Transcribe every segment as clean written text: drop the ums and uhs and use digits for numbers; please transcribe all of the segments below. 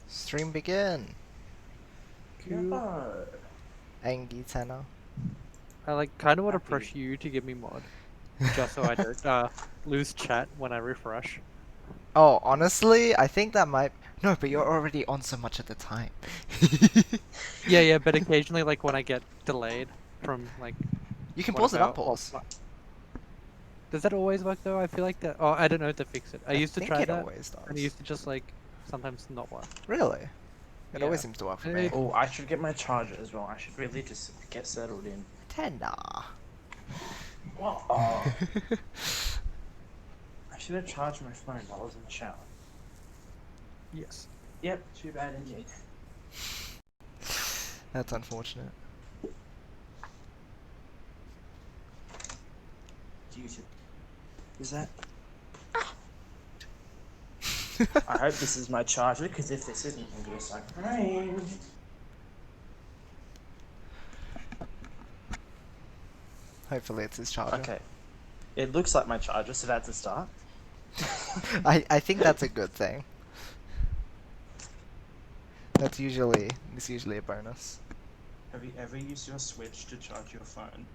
Stream begin. Cool. Angry Tenor. I kind of want to Happy. push you to give me mod, just so I don't lose chat when I refresh. Oh, honestly, I think that might. No, but you're already on so much at the time. Yeah, but occasionally, like when I get delayed from like You can what pause it about? unpause. Does that always work though? I feel like that. Oh, I don't know how to fix it. I used to think try it that, always and it does. used to just like sometimes not work. Really? It Yeah. always seems to work for And me. it- Oh, I should get my charger as well. I should really just get settled in. Tenor. What? Oh, I should have charged my phone while I was in the shower. Yes. Yep, too bad indeed. That's unfortunate. Is that? I hope this is my charger, because if this isn't, I'm gonna start crying. Hopefully it's his charger. Okay. It looks like my charger, so that's a start. I think that's a good thing. It's usually a bonus. Have you ever used your Switch to charge your phone?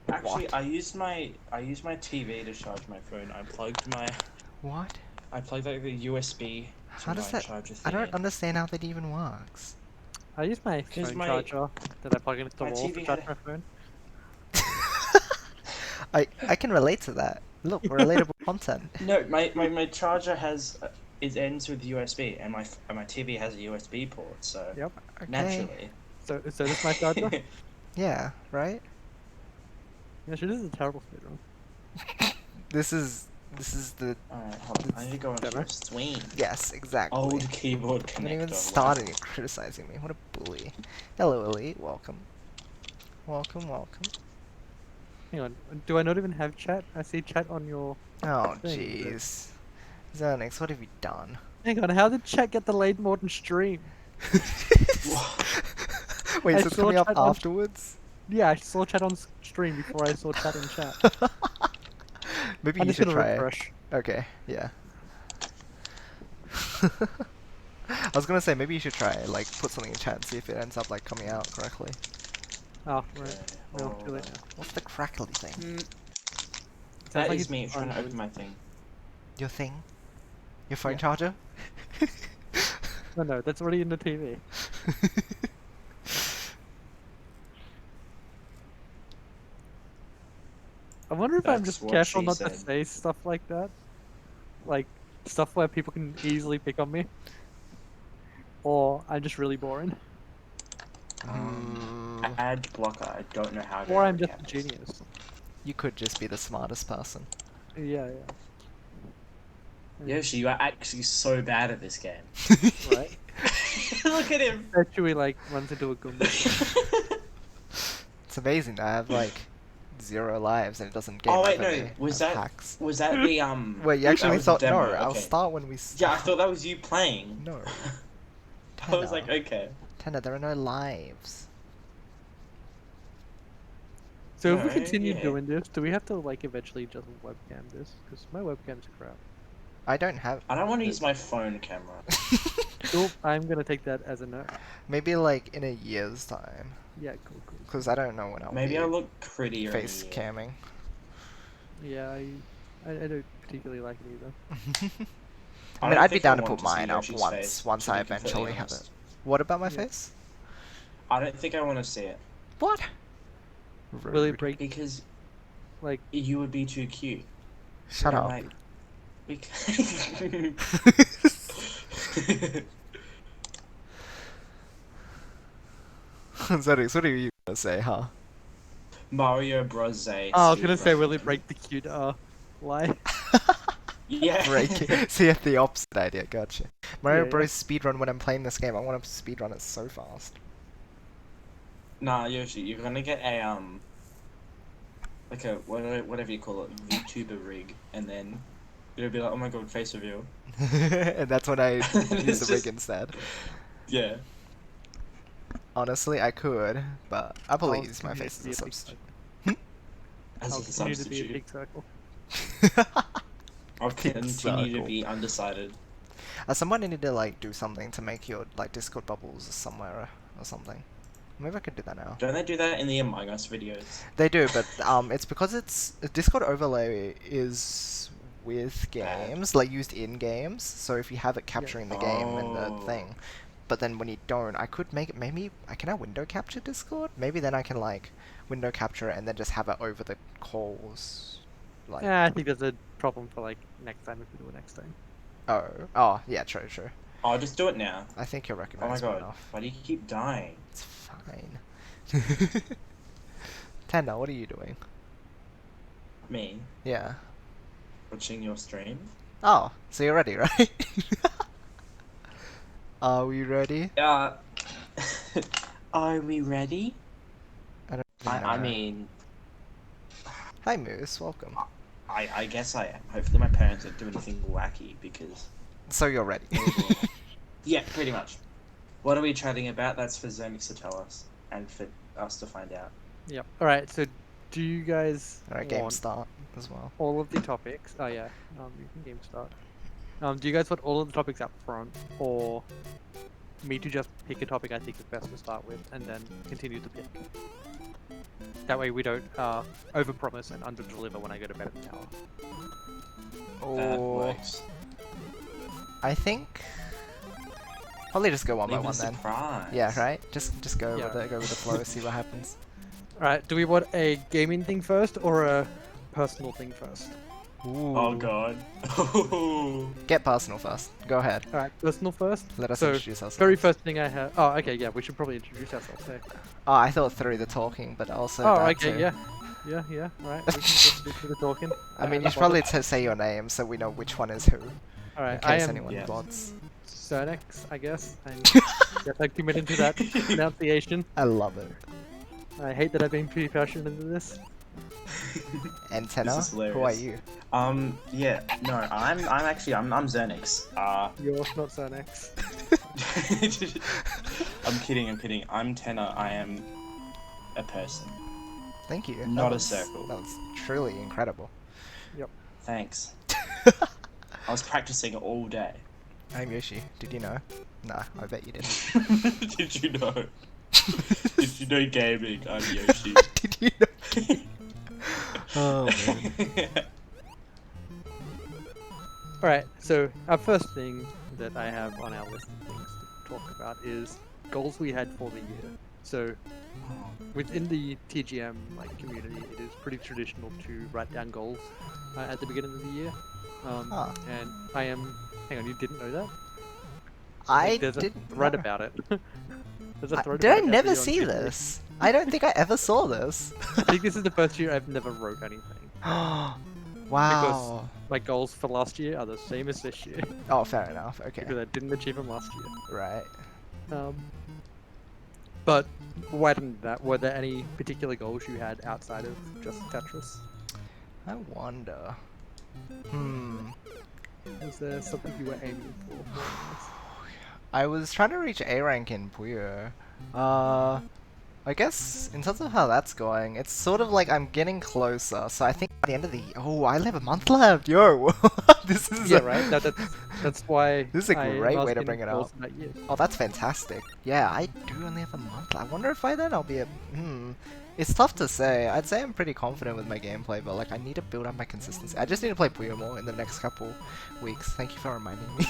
Actually, What? I used my TV to charge my phone. I plugged What? like the USB to How does my that? charger thingy. I don't understand how that even works. I use my 'Cause phone my- charger that I plug into the my wall to TV charge had my phone. I can relate to that. Look, relatable content. No, my charger has it ends with USB, and my TV has a USB port, so Yep. Okay. naturally. So does my charger. Yeah, right? Yeah, she does a terrible speedrun. This is the Alright, hold on. I need to go into Demo? a swing. yes, exactly. Old keyboard I haven't even connector. started yet criticizing me. What a bully. Hello, Elite. Welcome. Welcome. Hang on. Do I not even have chat? I see chat on your. Oh, Thing, jeez. Xyrnq, what have you done? Hang on. How did chat get delayed more than stream? Wait, I so it's saw coming up chat on- afterwards? Yeah, I saw chat on stream before I saw chat in chat. Maybe I'm you just should gonna try it. refresh. Okay, yeah. I was gonna say, maybe you should try, like, put something in chat and see if it ends up, like, coming out correctly. Oh, right. No, hold too late on. now. What's the crackly thing? Sounds That like is it's me trying to on- open my thing. Your thing? Your phone Yeah. charger? No, that's already in the TV. I wonder if I'm That's just what careful she not to said. say stuff like that. Like, stuff where people can easily pick on me. Or I'm just really boring. Ad blocker. I don't know how to. Or I'm just a recap this. genius. You could just be the smartest person. Yeah. Yoshi, you are actually so bad at this game. Right? Look at him. Actually, like, runs into a Goomba. It's amazing. I have, like, 0 lives and it doesn't game Oh wait, over no. me. Was I have that hacks. was that the Wait, you that actually was the thought? No, demo, I'll okay. start when we Yeah, I thought that was you playing. No. I was like, Tenor. okay. Tenor, there are no lives. So if we No, continue yeah. doing this, do we have to, like, eventually just webcam this? Because my webcam's crap. I don't have... I don't want to use my phone camera. Cool, I'm gonna take that as a no. Maybe, like, in a year's time. Yeah, cool. Because I don't know when I'll Maybe be I'll look prettier. face in a year. camming. Yeah, I don't particularly like it either. I mean, don't I'd be think I down to want put see mine up Yoshi's once face, once to I be completely eventually have honest. it. What about my Yeah. face? I don't think I want to see it What? Will it Rude. break, because like, you would be too cute. Shut up. Like, Zedix, what are you gonna say, huh? Mario Bros. oh, I was gonna say, will it speedrun. break the cute, lie? Yeah. Break it. See, you have the opposite idea, gotcha. Mario Yeah. Bros. Speedrun when I'm playing this game, I want to speedrun it so fast. Nah, Yoshi, you're gonna get a like a whatever you call it, VTuber rig, and then it'll be like, oh my god, face reveal. And that's when I use It's the rig just- instead. Yeah. Honestly, I could, but I I'll believe my continue face to be is a big substitute. As I'll a continue to be a substitute. big circle. I'll Big continue to circle. be undecided. Someone needed to like do something to make your like Discord bubbles somewhere or something. Maybe I could do that now. Don't they do that in the Among Us videos? They do, but it's because it's Discord overlay is with Bad. games, like used in games. So if you have it capturing the game and the Oh. thing, but then when you don't, I could make it. Maybe can I window capture Discord? Maybe then I can like window capture it and then just have it over the calls. Like Yeah, I think there's a problem for like next time if we do it next time. oh yeah, true. I'll just do it now. I think you're Oh my recognizable god, enough. why do you keep dying? It's fine. Tenor, what are you doing? Me? Yeah. Watching your stream? Oh, so you're ready, right? Are we ready? Are we ready? I don't even know. I mean, Hi Moose, welcome. I guess I am. Hopefully my parents don't do anything wacky because... So you're ready. Yeah, pretty much. What are we chatting about? That's for xyrnq to tell us, and for us to find out. Yep. All right. So, do you guys Alright, game want start as well. all of the topics? Oh yeah. You can game start. Do you guys want all of the topics up front, or me to just pick a topic I think is best to start with, and then continue to pick? That way we don't overpromise and underdeliver when I go to bed at the hour. That Oh, works. I think probably just go one by Leave a one then. surprise. Yeah, right. Just go Yeah. with it. Go with the flow. See what happens. All right. Do we want a gaming thing first or a personal thing first? Ooh. Oh god. Get personal first. Go ahead. All right. Personal first. Let us So, introduce ourselves. very first thing I have. Oh, okay. Yeah. We should probably introduce ourselves. Hey. Oh, I thought through the talking, but also. Oh, that okay. too. Yeah. All right. We can just do the talking. I mean, you should no probably bother. say your name so we know which one is who, in All right. case I am anyone Yes. bots. xyrnq, I guess. And guess I committed to that pronunciation. I love it. I hate that I've been pretty passionate into this. And Tenor, is who are hilarious. you? Yeah, no, I'm xyrnq. You're not xyrnq. I'm kidding. I'm Tenor. I am a person. Thank you. Not a was, circle. That was truly incredible. Thanks. I was practicing all day. I'm Yoshi. Did you know? Nah, I bet you didn't. Did you know? Did you know gaming? I'm Yoshi. Did you know? Oh man. Alright, so our first thing that I have on our list of things to talk about is goals we had for the year. So within the TGM community, it is pretty traditional to write down goals at the beginning of the year. Huh. And I am. Hang on, you didn't know that? I There's a didn't. thread know. about it. There's a thread Did I about it never every on see Tuesday. this? I don't think I ever saw this. I think this is the first year I've never wrote anything. Wow. My goals for last year are the same as this year Oh, fair enough. Okay. because I didn't achieve them last year. Right. But why didn't that? Were there any particular goals you had outside of just Tetris? I wonder. Was there something you were aiming for? more than this? I was trying to reach A rank in Puyo. I guess in terms of how that's going, it's sort of like I'm getting closer. So I think at the end of the I have a month left. Yo, this is Yeah, right. That's why. This is a I great was way to getting bring it goals up. in that year. Oh, that's fantastic. Yeah, I do only have a month. I wonder if by then I'll be a. It's tough to say. I'd say I'm pretty confident with my gameplay, but I need to build up my consistency. I just need to play Puyo more in the next couple weeks. Thank you for reminding me.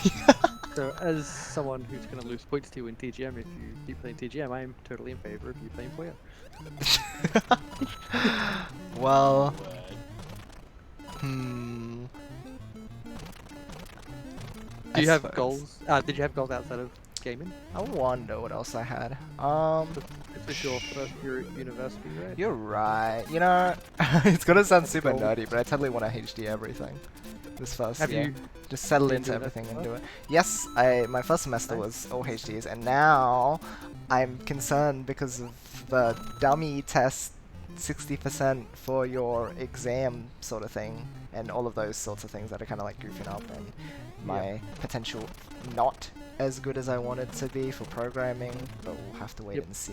So, as someone who's going to lose points to you in TGM, if you keep playing TGM, I'm totally in favor of you playing Puyo. Well, Word. Do you I have suppose. goals? Did you have goals outside of gaming? I wonder what else I had. This is your first year at university, right? You're right. You know, it's gonna sound super Goal. nerdy, but I totally want to HD everything. This first Have year. you? Just settle been into doing that everything and so do it. Yes, my first semester Nice. was all HDs, and now I'm concerned because of the dummy test 60% for your exam sort of thing, and all of those sorts of things that are kind of like goofing up, and my potential not as good as I wanted to be for programming, but we'll have to wait Yep. and see.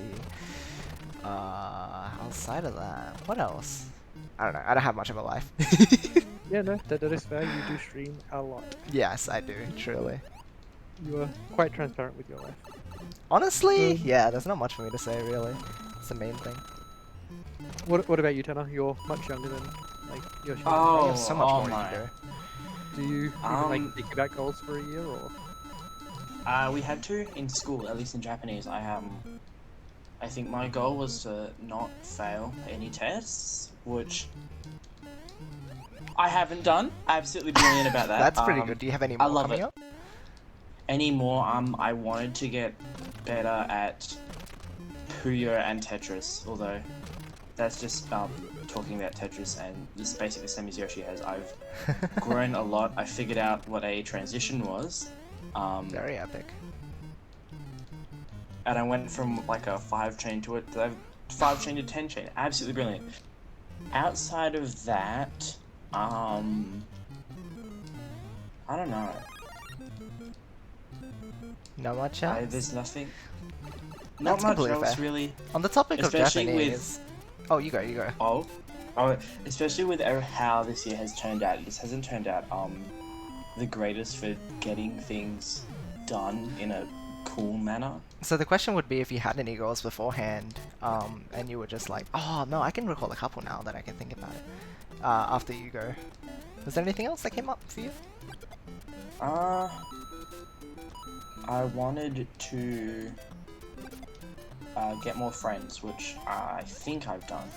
Outside of that, what else? I don't know. I don't have much of a life. Yeah, no, that is fair. You do stream a lot. Yes, I do. Truly. You are quite transparent with your life. Honestly, Um, yeah. There's not much for me to say really. It's the main thing. What about you, Tenor? You're much younger than like Yoshi. I have Oh, so much oh more my. to do. Do you even like think about goals for a year or? We had to in school, at least in Japanese. I think my goal was to not fail any tests, which I haven't done. Absolutely brilliant about that. That's pretty good. Do you have any I more love coming it. up? Any more? I wanted to get better at Puyo and Tetris, although that's just talking about Tetris, and this is basically the same as Yoshi has. I've grown a lot. I figured out what a transition was. Very epic. And I went from like a 5-chain to a 5-chain to 10-chain. Absolutely brilliant. Outside of that, I don't know. Not much else. There's nothing. That's Not much completely else fair. really. On the topic of Especially Japanese. Oh, you go. You go. Oh, especially with how this year has turned out. This hasn't turned out the greatest for getting things done in a cool manner. So the question would be if you had any goals beforehand, and you were just like, oh no, I can recall a couple now that I can think about it. After you go, was there anything else that came up for you? I wanted to get more friends, which I think I've done.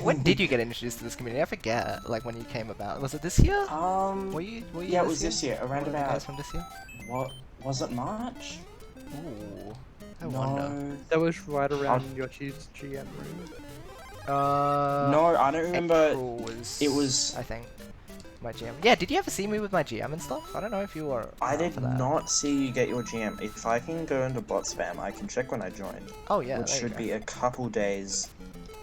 When did you get introduced to this community? I forget. Like when you came about. Was it this year? Were you Yeah, it was this year. Around One of the about. guys from this year? What was it? March? Ooh, I No. wonder. That was right around Yoshi's GM room. No, I don't remember. April was. It was. I think. My GM. Yeah, did you ever see me with my GM and stuff? I don't know if you were. I around did for that. not see you get your GM. If I can go into bot spam, I can check when I joined, Oh yeah, which there you should go. be a couple days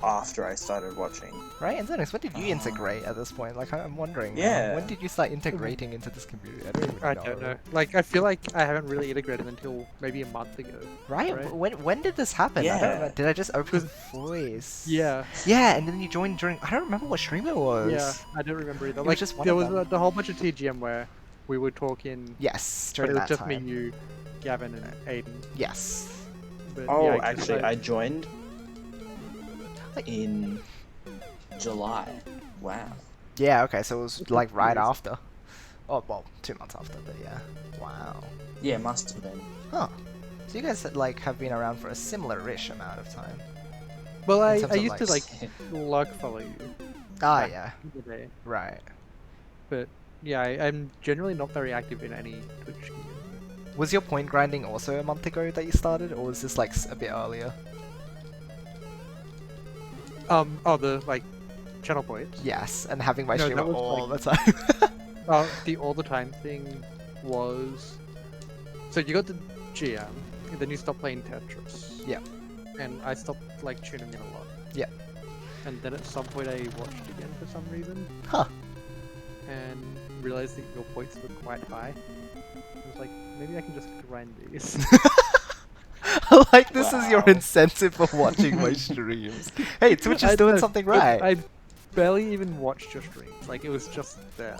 after I started watching. Right, and Xyrnq, when did you integrate at this point? Like, I'm wondering. Yeah. When did you start integrating into this community? I don't even know. I don't know. Like, I feel like I haven't really integrated until maybe a month ago. Right? Right. When did this happen? I don't Yeah. remember. Did I just open Because- voice? Yeah. Yeah, and then you joined during. I don't remember what stream it was. Yeah, I don't remember either. was Like, just one there of was them. the whole bunch of TGM where we would talk in, Yes, but it during was that just time. me, you, Gavin, and Aiden. Yes. But, Oh, yeah, actually, I joined Like- in July. Wow. Yeah. Okay, so it was like right Years. after. Oh well, 2 months after, but yeah. Wow. Yeah, must have been. Huh. So you guys like have been around for a similar-ish amount of time. Well, in I terms of, used to, like, like, log follow you Ah, back yeah. in the day. Right. But, yeah, I'm generally not very active in any Twitch community. Was your point grinding also a month ago that you started, or was this like a bit earlier? Oh, the, like, channel points. Yes, and having my No, streamer that was, all like- the time. The all the time thing was, so you got the GM, and then you stopped playing Tetris. Yeah. And I stopped like tuning in a lot. Yeah. And then at some point I watched again for some reason. Huh. And realized that your points were quite high. I was like, maybe I can just grind these. Like this is your Wow. incentive for watching my streams. Hey, Twitch is doing something right. I barely even watched your streams. Like it was just there.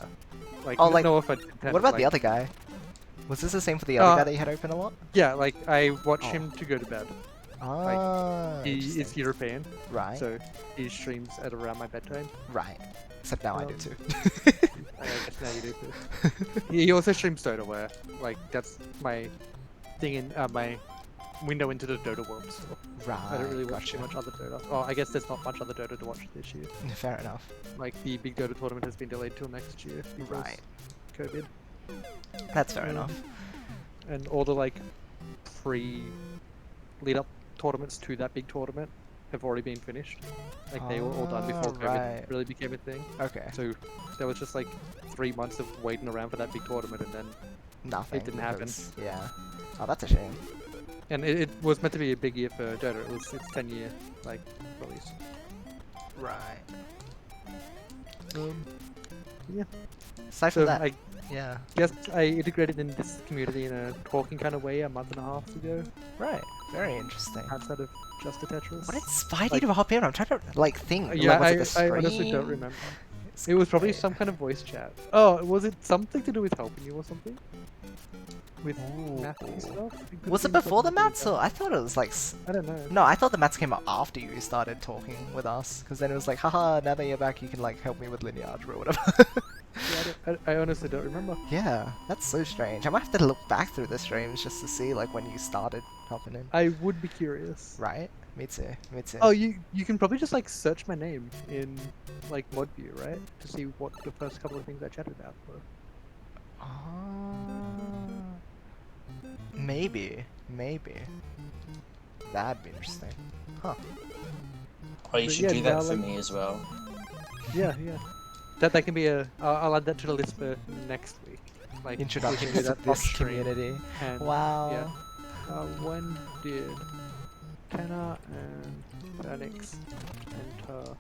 Like, Oh, like, no offense intended, What about like, the other guy? Was this the same for the other Uh, guy that you had open a lot? Yeah, like I watch Oh. him to go to bed. Ah, He interesting. is European, Right, so he streams at around my bedtime. right. Except now I do Um, too. I guess now you do too. He also streams Dota, where like that's my thing in my window into the Dota world. So Right, I don't really watch gotcha. too much other Dota. Oh, I guess there's not much other Dota to watch this year. Fair enough. Like the big Dota tournament has been delayed till next year because Right. COVID. That's fair Um, enough. And all the like lead up tournaments to that big tournament have already been finished. Like they were all done before COVID right. really became a thing. Okay, So there was just like 3 months of waiting around for that big tournament, and then nothing. didn't happen. because- Yeah. Oh, that's a shame. it was meant to be a big year for Dota. It was its 10-year like release. Right. Yeah. Aside So from that, I yeah. guess I integrated in this community in a talking kind of way a month and a half ago. Right. Very interesting. outside of just the Tetris. What did Spidey Like- do to hop in? I'm trying to like think. Yeah, like, was it the I honestly don't stream? remember. It's It was probably great. some kind of voice chat. Oh, was it something to do with helping you or something? With math and stuff? Could Was have it been before the something to do with mats, or I thought it was like. that. I don't know. No, I thought the mats came out after you started talking with us, because then it was like, haha, now that you're back, you can like help me with lineage or whatever. Yeah, I honestly don't remember. Yeah, that's so strange. I might have to look back through the streams just to see like when you started helping in. I would be curious. Right? Me too. Me too. Oh, you can probably just like search my name in like mod view, right? To see what the first couple of things I chatted about were. Maybe. Maybe. That'd be interesting. Huh. Oh, you But should yeah, do that now, for like- me as well. Yeah, yeah. That can be a. I'll add that to the list for next week. Like Introduction we can do to that this off stream. community. And, Wow. Yeah. When did Tenor and Alex enter?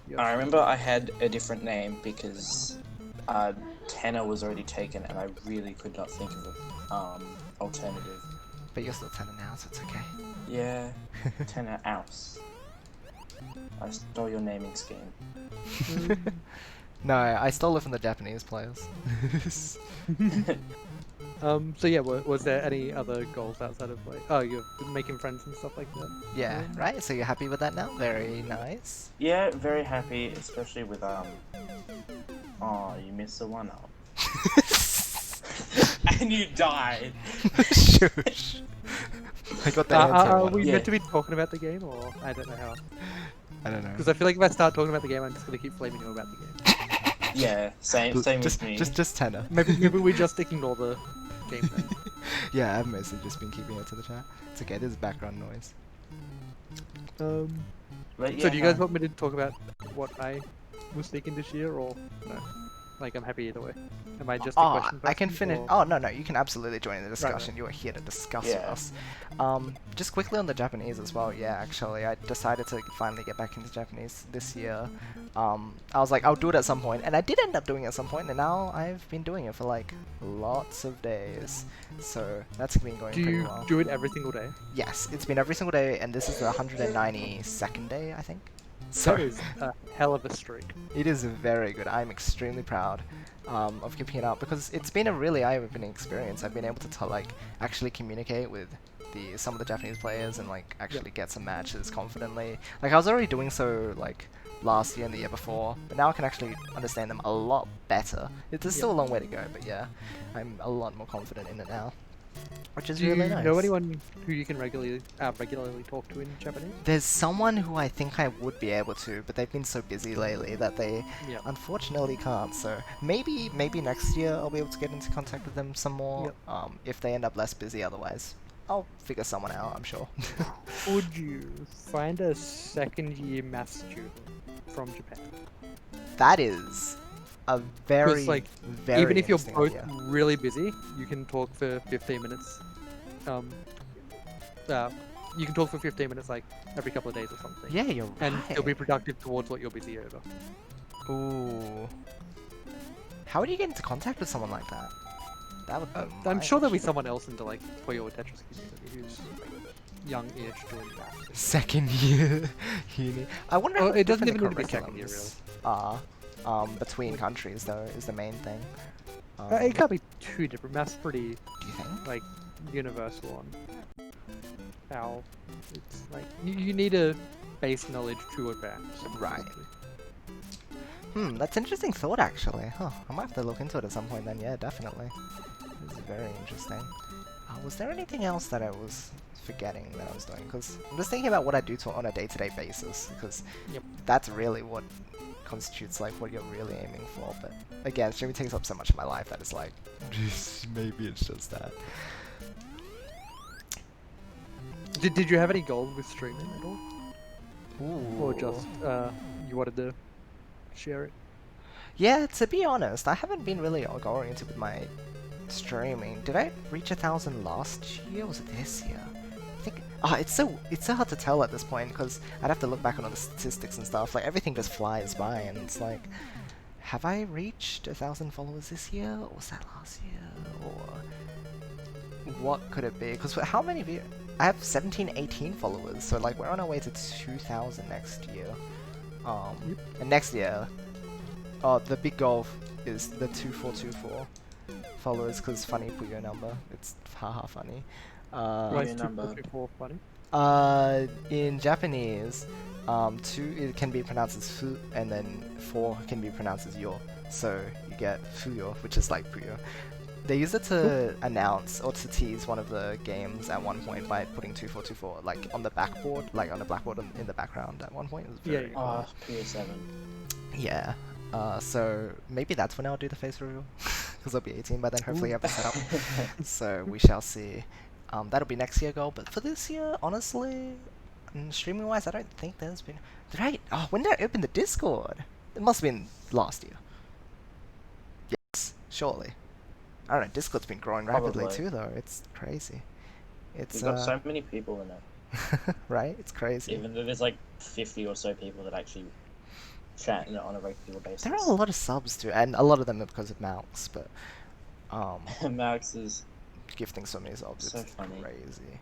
Yoshi? I remember I had a different name because Tenor was already taken, and I really could not think of an alternative. But you're still 10 now, so it's okay. Yeah, Tenor Aus. I stole your naming scheme. No, I stole it from the Japanese players. So yeah, was there any other goals outside of like, oh, you're making friends and stuff like that? Yeah, right? So you're happy with that now? Very nice. Yeah, very happy, especially with Oh, you missed the one up. And you died. Shush. I got the answer. Are one we up. Yeah. meant to be talking about the game, or I don't know how? I don't know. Because I feel like if I start talking about the game, I'm just gonna keep flaming you about the game. Yeah, same just, with me. just tenor. Maybe we just ignore the game then. Yeah, I've mostly just been keeping it to the chat. It's okay, there's background noise. But So do you guys no. want me to talk about what I was thinking this year, or no? Like I'm happy either way. Am I just a Oh, question I can person, finish. or- Oh, no, you can absolutely join the discussion. right. You are here to discuss with Yeah. us. Just quickly on the Japanese as well. Yeah, actually, I decided to finally get back into Japanese this year. I was like, I'll do it at some point, and I did end up doing it at some point, and now I've been doing it for like lots of days. So that's been going Do pretty you well. do it every single day? Yes, it's been every single day, and this is the 192nd day, I think. So That is a hell of a streak. it is very good. I'm extremely proud of keeping it up because it's been a really eye-opening experience. I've been able to like actually communicate with some of the Japanese players and like actually get some matches confidently. Like I was already doing so like last year and the year before, but now I can actually understand them a lot better. There's still a long way to go, but yeah, I'm a lot more confident in it now, which is Do really you nice. know anyone who you can regularly talk to in Japanese? There's someone who I think I would be able to, but they've been so busy lately that they Yeah. unfortunately can't. So maybe next year I'll be able to get into contact with them some more. Yep. If they end up less busy, otherwise I'll figure someone out. I'm sure. Would you find a second-year maths student from Japan? That is a very, like, very Even if you're interesting both idea. really busy, you can talk for 15 minutes. You can talk for 15 minutes like every couple of days or something. Yeah, you're And right. it'll be productive towards what you're busy over. Ooh. How would you get into contact with someone like that? That would. Be I'm my sure there'll be issue. someone else in the like Puyo Tetris community who's young-ish doing maths. Second year uni. I wonder Well, how it doesn't different even the need to be second year, curriculums are between countries though is the main thing. It can't be too different. Maths pretty Do you think? like universal on how it's like you need a base knowledge to advance. Right. basically. That's interesting thought actually. Huh. I might have to look into it at some point then. Yeah, definitely. This is very interesting. Was there anything else that I was forgetting that I was doing? Because I'm just thinking about what I do on a day-to-day basis. Because Yep. that's really what constitutes like what you're really aiming for. But again, streaming takes up so much of my life that it's like, maybe it's just that. Did you have any goals with streaming at all, Ooh. or just you wanted to share it? Yeah, to be honest, I haven't been really oriented with my streaming. Did I reach 1,000 last year? Or was it this year? I think. Oh, it's so hard to tell at this point because I'd have to look back on all the statistics and stuff. Like everything just flies by, and it's like, have I reached 1,000 followers this year, or was that last year, or what could it be? Because how many I have 17, 18 followers, so like we're on our way to 2,000 next year. And next year, the big goal is the 2424 followers, because funny put your number. It's haha funny. Why is Your number. 2 funny? In Japanese, 2 it can be pronounced as fu, and then 4 can be pronounced as yo. So you get fuyo, which is like puyo. They use it to announce or to tease one of the games at one point by putting 2424 like on the backboard, like on the blackboard in the background at one point. It was very Yeah. cool. PS7. Yeah. So maybe that's when I'll do the face reveal, because I'll be 18 by then. Hopefully, I have it set up. So we shall see. That'll be next year goal. But for this year, honestly, streaming wise, I don't think there's been. When did I open the Discord? It must have been last year. Yes, surely. I don't know. Discord's been growing rapidly Probably. too, though. It's crazy. It's We've got so many people in it. right. It's crazy. Even though there's like 50 or so people that actually chat in it on a regular basis. There are a lot of subs too, and a lot of them are because of Malx, but Max is gifting so many subs, so it's funny. crazy.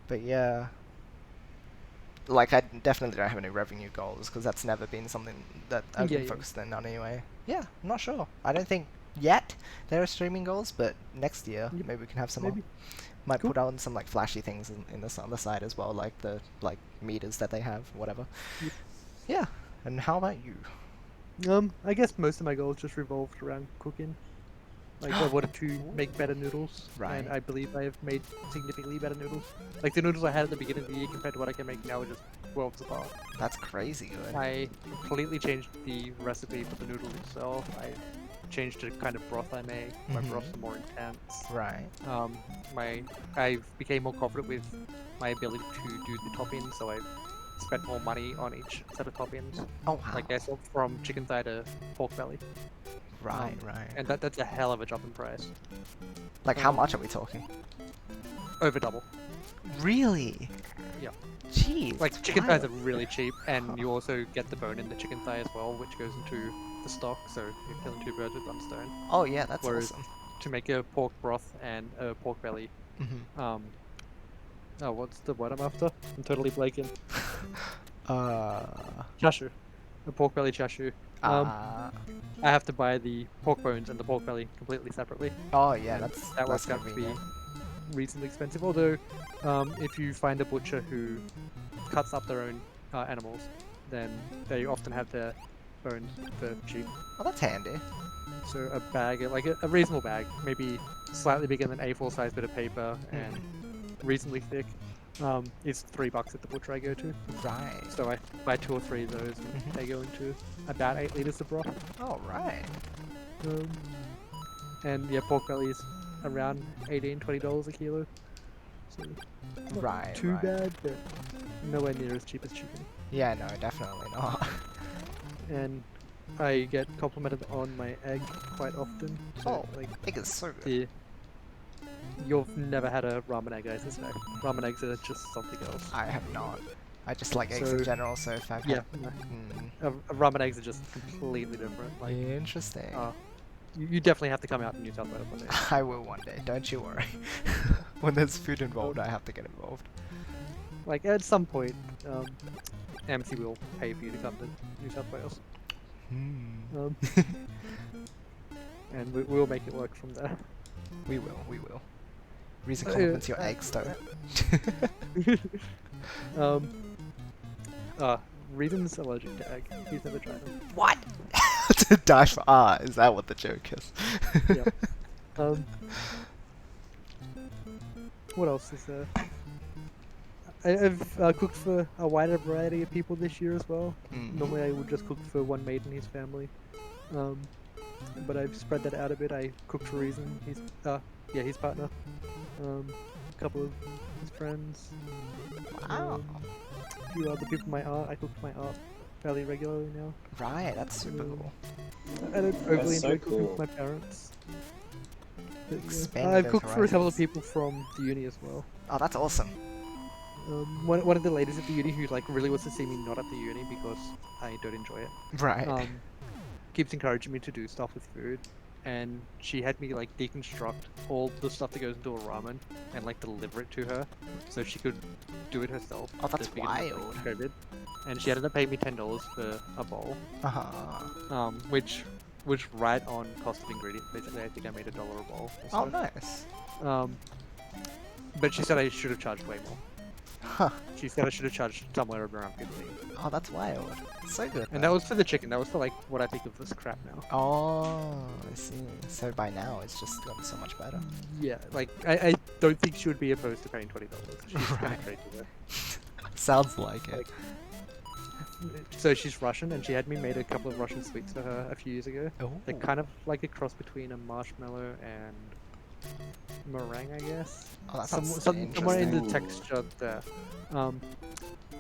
But yeah, like I definitely don't have any revenue goals, because that's never been something that I've been Yeah. focused on anyway. Yeah, I'm not sure. I don't think yet there are streaming goals, but next year Yep. maybe we can have some. Maybe. Might Cool. put on some like flashy things in the on the side as well, like the meters that they have, whatever. Yep. Yeah. And how about you? I guess most of my goals just revolved around cooking. Like I wanted to make better noodles, Right. and I believe I have made significantly better noodles. Like the noodles I had at the beginning of the year compared to what I can make now are just worlds apart. That's crazy good. I completely changed the recipe for the noodles itself. I changed the kind of broth I make. My Mhm. broths are more intense. Right. I became more confident with my ability to do the toppings, so I spent more money on each set of toppings. Oh wow. Like I swapped from chicken thigh to pork belly, right, right. and that's a hell of a jump in price. Like how much are we talking? Over double. Really? Yeah. Jeez. Like that's chicken thighs are wild. really cheap, and you also get the bone in the chicken thigh as well, which goes into the stock. So you're killing two birds with one stone. Oh yeah, that's Whereas- awesome. To make a pork broth and a pork belly, Mhm. oh, what's the word I'm after? I'm totally blanking. Uh. Chashu. A pork belly chashu. Uh. I have to buy the pork bones and the pork belly completely separately. Oh yeah, and that's that works out to be convenient. reasonably expensive. Although, if you find a butcher who cuts up their own animals, then they often have their bones for cheap. Oh, that's handy. So a bag, like a reasonable bag, maybe slightly bigger than A4 size bit of paper and reasonably thick, is $3 at the butcher I go to. Right. So I buy 2 or 3 of those, and Mhm. they go into about 8 liters of broth. Oh right. And yeah, pork belly is around $18-20 a kilo. So not Right. too right. bad, but nowhere near as cheap as chicken. Yeah, no, definitely not. And I get complimented on my egg quite often. So, Oh, like egg is so good. the you've never had a ramen egg, I suspect. Ramen eggs are just something else. I have not. I just like eggs in So- general, so if I've Yeah, had... ramen eggs are just completely different. Like, Interesting. you definitely have to come out to New South Wales one day. I will one day, don't you worry. When there's food involved, I have to get involved. Like at some point, AMC will pay for you to come to New South Wales, and we'll make it work from there. We will, we will. Reason Uh, compliments your eggs, though. Reason's allergic to egg. He's never tried them. What? To die for... is that what the joke is? Yep. What else is there? I've cooked for a wider variety of people this year as well. Normally I would just cook for one mate and his family, but I've spread that out a bit. I cooked for Reason, his partner, a couple of his friends, Wow. a few other people. My aunt, I cook for my aunt fairly regularly now. Right, that's super cool. I don't overly so enjoy cooking cool. with my parents. But, yeah. Expanding I've those cooked for a couple of horizons. people from the uni as well. Oh, that's awesome. One of the ladies at the uni who like really wants to see me not at the uni because I don't enjoy it. Right. Keeps encouraging me to do stuff with food. and she had me like deconstruct all the stuff that goes into a ramen and like deliver it to her, so she could do it herself. Oh, at the that's beginning of, wild. like, COVID, and she ended up paying me $10 for a bowl, which was right on cost of ingredients. Basically, I think I made $1 a bowl. Or Oh, so. nice. But she said I should have charged way more. Huh. She said I should have charged somewhere around 15. Oh, that's wild. So good. And that was for the chicken. That was for like what I think of this crap now. Oh, I see. So by now it's just gotten so much better. Yeah, like I don't think she would be opposed to paying $20. She's kind Right. of crazy with it. Sounds like it. Like, so she's Russian, and she had me made a couple of Russian sweets for her a few years ago. Oh. They're kind of like a cross between a marshmallow and meringue, I guess. Oh, that sounds Somewhere in the interesting. texture there. I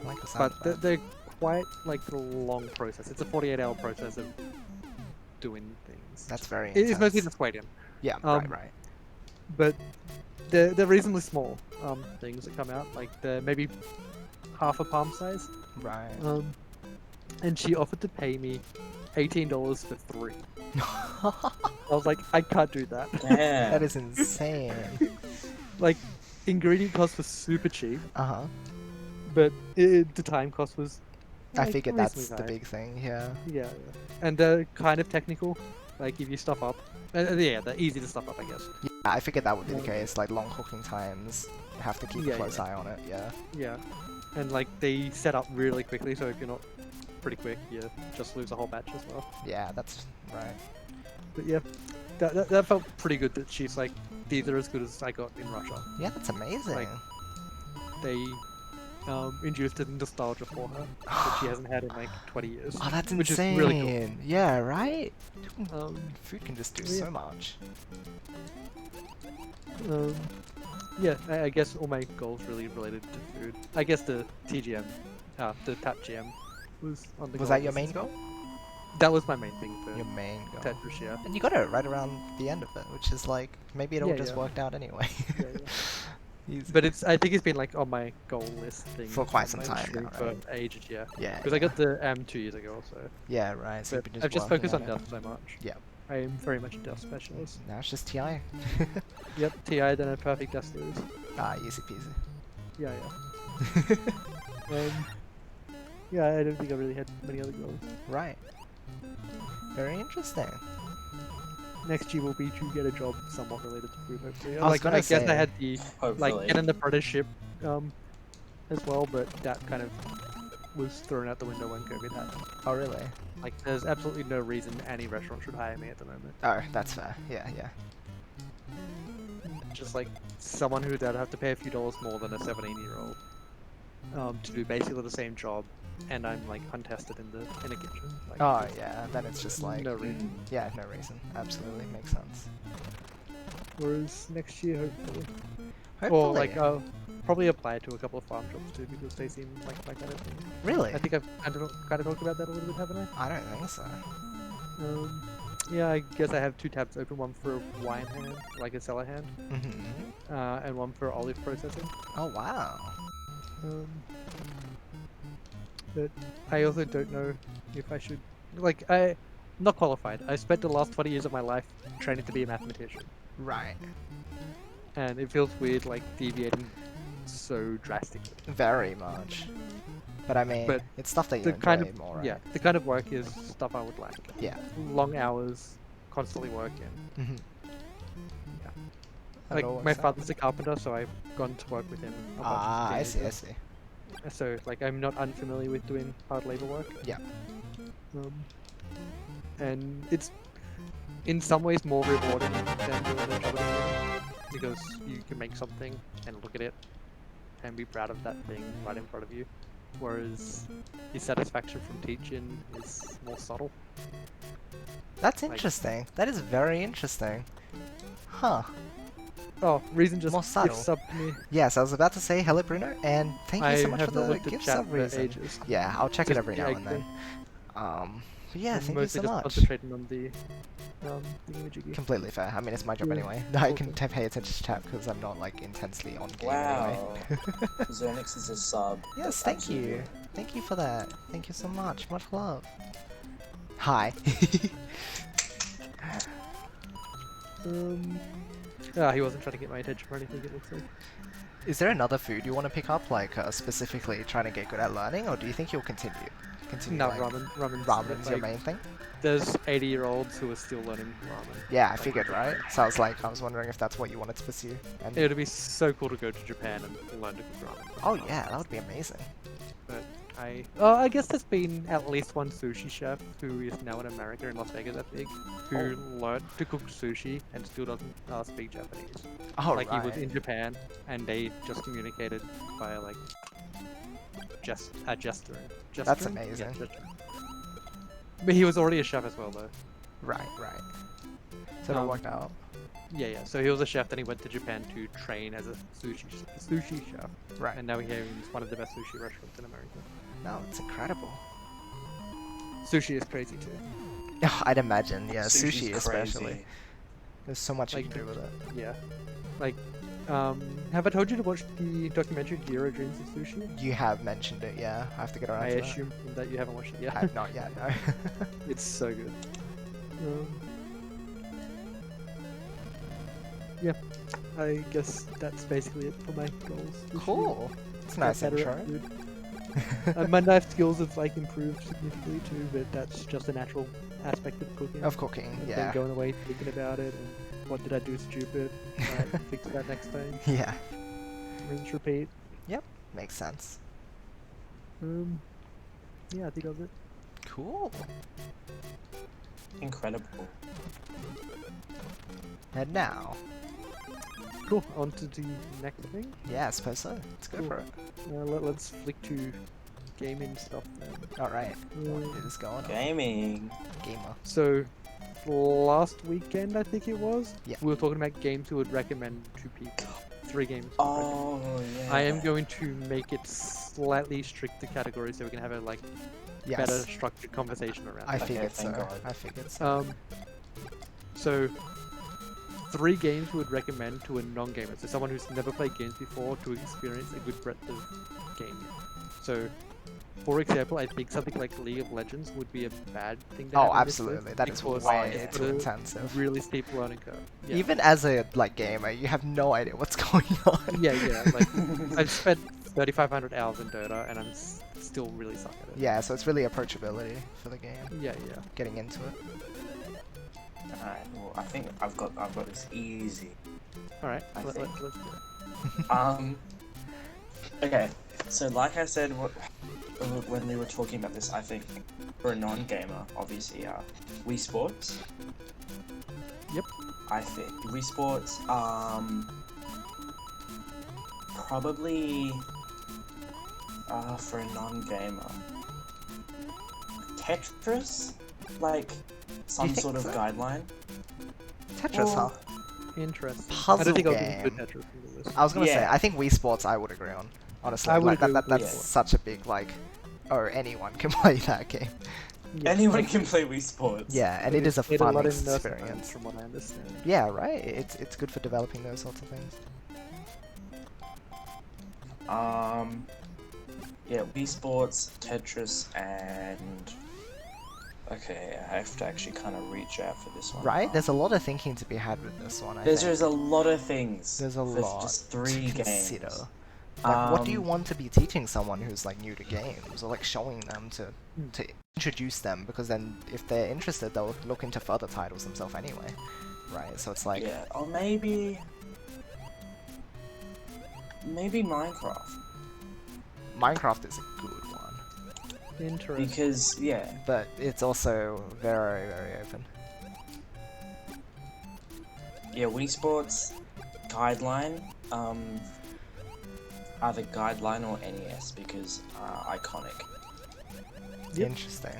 like the sound But of that. they're quite like a long process. It's a 48-hour process of doing things. That's very It's mostly intense. Lithuanian, Yeah, um, right. but they're reasonably small things that come out. Like they're maybe half a palm size. Right. And she offered to pay me $18 for 3. I was like, I can't do that. Damn. That is insane. Like, ingredient cost was super cheap, Uh-huh. but the time cost was. I like, figured that's reasonably the high. big thing, yeah. Yeah, and they're kind of technical. Like if you stuff up, yeah, they're easy to stuff up, I guess. Yeah, I figured that would be the Yeah. case, like long cooking times. You have to keep a Yeah, close yeah. eye on it, yeah. Yeah, and like they set up really quickly, so if you're not pretty quick, you just lose a whole batch as well. Yeah, that's right. But yeah, that felt pretty good. That she's like, these are as good as I got in Russia. Yeah, that's amazing. They induced a nostalgia for her that she hasn't had in like 20 years. Oh, that's which insane. is really cool. Yeah, right? Food can just do yeah. so much. Yeah, I guess all my goals really related to food. I guess the TGM, the TAP GM was on the. Was goal that your list main as well. goal? That was my main thing for Your main goal. Tetris, yeah. And you got it right around the end of it, which is like, maybe it all Yeah, just yeah. worked out anyway. Yeah, yeah. Easy. But I think it's been like on my goal list thing For quite on some my time stream now, for right? ages, yeah. Yeah. Because I got the M 2 years ago, so. Yeah, right. So But you've been I've just working focused on it. dust so much. Yeah. I am very much a dust specialist. Now it's just TI. Yep, TI then a perfect dust series. Ah, easy peasy. Yeah, yeah. Yeah, I don't think I really had many other goals. Right. Very interesting. Next year will be to get a job somewhat related to food, hopefully. I was Like, gonna I guess say- I had the Hopefully. like get an apprenticeship as well, but that kind of was thrown out the window when COVID happened. Oh, really? Like, there's absolutely no reason any restaurant should hire me at the moment. Oh, that's fair. Yeah, yeah. Just like someone who'd have to pay a few dollars more than a 17-year-old to do basically the same job, and I'm like untested in a kitchen. Like, Oh, yeah. Then it's just like, no reason. yeah, no reason. Absolutely makes sense. Whereas next year, hopefully. Hopefully. Or like I'll probably apply to a couple of farm jobs too, because they seem like my kind of thing. Really? I think I've kind of talked about that a little bit, haven't I? I don't think so. Yeah, I guess I have 2 tabs open, one for wine hand, like a cellar hand, Mm-hmm. and one for olive processing. Oh, wow. But I also don't know if I should, like, I'm not qualified. I spent the last 20 years of my life training to be a mathematician, Right. and it feels weird, like, deviating so drastically. Very much. But I mean, But it's stuff that you The enjoy kind of, more, right? yeah, the kind of work is stuff I would like. Yeah. Long hours, constantly working. Mm-hmm. Yeah. That Like, all my works out. father's a carpenter, so I've gone to work with him a bunch of Ah, I see, I days. see. So, like, I'm not unfamiliar with doing hard labor work. Yeah. And it's, in some ways, more rewarding than doing a job at a firm, because you can make something and look at it and be proud of that thing right in front of you. Whereas the satisfaction from teaching is more subtle. That's Like- interesting. That is very interesting. Huh. Oh, Reason just More subtle. gift sub to me. Yes, I was about to say hello, Bruno, and thank you I so much for have not the looked at gift chat sub for reason. ages. Yeah, I'll check it Just every the now egg and then. thing. But yeah, I'm thank you mostly so just much. concentrating on the thingamajiggy. Completely fair. I mean, it's my job Yeah, anyway. I cool, can cool. pay attention to chat because I'm not like intensely on game Wow. anyway. xyrnq is a sub. Yes, That's thank absolutely you. Thank you for that. Thank you so much. Much love. Hi. He wasn't trying to get my attention or anything, it looks like. Is there another food you want to pick up, like specifically trying to get good at learning, or do you think you'll continue? No, like, ramen. Ramen's your like, main thing? There's 80-year-olds who are still learning ramen. Yeah, I figured, right? So I was wondering if that's what you wanted to pursue. And It would be so cool to go to Japan and learn to cook ramen. oh yeah, that would be amazing. But I guess there's been at least one sushi chef who is now in America, in Las Vegas, I think, who learned to cook sushi and still doesn't speak Japanese. Oh Like right. he was in Japan and they just communicated via like gesturing. That's Gesturing? amazing. Yeah, gesturing. But he was already a chef as well, though. Right. So that Um, worked out. Yeah. So he was a chef, then he went to Japan to train as a sushi chef, Right. and now he owns one of the best sushi restaurants in America. No, it's incredible. Sushi is crazy too. I'd imagine, yeah, Sushi's sushi especially. crazy. There's so much you Like, can do with it. Yeah. Like, have I told you to watch the documentary Jiro Dreams of Sushi? You have mentioned it, yeah. I have to get around I to that. assume that you haven't watched it yet. I have not yet, no. It's so good. Yeah, I guess that's basically it for my goals. this year. Cool. It's a Get nice better intro. at food. My knife skills have like improved significantly too, but that's just a natural aspect of cooking. Of cooking, And yeah. then going away thinking about it and what did I do stupid? Right, fix that next time. Yeah, Rinse, repeat. makes sense. Yeah, I think that was it. Cool. Incredible. And now, Cool. On to the next thing. yeah, I suppose so. Let's go Cool. for it. Let's flick to gaming stuff then. Alright, Mm. what is going on? Gaming. Gamer. So, last weekend I think it was, Yeah. we were talking about games we would recommend to people. 3 games. we would recommend. Oh yeah. I am going to make it slightly stricter categories so we can have a like Yes, better structured conversation around I it. figured so. thank God. I figured so. So 3 games we would recommend to a non-gamer, so someone who's never played games before to experience a good breadth of gaming. So, for example, I think something like League of Legends would be a bad thing to have Oh, in this list absolutely. That is because way it's too got a intensive. really steep learning curve. Yeah. Even as a like gamer, you have no idea what's going on. yeah, like I've spent 3,500 hours in Dota and I'm still really suck at it. Yeah, so it's really approachability for the game. Yeah. Getting into it. Alright, well I think I've got this easy. Alright, I let's do think. it. Okay, so like I said when we were talking about this, I think for a non-gamer, obviously, Wii Sports. Yep. I think Wii Sports, probably, for a non-gamer, Tetris, like some think sort of so? guideline. Tetris, huh? Interesting. I Puzzle don't think I'll game. put Tetris into this. I was gonna say, Yeah. I think Wii Sports I would agree on. Honestly, I would like agree that's with Wii such a big like, oh, anyone can play that game. Yeah, Anyone like, can play Wii Sports. Yeah, and it is a played a fun lot in Nurse experience. Homes, from what I understand. Yeah, right. It's good for developing those sorts of things. Yeah, Wii Sports, Tetris, and okay, I have to actually kind of reach out for this one. Right? There's a lot of thinking to be had with this one. I There's think. a lot of things. There's a for lot just to 3 games. consider. Like, what do you Um, want to be teaching someone who's like new to games, or like showing them to introduce them? Because then, if they're interested, they'll look into further titles themselves anyway, right? So it's like, Yeah, or maybe Minecraft, Minecraft is a good one, Interesting. because yeah, but it's also very, very open. yeah, Wii Sports guideline, either guideline or NES because iconic. Yep. Interesting.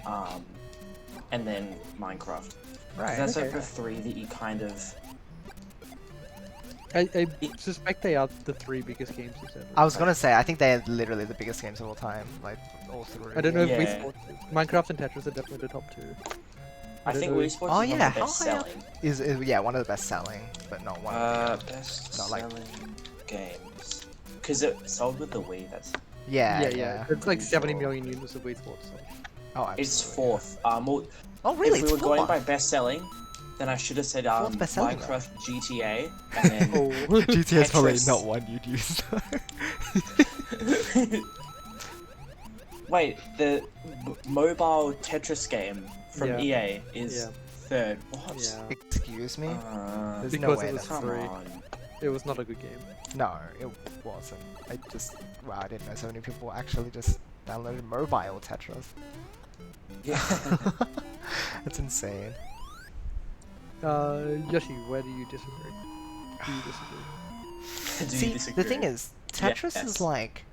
And then Minecraft. 'Cause Right. That's okay. like the 3 that you kind of. I suspect they are the 3 biggest games you've ever. I was gonna say, I think they're literally the biggest games of all time, like all three. I don't know if Wii Yeah. Sports, Minecraft and Tetris are definitely the top 2. I think don't know. Wii Sports Oh, is one yeah, of the best how high up selling. Is yeah, one of the best selling, but not one of the Best not like- selling games. Because it sold with the Wii. That's yeah. It's like Pretty 70 sure. million units of Wii Sports. So. Oh, it's absolutely, yeah. 4th. Oh, really? If we It's were going fourth? by best selling, Then I should have said Fourth best-selling, though. Minecraft GTA, and then Oh. GTA is probably Tetris. not one you'd use. Wait, the mobile Tetris game from Yeah. EA is Yeah. third. What? Yeah. Excuse me? There's no Because way it was that's... Come free. on. It was not a good game. No, it wasn't. Wow, I didn't know so many people actually just downloaded mobile Tetris. Yeah. That's insane. Yoshi, where do you disagree? Do you disagree? Do See, you disagree? the thing is, Tetris Yes. is like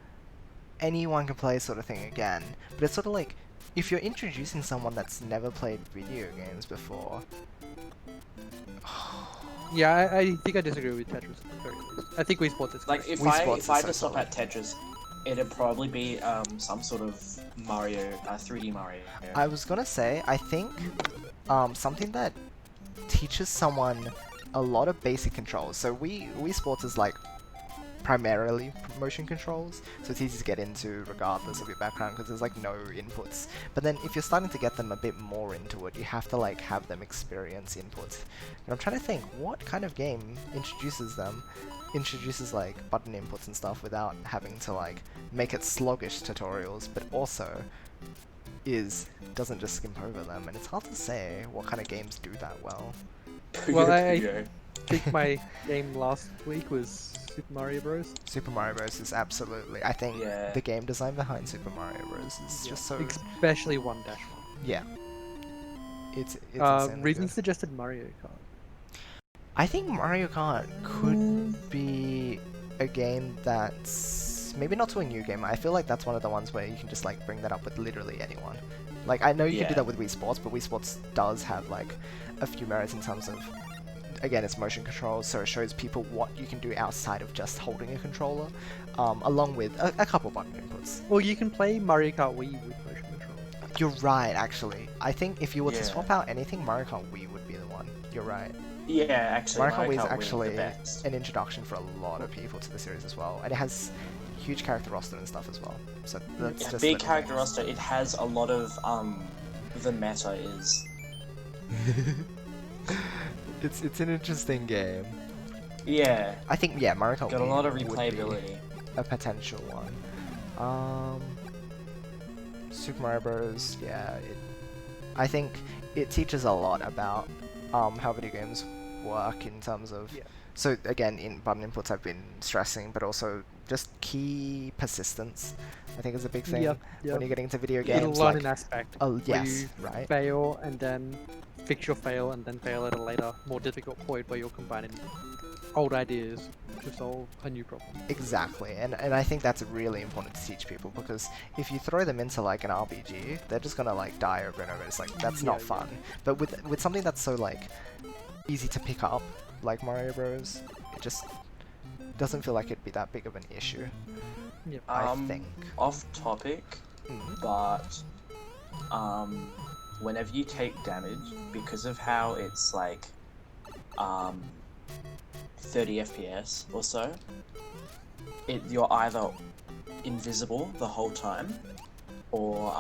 anyone can play sort of thing again, but it's sort of like if you're introducing someone that's never played video games before. Yeah, I think I disagree with Tetris at the very least. I think Wii Sports is Like great. if Wii I Sports had is to so stop at Tetris, it'd probably be some sort of Mario, 3D Mario. I was gonna say, I think something that teaches someone a lot of basic controls. So Wii Sports is like primarily motion controls, so it's easy to get into regardless of your background because there's like no inputs. But then if you're starting to get them a bit more into it, you have to like have them experience inputs. And I'm trying to think what kind of game introduces like button inputs and stuff without having to like make it sluggish tutorials, but also doesn't just skimp over them. And it's hard to say what kind of games do that well. Well, Puyo. I think my game last week was Super Mario Bros. Super Mario Bros. Is absolutely, I think Yeah. the game design behind Super Mario Bros. Is just so, Especially 1-1. yeah. It's insanely Reason good. suggested Mario Kart. I think Mario Kart could be a game that's maybe not to a new game. I feel like that's one of the ones where you can just like bring that up with literally anyone. Like I know you can do Yeah. that with Wii Sports, but Wii Sports does have like a few merits in terms of, again, it's motion controls, so it shows people what you can do outside of just holding a controller, along with a couple button inputs. Well, you can play Mario Kart Wii with motion control. You're right, actually. I think if you were to Yeah. swap out anything, Mario Kart Wii would be the one. You're right. Yeah, actually, Mario Kart Wii is Wii the actually best. an introduction for a lot of people to the series as well, and it has huge character roster and stuff as well. So that's Yeah, just big little character things. roster. It has a lot of the meta is. It's an interesting game. Yeah, I think Mario Kart got a Wii lot of would be replayability. a potential one. Super Mario Bros. Yeah, I think it teaches a lot about how video games work in terms of. Yeah. So again, in button inputs, I've been stressing, but also just key persistence. I think is a big thing Yep, when yep. you're getting into video It'll games. learn Like, an aspect. oh where yes, you right. fail and then fix your fail and then fail at a later, more difficult point where you're combining old ideas to solve a new problem. Exactly, and I think that's really important to teach people because if you throw them into like an RPG, they're just gonna like die over and over. It's like that's not Yeah, fun. But with something that's so like easy to pick up, like Mario Bros, it just doesn't feel like it'd be that big of an issue. Yep. I think. Off topic, Mm. but whenever you take damage, because of how it's like 30 FPS or so, you're either invisible the whole time, or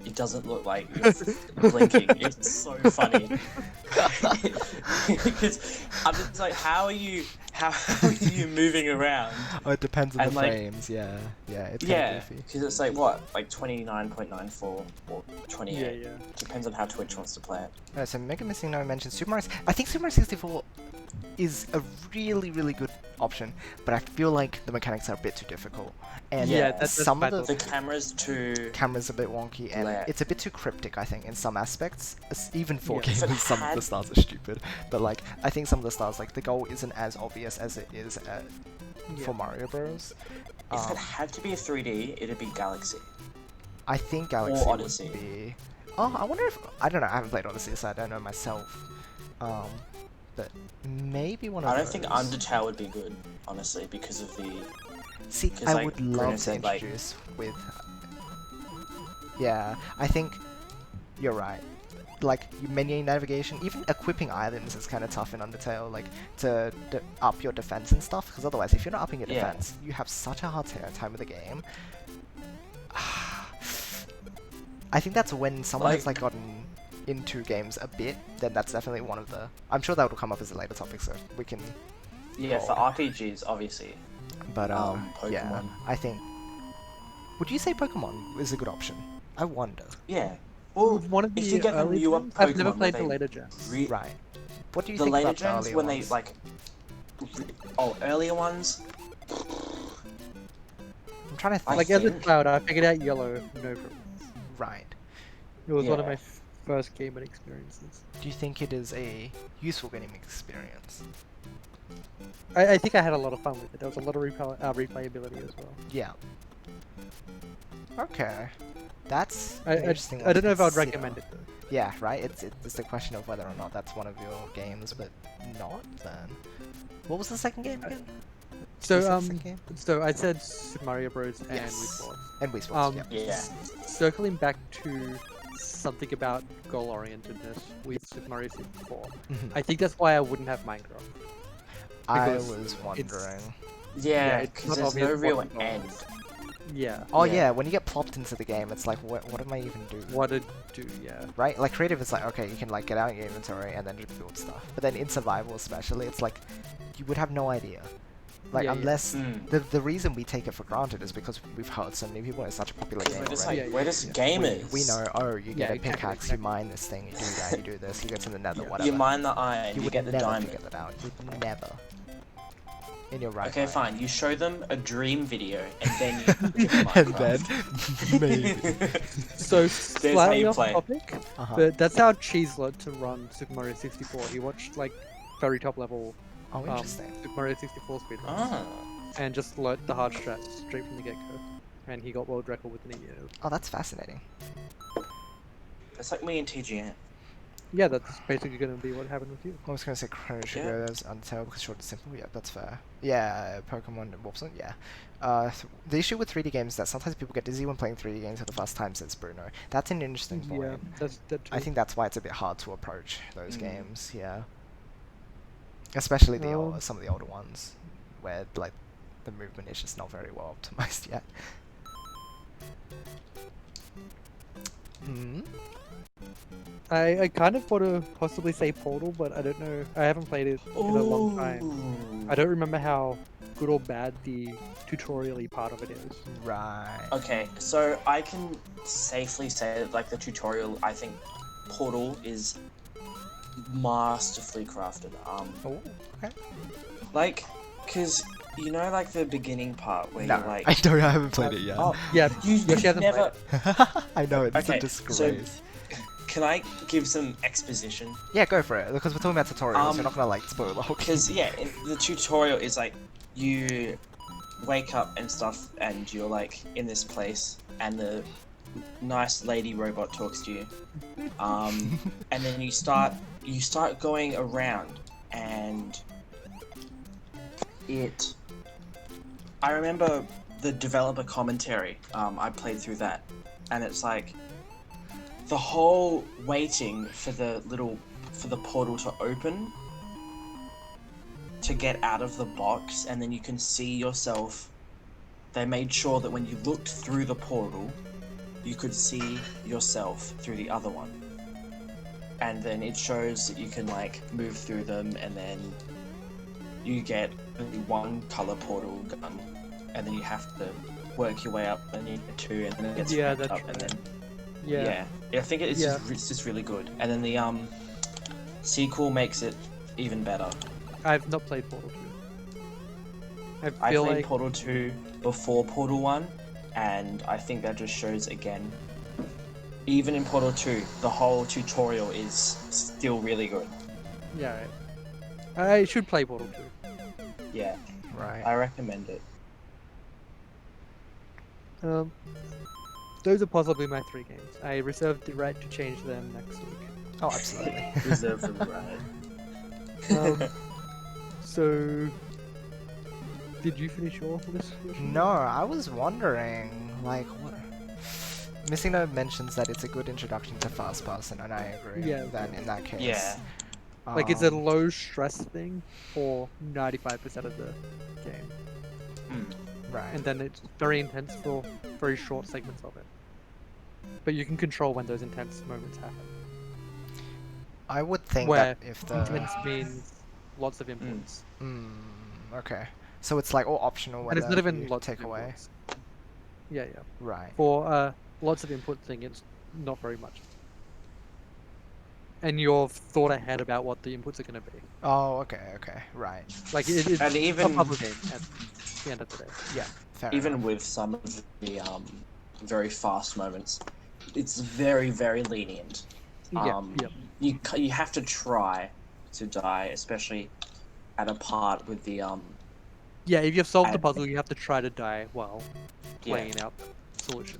it doesn't look like you're blinking. It's so funny. Because I'm just like, how are you moving around? Oh, it depends on And, the like- frames. Yeah, it's Yeah, kind of goofy. because it's like what, like 29.94 or 28. Yeah, yeah. Depends on how Twitch wants to play it. Alright, so Mega Missing No mentioned Super Mario. I think Super Mario 64 is a really, really good option, but I feel like the mechanics are a bit too difficult. And Yeah, that's some of bad the The camera's too. camera's a bit wonky, and Glare. it's a bit too cryptic, I think, in some aspects. Even for Yeah. If it gamers, some of had- the stars are stupid. But like, I think some of the stars, like the goal isn't as obvious as it is for Mario Bros. If it had to be a 3D, it'd be Galaxy. I think Galaxy would Odyssey. be. Oh, I wonder if I don't know. I haven't played Odyssey, so I don't know myself. But maybe one of I don't those. think Undertale would be good, honestly, because of the. See, 'cause, I like, would Bruno love to said, like- introduce with. Yeah, I think you're right. Like menu navigation, even equipping items is kind of tough in Undertale. Like to up your defense and stuff, because otherwise, if you're not upping your Yeah. defense, you have such a hard time with the game. I think that's when someone has like gotten into games a bit, then that's definitely one of the. I'm sure that will come up as a later topic, so we can. Yeah, for RPGs, obviously. But yeah, Pokemon. I think. Would you say Pokemon is a good option? I wonder. Yeah. Well, One of if the you get the early newer gens? Pokemon, I've never where played the they later gens. Right. What do you the think later about the gens earlier when ones? they like. Earlier ones. I'm trying to think. Like as a child, I figured out Yellow, no problem. Right. It was one of Yeah. my first gaming experiences. Do you think it is a useful gaming experience? I think I had a lot of fun with it. There was a lot of replayability as well. Yeah. Okay. That's I, an I, interesting I one don't to know if I would consider. recommend it though. Yeah, right? It's the question of whether or not that's one of your games, but not then. What was the second game again? So You said second game? so I said Super Mario Bros. And Yes. Wii Sports. And Wii Sports, Um, yeah. Yeah. Circling back to something about goal-orientedness with Super Mario 64, I think that's why I wouldn't have Minecraft. I because was wondering. Yeah, it's because not there's no obvious real what the goal end. is. Yeah. Oh Yeah. yeah, when you get plopped into the game, it's like, what am I even doing? What to do? Yeah. Right? Like creative is like, okay, you can like get out your inventory and then just build stuff. But then in survival especially, it's like, you would have no idea. Like Yeah, yeah. unless Mm. the reason we take it for granted is because we've heard so many people, it's such a popular game We're just already. like, Yeah, we're yeah, just yeah. gamers. We know, oh, you get Yeah, a exactly, pickaxe, exactly. you mine this thing, you do that, you do this, you get to the nether, Yeah. whatever. You mine the iron, You you would get the never diamond. figure that out. You'd never. In your right Okay, mind. fine. You show them a dream video, and then you give them And Minecraft. then, maybe. So how slightly you off play. topic, Uh-huh. but that's how Cheese learned to run Super Mario 64. He watched like very top level Oh, interesting. Super Mario 64 speedruns Ah. and just learnt the hard strats straight from the get-go. And he got world record within a year. Oh, that's fascinating. It's like me and TGN. Yeah, that's basically going to be what happened with you. I was gonna say Chrono Yeah. Trigger, that's Undertale because short and simple. Yeah, that's fair. Yeah, Pokemon and Wolfson. Yeah. The issue with 3D games is that sometimes people get dizzy when playing 3D games for the first time. Says Bruno. That's an interesting point. Yeah, that's that too. I think that's why it's a bit hard to approach those Mm. games. Yeah. Especially the some of the older ones, where like the movement is just not very well optimized yet. Hmm. I kind of want to possibly say Portal, but I don't know. I haven't played it in a long time. Ooh. I don't remember how good or bad the tutorial-y part of it is. Right. Okay, so I can safely say that, like, the tutorial, I think Portal is masterfully crafted. Oh. Okay. Like, cause you know, like the beginning part where No, you're like, I don't. I haven't played it yet. oh, Yeah, you Yoshi hasn't never. I know it's Okay, a disgrace. Can I give some exposition? Yeah, go for it. Because we're talking about tutorials, we're Um, not gonna like spoil the whole game. Because yeah, the tutorial is like you wake up and stuff, and you're like in this place, and the nice lady robot talks to you, and then you start going around, and it. I remember the developer commentary. I played through that, and it's like the whole waiting for the portal to open to get out of the box, and then you can see yourself. They made sure that when you looked through the portal, you could see yourself through the other one. And then it shows that you can like move through them, and then you get only one color portal gun, and then you have to work your way up, and you get two, and then it gets Yeah, ramped that's up, and right. then Yeah. I think it's Yeah. it's just really good. And then the sequel makes it even better. I've not played Portal 2. I I feel played like Portal 2 before Portal 1, and I think that just shows again. Even in Portal 2, the whole tutorial is still really good. yeah, I should play Portal 2. Yeah, Right. I recommend it. Those are possibly my 3 games. I reserve the right to change them next week. Oh, absolutely. Reserve the right. So, did you finish your list? Yoshi? No, I was wondering, like, what? Missing Note mentions that it's a good introduction to first person, and I agree Yeah. that in that case. Yeah. Like, it's a um, low stress thing for 95% of the game. Right. And then it's very intense for very short segments of it. But you can control when those intense moments happen. I would think where that if the intense means lots of inputs, okay, so it's like all optional and it's whether not even you lots of take away. inputs. Yeah, yeah. Right. For lots of input thing, it's not very much. And you've thought ahead about what the inputs are going to be. Oh, okay, okay, right. Like it's And a even puzzle game at the end of the day. Yeah, fair even enough. with some of the very fast moments, it's very very lenient. Yeah, yeah. You have to try to die, especially at a part with the Yeah, if you've solved the at, puzzle, you have to try to die while yeah. playing out the solution.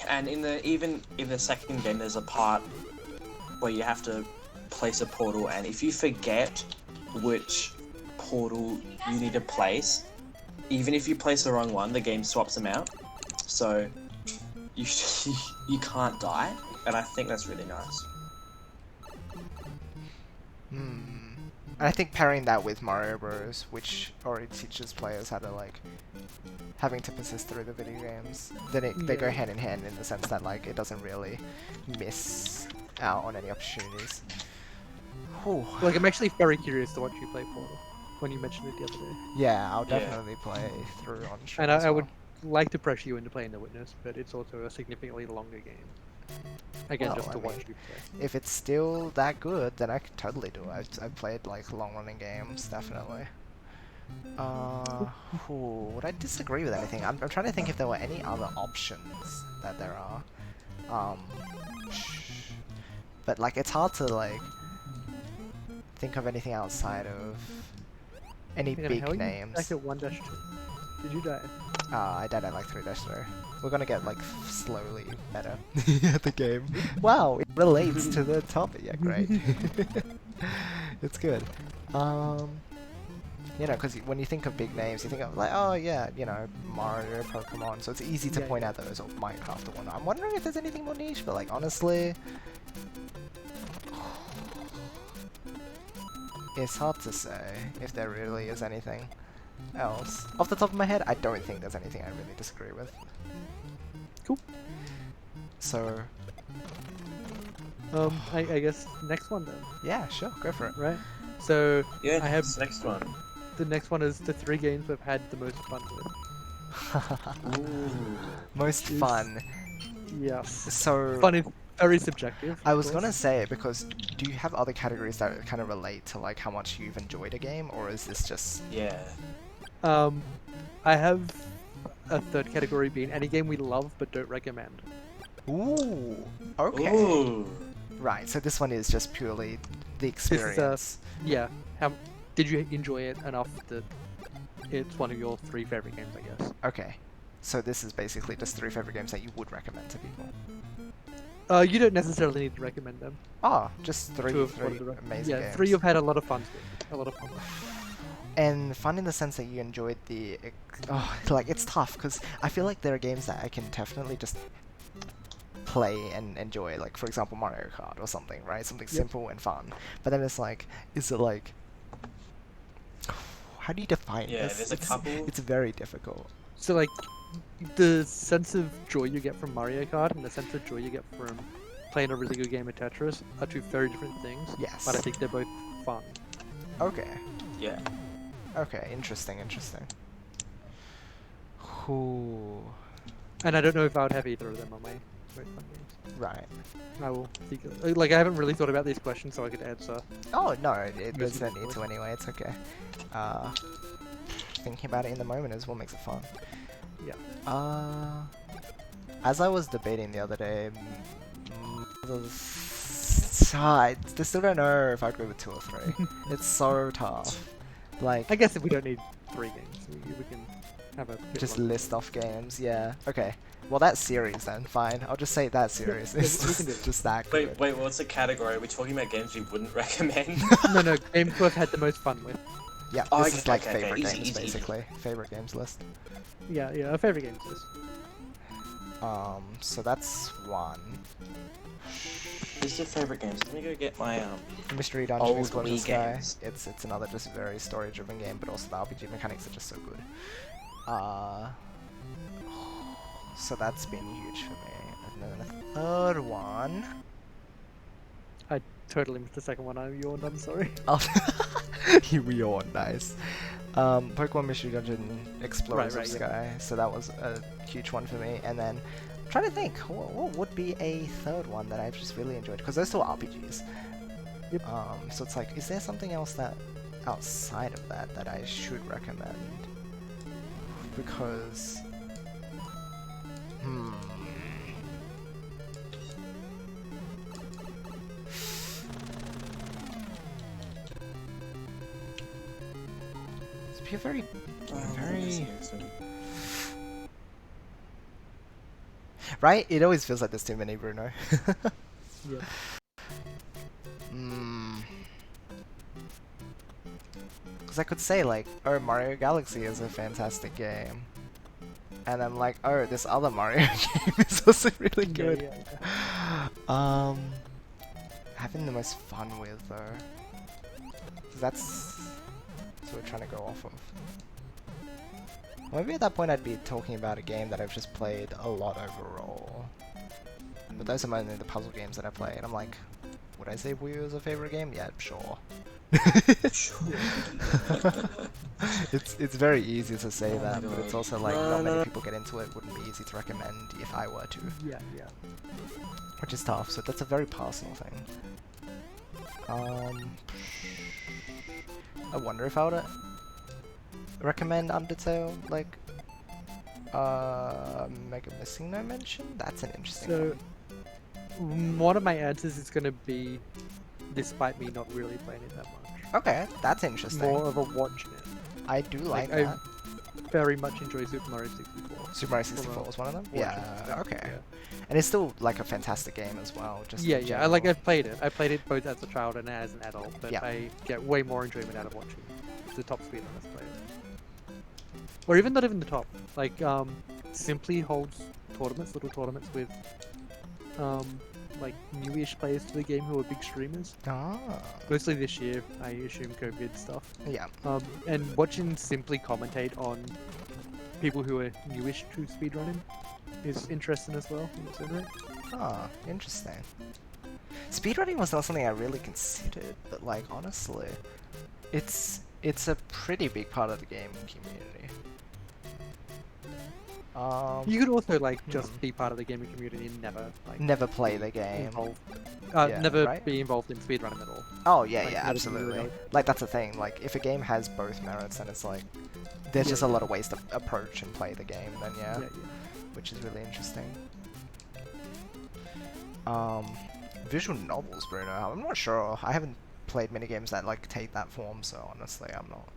And even in the second game, there's a part where you have to place a portal, and if you forget which portal you need to place, even if you place the wrong one, the game swaps them out. So you you can't die, and I think that's really nice. And I think pairing that with Mario Bros, which already teaches players how to like having to persist through the video games, then they go Yeah. hand in hand in the sense that like it doesn't really miss out on any opportunities. Whew. Like, I'm actually very curious to watch you play Portal when you mentioned it the other day. Yeah, I'll Yeah. definitely play through on stream And as I well. would like to pressure you into playing The Witness, but it's also a significantly longer game. Again, Well, just to I watch mean, you play. if it's still that good, then I could totally do it. I've played like long-running games, definitely. Would I disagree with anything? I'm trying to think if there were any other options that there are. But like it's hard to like think of anything outside of any Hang on, big how are you names. back at 1-2? Did you die? I died at like 3-0. We're gonna get like slowly better at the game. Wow, it relates to the topic. Yeah, great. It's good. You know, because when you think of big names, you think of like, oh yeah, you know, Mario, Pokemon. So it's easy to Yeah, point yeah. out those, or Minecraft or whatnot. I'm wondering if there's anything more niche, but like honestly, it's hard to say if there really is anything else. Off the top of my head, I don't think there's anything I really disagree with. Cool. So, I guess next one then, yeah, sure, go for it. right? So Yeah, I have this next one. the next one is the 3 games we've had the most fun with. Ooh. Most Is- fun. Yes. So, Fun is very subjective. I of was course. gonna say, because do you have other categories that kind of relate to like how much you've enjoyed a game, or is this just... Yeah. I have a third category being any game we love but don't recommend. Ooh, okay. Ooh. Right, so this one is just purely the experience. Yeah. How did you enjoy it enough that it's one of your 3 favorite games, I guess? Okay, so this is basically just 3 favorite games that you would recommend to people. You don't necessarily need to recommend them. Ah, just three 2 of one of the amazing yeah, games. 3 you've had a lot of fun with. A lot of fun with. And fun in the sense that you enjoyed the... like, it's tough, because I feel like there are games that I can definitely just play and enjoy, like, for example, Mario Kart or something, right? Something simple and fun. But then it's like, is it like... How do you define Yeah, this? there's a couple. It's very difficult. So like, the sense of joy you get from Mario Kart and the sense of joy you get from playing a really good game of Tetris are 2 very different things. Yes. But I think they're both fun. Okay. Yeah. Okay, interesting. Ooh. And I don't know if I would have either of them on my most fun games. Right. I will think like I haven't really thought about these questions, so I could answer. Oh, no, there's Most no of need the to anyway, it's okay. Thinking about it in the moment is what makes it fun. Yeah. As I was debating the other day, I still don't know if I'd go with 2 or 3. It's so tough. Like, I guess if we don't need 3 games, we can have a bit just longer. list off games, yeah. Okay. Well, that series then, fine. I'll just say that series. yeah, It's we can do it. just that good. Wait, what's the category? Are we talking about games we wouldn't recommend? No, games we've had the most fun with. Yeah, Oh, this okay, is like okay, favorite easy, games, easy. basically. Favorite games list. Yeah, our favorite games list. So that's 1. What's your favorite games? Let me go get my Mystery Dungeon Old Explosion Wii Sky. games. It's another just very story-driven game, but also the RPG mechanics are just so good. So that's been huge for me. And then a third one. I totally missed the second one. I yawned. I'm sorry. Oh, we yawned. Nice. Pokemon Mystery Dungeon Explorers Right, of yeah. Sky. So that was a huge one for me. And then I'm trying to think, what would be a third one that I've just really enjoyed? Because they're still RPGs. Yep. So it's like, is there something else that outside of that that I should recommend? Because, it's be a very right? It always feels like there's too many, Bruno. Yeah. Because I could say like, oh, Mario Galaxy is a fantastic game. And I'm like, oh, this other Mario game is also really good. Yeah. Having the most fun with though. 'Cause that's what we're trying to go off of. Maybe at that point I'd be talking about a game that I've just played a lot overall. But those are mainly the puzzle games that I play, and I'm like, would I say Wii U is a favorite game? Yeah, sure. It's very easy to say that, but it's also like not many people get into it. Wouldn't be easy to recommend if I were to. Yeah. Which is tough, so that's a very personal thing. I wonder if I would recommend Undertale, like, Mega Missing No Mention? That's an interesting one. One of my answers is gonna be, despite me not really playing it that much. Okay, that's interesting. More of a watching it. I do like I that. very much enjoy Super Mario 64. Super Mario 64 was one of them? Yeah, okay. Yeah. And it's still like a fantastic game as well. Just in Yeah. Like general. I've played it. I played it both as a child and as an adult, but Yeah. I get way more enjoyment out of watching the top speedrunners play it. Or even not even the top. Like Simply holds tournaments, little tournaments with like newish players to the game who are big streamers. Ah, Mostly this year, I assume COVID stuff. yeah. And watching Simply commentate on people who are newish to speedrunning is interesting as well in its own right. Ah, interesting. Speedrunning was not something I really considered, but like honestly, it's a pretty big part of the game community. You could also like just be part of the gaming community and never like never play the game. involved, Yeah, never right? be involved in speedrunning at all. Oh yeah, Like, yeah, never do absolutely. really. Like that's the thing. Like if a game has both merits, then it's like there's just a Yeah. lot of ways to approach and play the game. Then yeah, Yeah. which is really interesting. Visual novels, Bruno. I'm not sure. I haven't played many games that like take that form, so honestly, I'm not.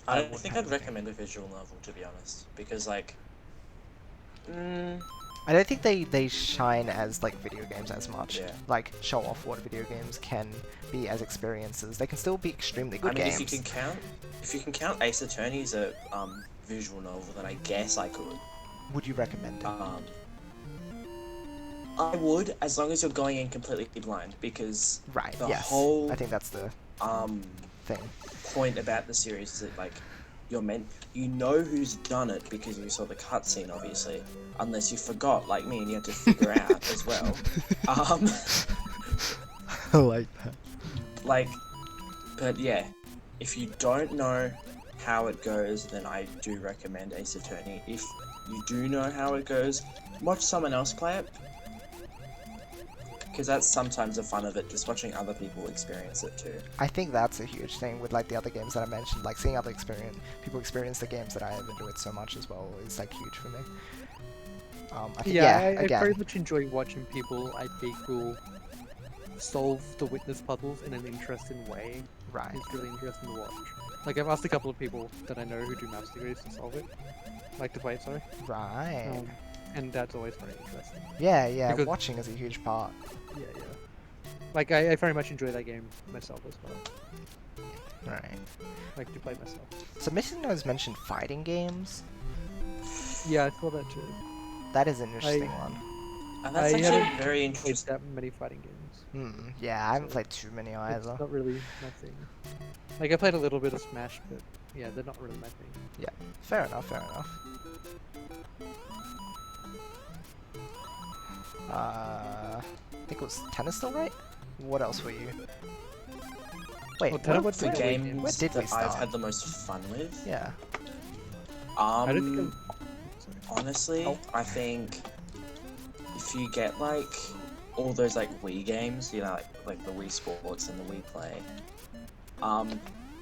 I don't wouldn't think have I'd anything. recommend a visual novel, to be honest, because like, I don't think they shine as like video games as much. Yeah. Like show off what video games can be as experiences. They can still be extremely good I mean, games. if you can count Ace Attorney as a visual novel, then I guess I could. Would you recommend it? I would, as long as you're going in completely blind, because Right. the Yes. whole I think that's the thing. point about the series is that like you know who's done it because you saw the cutscene, obviously, unless you forgot like me and you had to figure out as well. I like that. Like, but yeah, if you don't know how it goes, then I do recommend Ace Attorney. If you do know how it goes, watch someone else play it, because that's sometimes the fun of it, just watching other people experience it too. I think that's a huge thing with like the other games that I mentioned. Like seeing other people experience the games that I have enjoyed so much as well is like huge for me. I think, I again, very much enjoy watching people I think will solve the witness puzzles in an interesting way. right. It's really interesting to watch. Like I've asked a couple of people that I know who do maths degrees to solve it, like to play it, sorry. Right. And that's always very interesting. Yeah, because- watching is a huge part. Yeah. Like I very much enjoy that game myself as well. Right. Like to play myself. So Missing Nose mentioned fighting games. Yeah, I saw that too. That is an interesting one. And that's I actually haven't very Played interesting. that many fighting games. Yeah, I haven't played too many It's either. not really my thing. Like I played a little bit of Smash, but yeah, they're not really my thing. Fair enough. I think it was Tenor still right? What else were you? Wait, Well, Tenor what, went The to where, game. games where did we that I've start? had the most fun with. Yeah. I don't think Honestly, Oh. I think if you get like all those like Wii games, you know, like the Wii Sports and the Wii Play.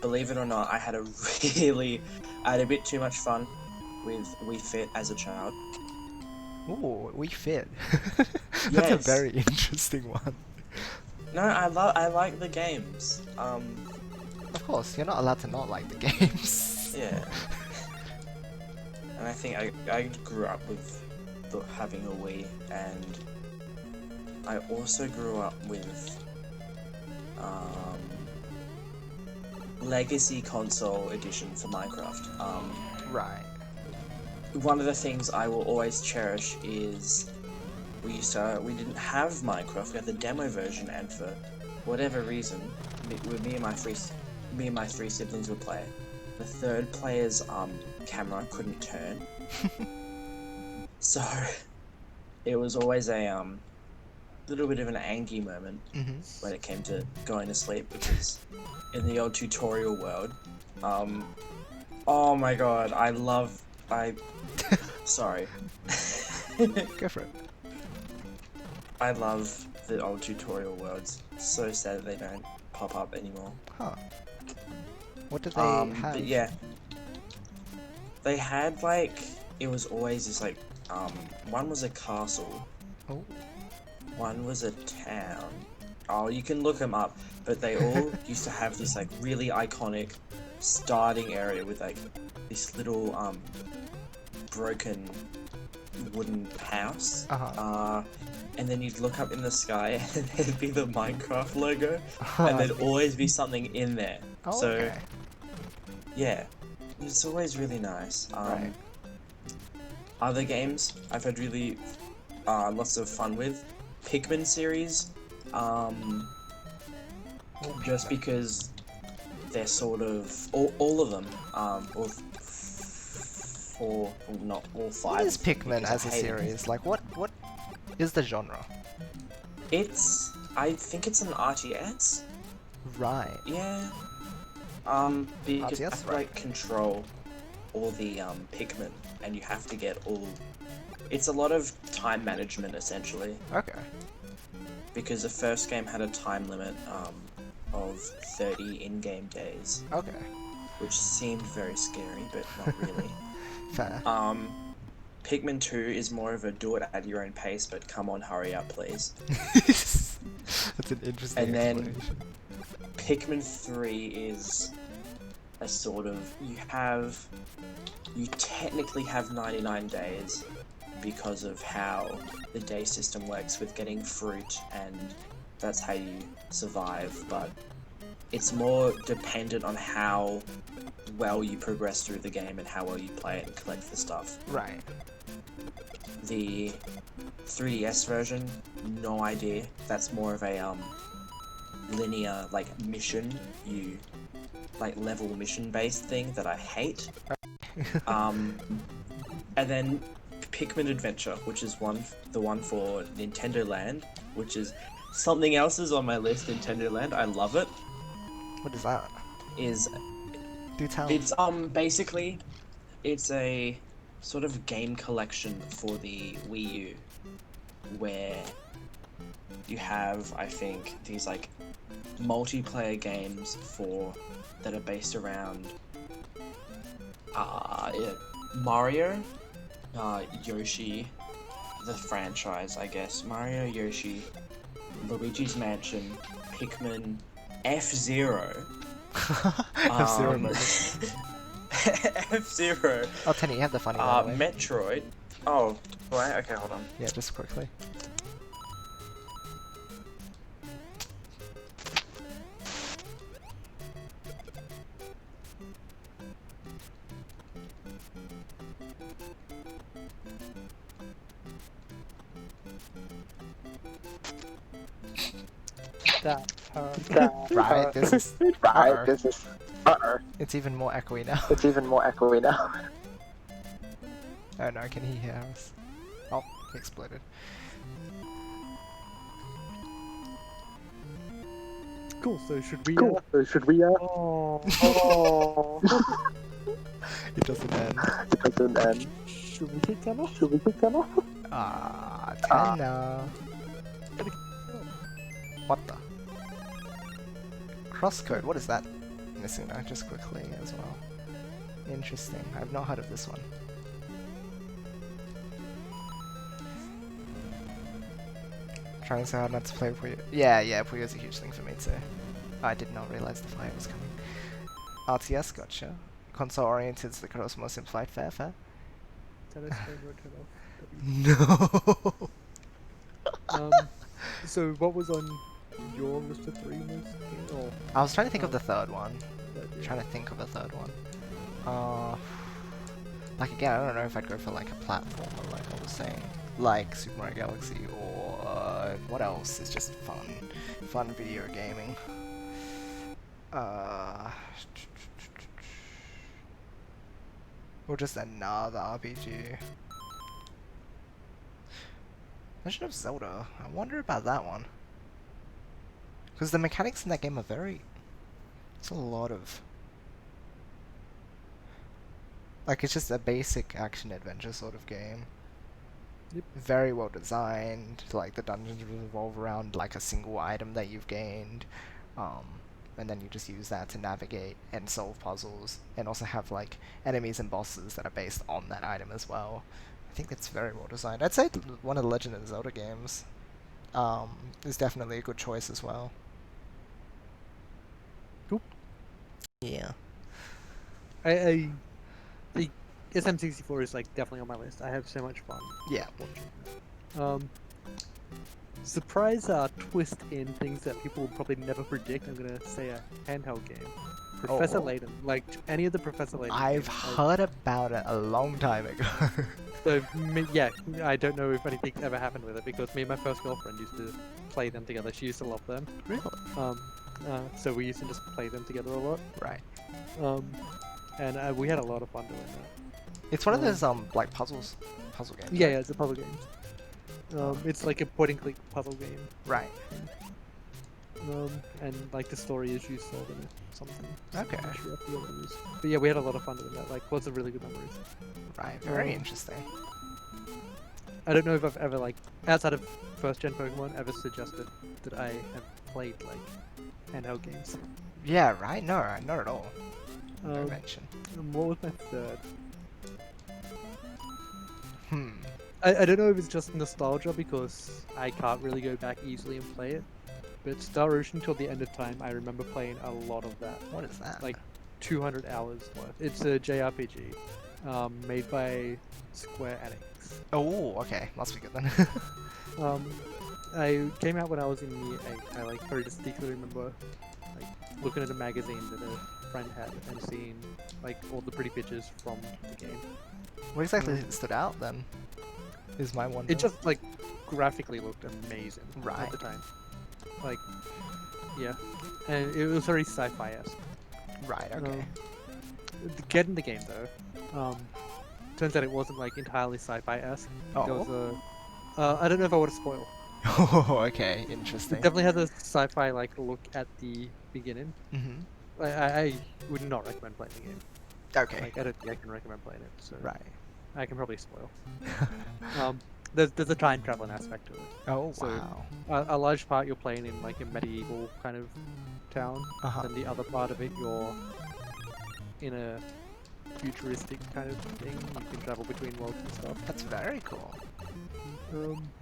Believe it or not, I had a bit too much fun with Wii Fit as a child. Ooh, we fit. That's a Yes. very interesting one. No, I like the games. Of course, you're not allowed to not like the games. Yeah. And I think I grew up with having a Wii, and I also grew up with Legacy Console Edition for Minecraft. Right. One of the things I will always cherish is we didn't have Minecraft. We had the demo version, and for whatever reason, me and my three siblings would play. The third player's camera couldn't turn, so it was always a little bit of an angry moment when it came to going to sleep, because in the old tutorial world, oh my god, sorry. Go for it. I love the old tutorial worlds. So sad that they don't pop up anymore. Huh. What did they have? But yeah, they had like, it was always this like, one was a castle, Oh. one was a town. Oh, you can look them up, but they all used to have this like really iconic starting area with like this little broken wooden house. And then you'd look up in the sky and there'd be the Minecraft logo, and there'd always be something in there. Oh, So okay. yeah, it's always really nice. Right. Other games I've had really lots of fun with, Pikmin series, just because they're sort of all of them, all four, not all five. What is Pikmin because I as a hate it. series? Like, what is the genre? I think it's an RTS. Right. Yeah. Because you RTS, have to right. like control all the Pikmin, and you have to get all. It's a lot of time management essentially, Okay. because the first game had a time limit of 30 in-game days, Okay. which seemed very scary, but not really. Fair. Pikmin 2 is more of a do it at your own pace, but come on, hurry up, please. That's an interesting And then explanation. Pikmin 3 is a sort of, you technically have 99 days because of how the day system works with getting fruit, and that's how you survive, but it's more dependent on how well you progress through the game and how well you play it and collect the stuff. Right. The 3DS version, no idea. That's more of a linear like mission, like level mission based thing that I hate. And then Pikmin Adventure, which is the one for Nintendo Land, which is something else is on my list. Nintendo Land, I love it. What is that? Do tell. It's basically it's a sort of game collection for the Wii U, where you have, I think, these like multiplayer games that are based around Mario, Yoshi, the franchise, I guess. Mario, Yoshi, Luigi's Mansion, Pikmin, F-Zero. F-Zero moment. F-Zero. Oh, Tenny, you have the funny one. by the way. Metroid. Oh, wait, okay, hold on. Yeah, just quickly. Right, this is. Right, this is. It's even more echoey now. It's even more echoey now. Oh no, can he hear us? Oh, he exploded. Cool. So should we? Cool. So should we? Oh. It doesn't end. It doesn't end. Should we hit Tenor? Should we hit Tenor? Tenor. What the? Crosscode, what is that? Missing now, just quickly as well. Interesting, I've not heard of this one. Trying so hard not to play Puyo. Yeah, Puyo's a huge thing for me too. I did not realize the fire was coming. RTS, gotcha. Console oriented is the correct most simplified, fair. Tennis favorite turn off. So what was on your list of 3 most games? Or I was trying to think of the third one. yeah. Trying to think of a third one. Like again, I don't know if I'd go for like a platformer, like I was saying, like Super Mario Galaxy, or what else is just fun video gaming. Or just another RPG. Legend of Zelda. I wonder about that one. Because the mechanics in that game are very... It's a lot of... Like, it's just a basic action-adventure sort of game. Yep. Very well designed. Like, the dungeons revolve around, like, a single item that you've gained. And then you just use that to navigate and solve puzzles. And also have, like, enemies and bosses that are based on that item as well. I think it's very well designed. I'd say one of the Legend of Zelda games is definitely a good choice as well. Cool. Yeah. The SM64 is like definitely on my list. I have so much fun. Yeah. Watching. Surprise twist in things that people would probably never predict. I'm gonna say a handheld game. Professor Layton, like any of the Professor Layton. I've heard about it a long time ago. So yeah, I don't know if anything's ever happened with it because me and my first girlfriend used to play them together. She used to love them. Really? So we used to just play them together a lot. Right. And we had a lot of fun doing that. It's one of those like puzzle games. Yeah, right? yeah, it's a puzzle game. It's like a point-and-click puzzle game. Right. And like the story is you solve in something. Okay. Actually, I forget what it is. But yeah, we had a lot of fun doing that. Like, lots of really good memories. Right. Very interesting. I don't know if I've ever like outside of first-gen Pokemon ever suggested that I have played like handheld games. Yeah. Right. No, not at all. No Um, mention. What was my third? Hmm. I don't know if it's just nostalgia because I can't really go back easily and play it. But Star Ocean till the End of Time, I remember playing a lot of that. What is that? Like 200 hours worth. It's a JRPG made by Square Enix. Oh, okay. Must be good then. I came out when I was in year 8. I like very distinctly remember like looking at a magazine that a friend had and seeing like all the pretty pictures from the game. What exactly stood out then? Is my wonder. It just like graphically looked amazing Right. at the time. Like, yeah, and it was very sci-fi-esque. Right. Okay. Getting the game though, turns out it wasn't like entirely sci-fi-esque. There was Oh. I don't know if I want to spoil. Oh. Okay. It Interesting. definitely has a sci-fi like look at the beginning. Mm-hmm. I would not recommend playing the game. Okay. Like, I don't think I can recommend playing it. So Right. I can probably spoil. There's a time traveling aspect to it. Oh So, wow. A large part you're playing in like a medieval kind of town, Uh-huh. and the other part of it you're in a futuristic kind of thing. You can travel between worlds and stuff. That's very cool.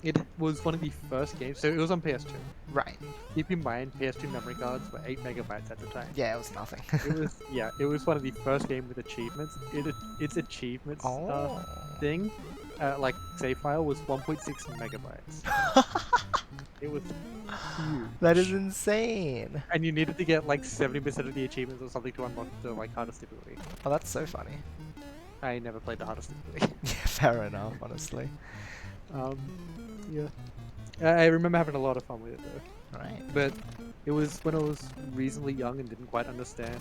It was one of the first games, so it was on PS2. Right. Keep in mind, PS2 memory cards were 8 megabytes at the time. Yeah, it was nothing. It was one of the first game with achievements. Its achievements Oh. thing, like save file was 1.6 megabytes. It was huge. That is insane. And you needed to get like 70% of the achievements or something to unlock the like hardest difficulty. Oh, that's so funny. I never played the hardest difficulty. Yeah, fair enough, honestly. Yeah. I remember having a lot of fun with it though. Right. But it was when I was reasonably young and didn't quite understand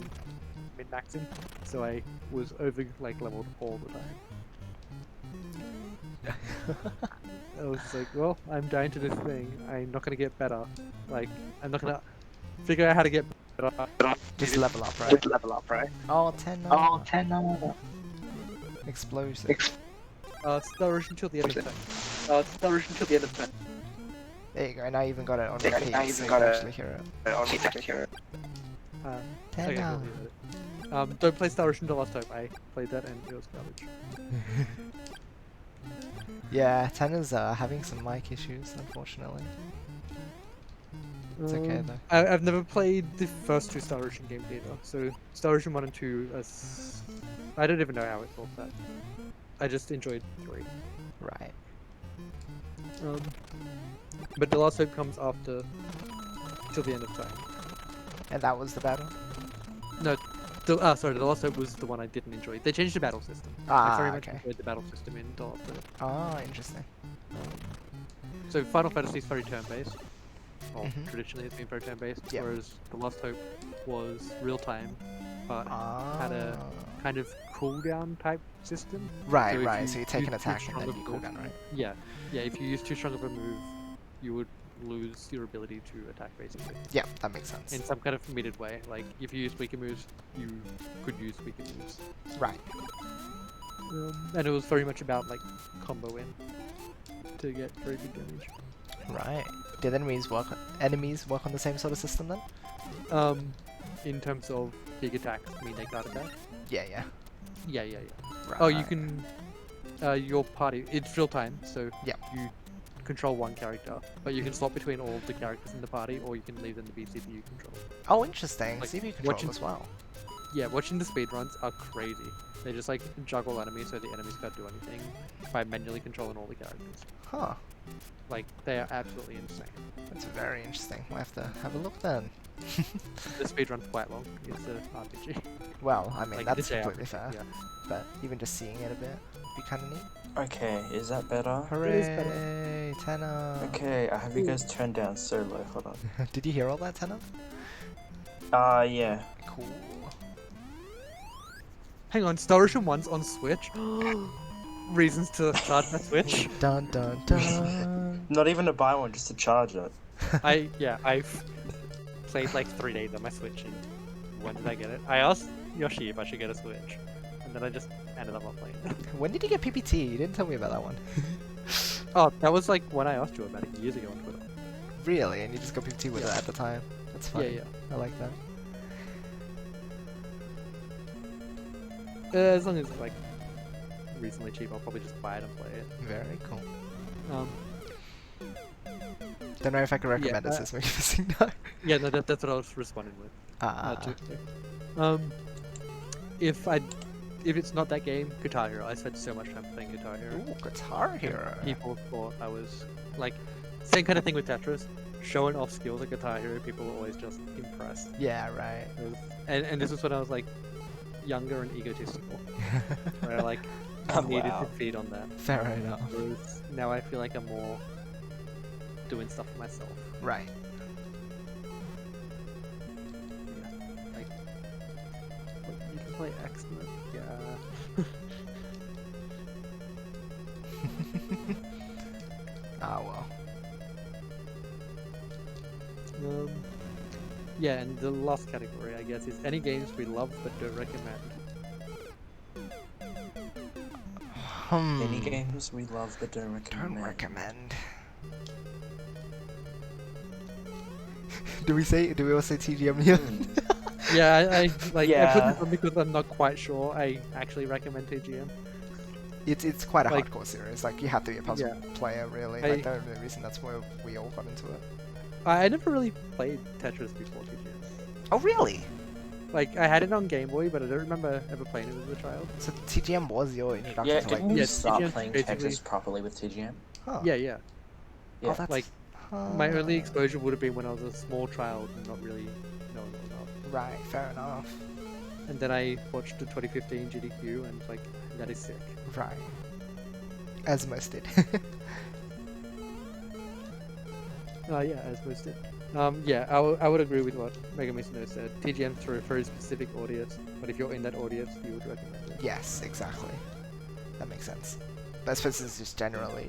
min-maxing, so I was over like leveled all the time. I was like, well, I'm dying to this thing. I'm not gonna get better. Like, I'm not gonna figure out how to get better. Just level up, right? Just level up, right? Oh, Tenor. Oh, Tenor. Explosive. Storage until the end of turn. Storage until the end of turn. There you go. Now you even got it on Yeah, repeat, now you so even you got can it. actually hear it. Okay, here. Okay, Tenor. cool, leave it. Don't play Star Ocean the last time. I played that and it was garbage. Yeah, Tenor's having some mic issues, unfortunately. It's okay though. I've never played the first two Star Ocean games either. So Star Ocean 1 and 2, I don't even know how it thought that. I just enjoyed 3. Right. But the last hope comes after, till the end of time. And that was the battle? No, sorry, the last hope was the one I didn't enjoy. They changed the battle system. I very much Okay. enjoyed the battle system in the last hope. Oh, interesting. So Final Fantasy is very turn-based. Well, Mhm. traditionally it's been very turn-based, Yep. whereas the last hope was real-time, but had a Ah. kind of cooldown type system. Right, so if right. you So you take an use too attack and strong then of you a cool move- down, right? Yeah, if you use too strong of a move, you would lose your ability to attack basically. Yeah, that makes sense. In some kind of metered way. Like if you use weaker moves, you could use weaker moves. Right. And it was very much about like combo in to get very big damage. Right. Did enemies work on the same sort of system then? In terms of big attacks, I mean they guard attack. Yeah, yeah. Yeah. Right. Oh, you can. Your party. It's real time, so Yep. you control one character, but you can swap between all of the characters in the party, or you can leave them to be CPU control. Oh, interesting. Like, CPU control watching- as well. Yeah, watching the speedruns are crazy. They just like juggle enemies so the enemies can't do anything by manually controlling all the characters. Huh. Like they are absolutely insane. That's very interesting. We'll have to have a look then. The speedrun's quite long. It's an RPG. Well, I mean, Like, that's it's a completely RPG, fair. yeah. But even just seeing it a bit would be kind of neat. Okay, is that better? is better. Hooray! Tenor! Okay, I have you guys turned down so low. Hold on. Did you hear all that, Tenor? Yeah. Cool. Hang on, Star Ocean 1's on Switch. Reasons to charge my Switch. Dun dun dun. Not even to buy one, just to charge it. I've played like 3 days on my Switch, and when did I get it? I asked Yoshi if I should get a Switch, and then I just ended up not playing it. When did you get PPT? You didn't tell me about that one. Oh, that was like when I asked you about it years ago on Twitter. Really? And you just got PPT with Yeah. it at the time? That's funny. Yeah. I like that. As long as it's like reasonably cheap, I'll probably just buy it and play it. Very cool. Um, Don't know if I can recommend it since we're using no. yeah, no, that's what I was responding with. If it's not that game, Guitar Hero. I spent so much time playing Guitar Hero. Ooh, Guitar Hero. People thought I was like same kind of thing with Tetris, showing off skills at Guitar Hero. People were always just impressed. Yeah, right. It was, and this was when I was like younger and egotistical, where I like needed Wow. to feed on that. Fair enough. Whereas now I feel like I'm more doing stuff for myself. Right. Like, what, you can play X-Men? Yeah. Ah, well. Yeah, and the last category, I guess, is any games we love but don't recommend. Any games we love but don't recommend. Don't recommend. Do we all say TGM here? Yeah, I put Yeah. this on because I'm not quite sure I actually recommend TGM. It's quite a Like- hardcore series. Like you have to be a puzzle Yeah. player, really. I- Like the only reason that's where we all got into it. I never really played Tetris before TGM. Oh, really? Like, I had it on Game Boy, but I don't remember ever playing it as a child. So TGM was your introduction Yeah, to didn't like? you Yeah, start TGM playing basically- Tetris properly with TGM? Huh. Yeah. Yeah. Oh, that's Like, my only huh. exposure would have been when I was a small child and not really knowing what about. Right. Fair enough. And then I watched the 2015 GDQ and like, that is sick. Right. As most did. Yeah, as most did. Yeah, I would agree with what Mega Misono said. TGM's for a very specific audience, but if you're in that audience, you would recommend it. Yes, exactly. That makes sense. But I suppose it's just generally.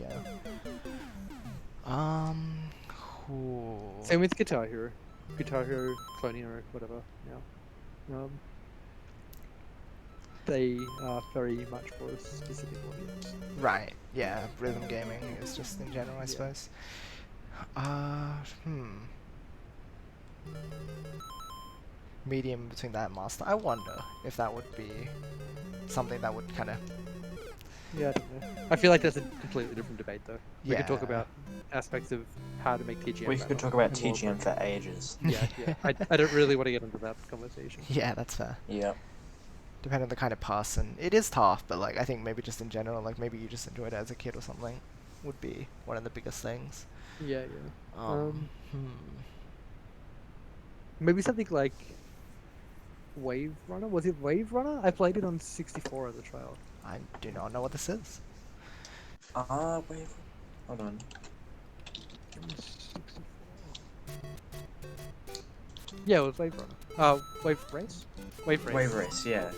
Cool. Same with Guitar Hero. Guitar Hero, Clone Hero, whatever. Now, they are very much for a specific audience. Right. Yeah. Rhythm gaming is just in general, I Yeah. suppose. Medium between that and master. I wonder if that would be something that would kind of. Yeah, I don't know. I feel like that's a completely different debate, though. We could talk Yeah. about aspects of how to make TGM. We could better talk about and more TGM for ages. Yeah, yeah. I don't really want to get into that conversation. Yeah, that's fair. Yep. Depending on the kind of person, it is tough. But like, I think maybe just in general, like maybe you just enjoyed it as a kid or something, would be one of the biggest things. Yeah, yeah. Hmm. Maybe something like Wave Runner. Was it Wave Runner? I played it on 64 as a child. I do not know what this is. Wait. Hold on. Yeah, it was Wave Runner. Wave Race? Wave Race. Wave Race, yeah.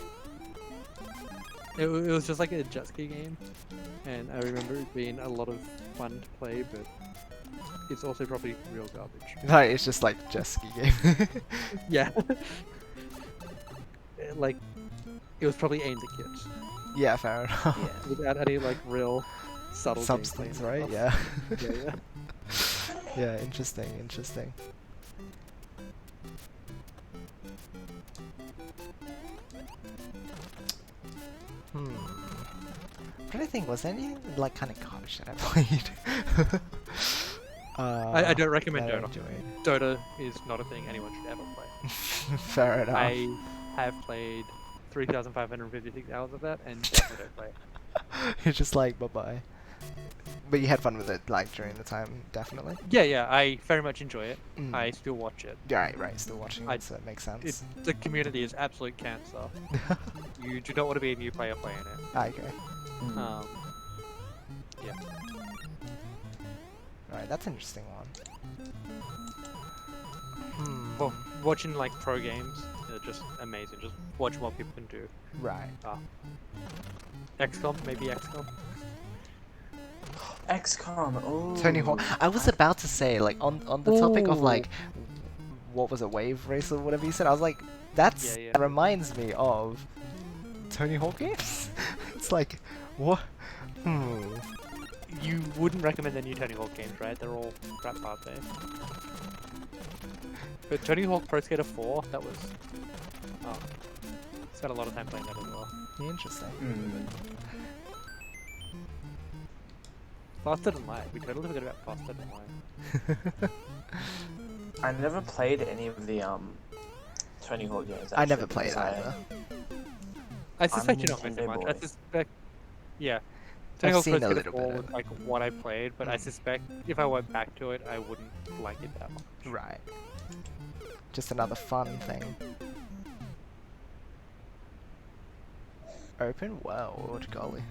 It was just like a jet ski game, and I remember it being a lot of fun to play, but it's also probably real garbage. No, it's just like jet ski game. Yeah. Like, it was probably aimed at kids, Yeah, fair enough. Yeah. without any like real subtle gameplay Substance, and right? stuff. Yeah. Yeah, yeah. Yeah, interesting, interesting. I'm trying to think, was there any like kind of garbage that I played? I don't recommend that I Dota. enjoyed. Dota is not a thing anyone should ever play. Fair enough. I have played 3,556 hours of that and definitely don't play it. You're just like, bye-bye. But you had fun with it, like, during the time, definitely? Yeah, yeah, I very much enjoy it. Mm. I still watch it. Yeah, right, still watching I- it, so it makes sense. The community is absolute cancer. You do not want to be a new player playing it. Okay. Mm. Yeah. Right, that's an interesting one. Well, watching like pro games are just amazing. Just watch what people can do. Right. XCOM, maybe XCOM. XCOM, oh. Tony Hawk. I was about to say, like, on the topic of, like, what was it, Wave Race or whatever you said, I was like, that Yeah. reminds me of Tony Hawk games. It's like, what? You wouldn't recommend the new Tony Hawk games, right? They're all crap, aren't they? But Tony Hawk Pro Skater 4, that was... Oh. Spent a lot of time playing that as well. Interesting. Mm. Faster Than Light. We totally forgot about Faster Than Light. I never played any of the Tony Hawk games. I never actually, played because either. I suspect a you're not missing Nintendo much. I boy. suspect... Yeah. Tony I've Hawk seen Pro a Skater little 4 bit was of like what I played, but I suspect if I went back to it, I wouldn't like it that much. Right. Just another fun thing. Open world, golly.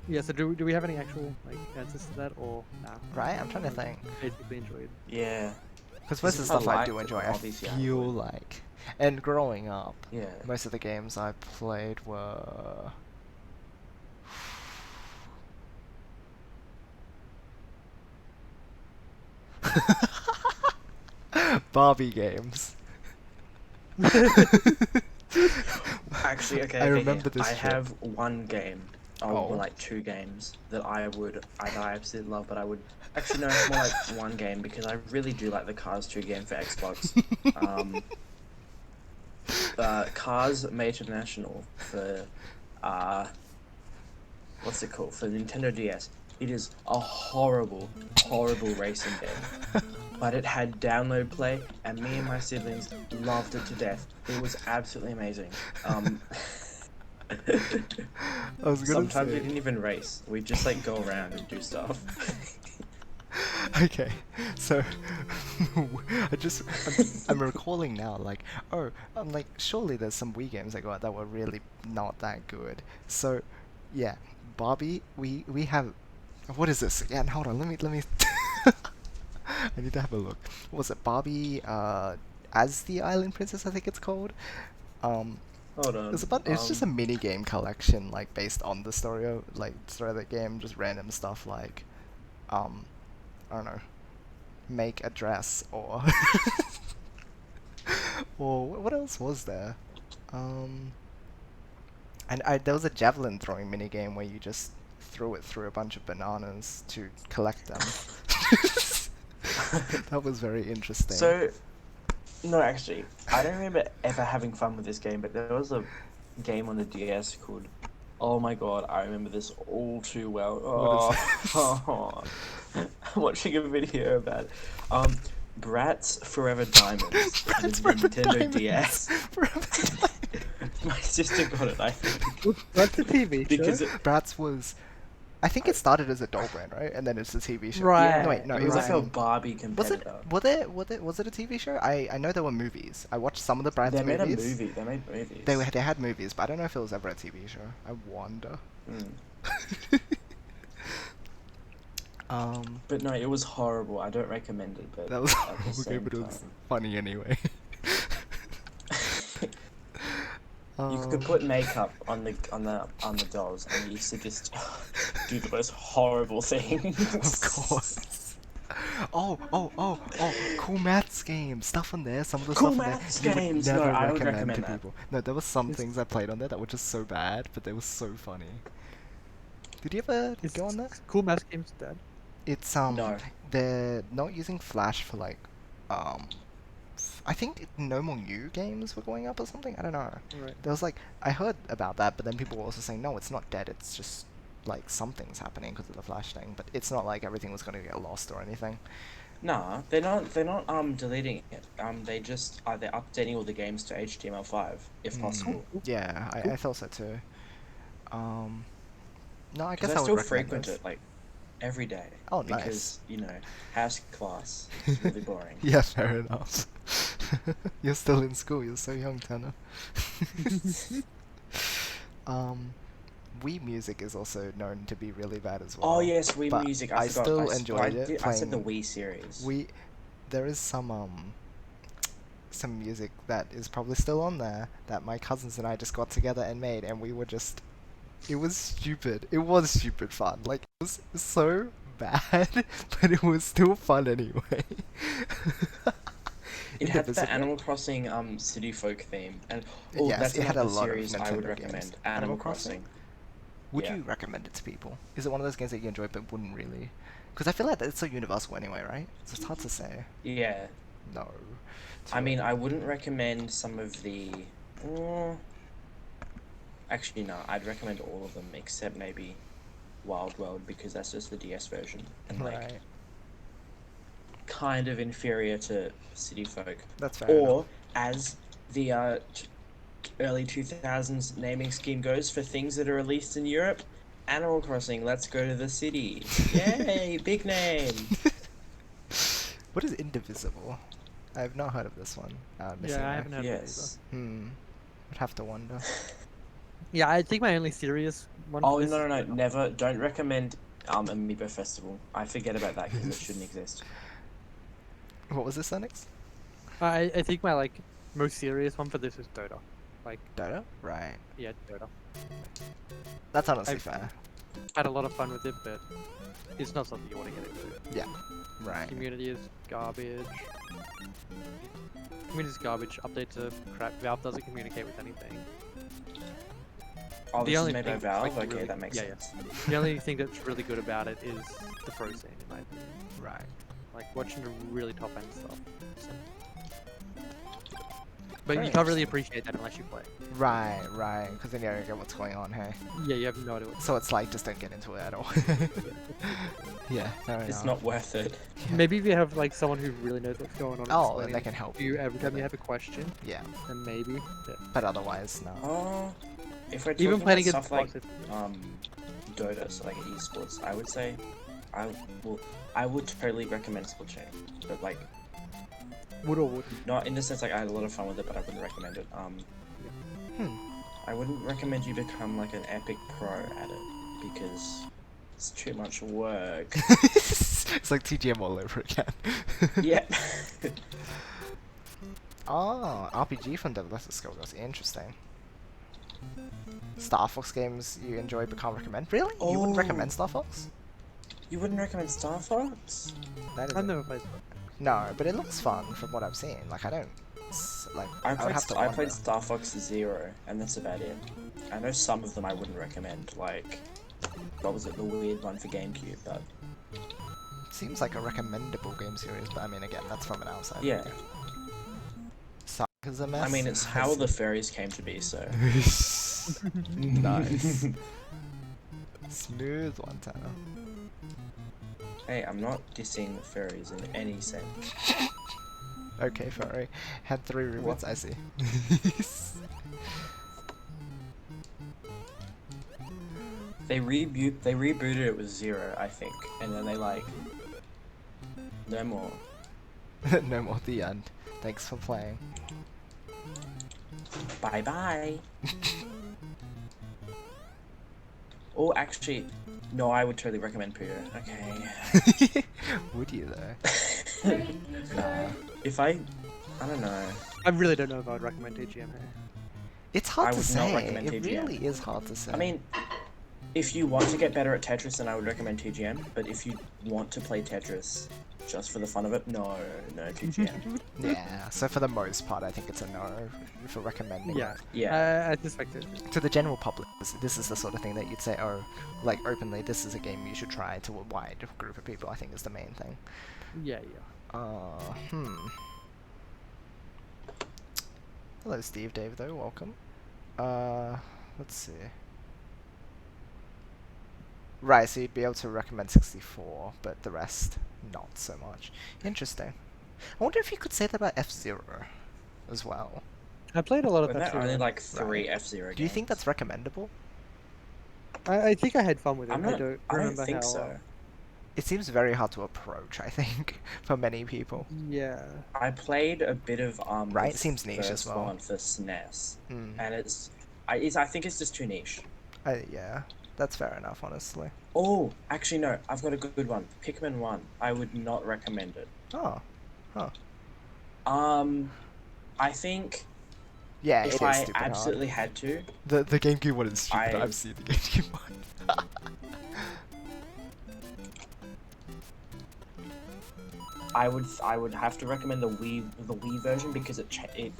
Yeah, so do we have any actual like answers to that, or nah? Right, I'm trying to think. Basically enjoyed. Yeah, Because most of the If I stuff I liked do it, enjoy, I obviously I feel would. like. And growing up, yeah. most of the games I played were... Barbie games. Actually, okay. I okay, remember here. this I shit. have one game, or Oh. like two games that I absolutely love, but I would actually no, more like one game because I really do like the Cars 2 game for Xbox. Cars Made International for what's it called, for Nintendo DS. It is a horrible racing game. But it had download play, and me and my siblings loved it to death. It was absolutely amazing. I was gonna Sometimes we say... didn't even race. We'd just like go around and do stuff. Okay, so I'm recalling now, like, oh, I'm like, surely there's some Wii games that go out that were really not that good. So, yeah, Barbie, we have, what is this again? Hold on, let me. I need to have a look. What was it, Barbie? As the Island Princess, I think it's called. Hold on. It's just a mini game collection, like based on the story of the game, just random stuff like. I don't know, make a dress or or what else was there? And there was a javelin throwing minigame where you just threw it through a bunch of bananas to collect them. That was very interesting. So, no, actually, I don't remember ever having fun with this game, but there was a game on the DS called. Oh my god, I remember this all too well. What I'm watching a video about Bratz Forever Diamonds. Bratz the Forever Nintendo Diamonds. DS. Forever My sister got it, I think. That's a TV Because show. Bratz was, I think it started as a doll brand, right? And then it's a TV show. Right. yeah, No, wait, no, it was like a in- Barbie Was it? competitor. Was it a TV show? I know there were movies. I watched some of the Bratz They made movies. a movie. They made movies. They had movies, but I don't know if it was ever a TV show. I wonder. Mm. But But no, it was horrible. I don't recommend it. But that was at the okay, same but it was time. funny anyway. You could put makeup on the dolls, and you used to just do the most horrible things. Of course. Oh, cool maths games, stuff on there. Some of the Cool stuff on maths there you games! would No, never I would recommend to recommend that. people. No, there was some It's- things I played on there that were just so bad, but they were so funny. Did you ever go on there? Cool Math Game's dead. It's No. they're not using Flash for like I think no more new games were going up or something. I don't know. Right. There was like I heard about that, but then people were also saying no, it's not dead. It's just like something's happening because of the Flash thing. But it's not like everything was going to get lost or anything. Nah, they're not deleting it. They're updating all the games to HTML5 if possible. Yeah, I thought so too. No, I guess Because I I would still recommend frequent this. it like every day. Oh, nice. Because house class is really boring. Yeah, fair enough. You're still in school. You're so young, Tenor. Wii music is also known to be really bad as well. Oh yes, Wii but Music. I forgot. still I enjoyed it. I said the playing Wii series. There is some music that is probably still on there that my cousins and I just got together and made, and we were just. It was stupid. It was stupid fun. Like it was so bad, but it was still fun anyway. It had the Indivisible. Animal Crossing City Folk theme, and Yes, that's it had a another lot of series I would Nintendo recommend. games. Animal Animal Crossing? Crossing. Would Yeah. you recommend it to people? Is it one of those games that you enjoy but wouldn't really? Because I feel like it's so universal anyway, right? So it's hard to say. Yeah, No. I mean, I wouldn't recommend some of the. Actually, no, I'd recommend all of them except maybe Wild World because that's just the DS version and like Right. kind of inferior to City Folk. That's fair Or enough. as the early 2000s naming scheme goes for things that are released in Europe, Animal Crossing, let's go to the city. Yay, big name. What is Indivisible? I have not heard of this one. Missing Yeah, I Link. haven't heard of it Yes. Would have to wonder. either. Yeah, I think my only serious one. Oh, for this no, never. Don't recommend Amiibo Festival. I forget about that because it shouldn't exist. What was this, Onyx? I think my like most serious one for this is Dota. Like, Dota? Right. yeah, Dota. That's honestly I've- fair. Had a lot of fun with it, but it's not something you want to get into. Yeah. Right. Community is garbage. Community is garbage. Updates are crap. Valve doesn't communicate with anything. Oh, The this only is made by thing, Valve? like, Okay, really- that makes yeah, sense. The only thing that's really good about it is the pro scene, in my opinion. Right. Like watching the really top end stuff. But Very you can't really appreciate that unless you play. Right, right. Because then you don't get what's going on, hey? Yeah, you have no idea. So it's like, just don't get into it at all. Yeah, fair It's enough. not worth it. Yeah. Maybe if you have like someone who really knows what's going on. Oh, explaining and they can help to you every with time you it. have a question, Yeah, then maybe. Yeah. but otherwise, no. Oh, if we're Even talking playing about against stuff like bots, Dota, so like esports, I would say I would totally recommend Splatoon, but like would or would. not in the sense like I had a lot of fun with it, but I wouldn't recommend it. I wouldn't recommend you become like an epic pro at it because it's too much work. It's like TGM all over again. Yeah. Oh, RPG from Developers Skill. That's interesting. Star Fox games you enjoy but can't recommend? Really? You wouldn't Oh. recommend Star Fox? You wouldn't recommend Star Fox? That is I've never played. no, but it looks fun from what I've seen. Like I don't like. I would have to I wonder. played Star Fox Zero, and that's about it. I know some of them I wouldn't recommend, like what was it, the weird one for GameCube, but Seems like a recommendable game series, but I mean, again, that's from an outside. yeah. Suck is a mess. I mean, it's how the fairies came to be, so. Nice. Smooth one, Tanner. Hey, I'm not dissing fairies in any sense. Okay, furry. Had 3 reboots, What? I see. They rebooted it with 0, I think, and then they like no more. No more, the end. Thanks for playing. Bye bye. Oh, actually, no, I would totally recommend Puyo. Okay. Would you though? If I don't know. I really don't know if I would recommend TGM here. It's hard I to would say. not recommend It TGM. really is hard to say. I mean, if you want to get better at Tetris, then I would recommend TGM. But if you want to play Tetris just for the fun of it, no TGM. yeah. So for the most part, I think it's a no for recommending Yeah. it. Yeah. I suspect it. To the general public, this is the sort of thing that you'd say, oh, like openly, this is a game you should try to a wide group of people. I think is the main thing. Yeah. Hello, Steve, Dave, though. Welcome. Let's see. Right, so you'd be able to recommend 64, but the rest, not so much. Interesting. I wonder if you could say that about F-Zero as well. I played a lot of But there F-Zero. are only like 3 F-Zero games. Do you think that's recommendable? I think I had fun with it. I'm not, I don't I remember don't think how. so. It seems very hard to approach, I think, for many people. Yeah. I played a bit of Right, the seems niche as first well. one for SNES, Hmm. and I think it's just too niche. Yeah, that's fair enough, honestly. Oh, actually no, I've got a good one. Pikmin 1. I would not recommend it. Oh, huh. I think Yeah, if it is I stupid absolutely had to, hard. The GameCube one is stupid. I- I've seen the GameCube one. I would have to recommend the Wii version because it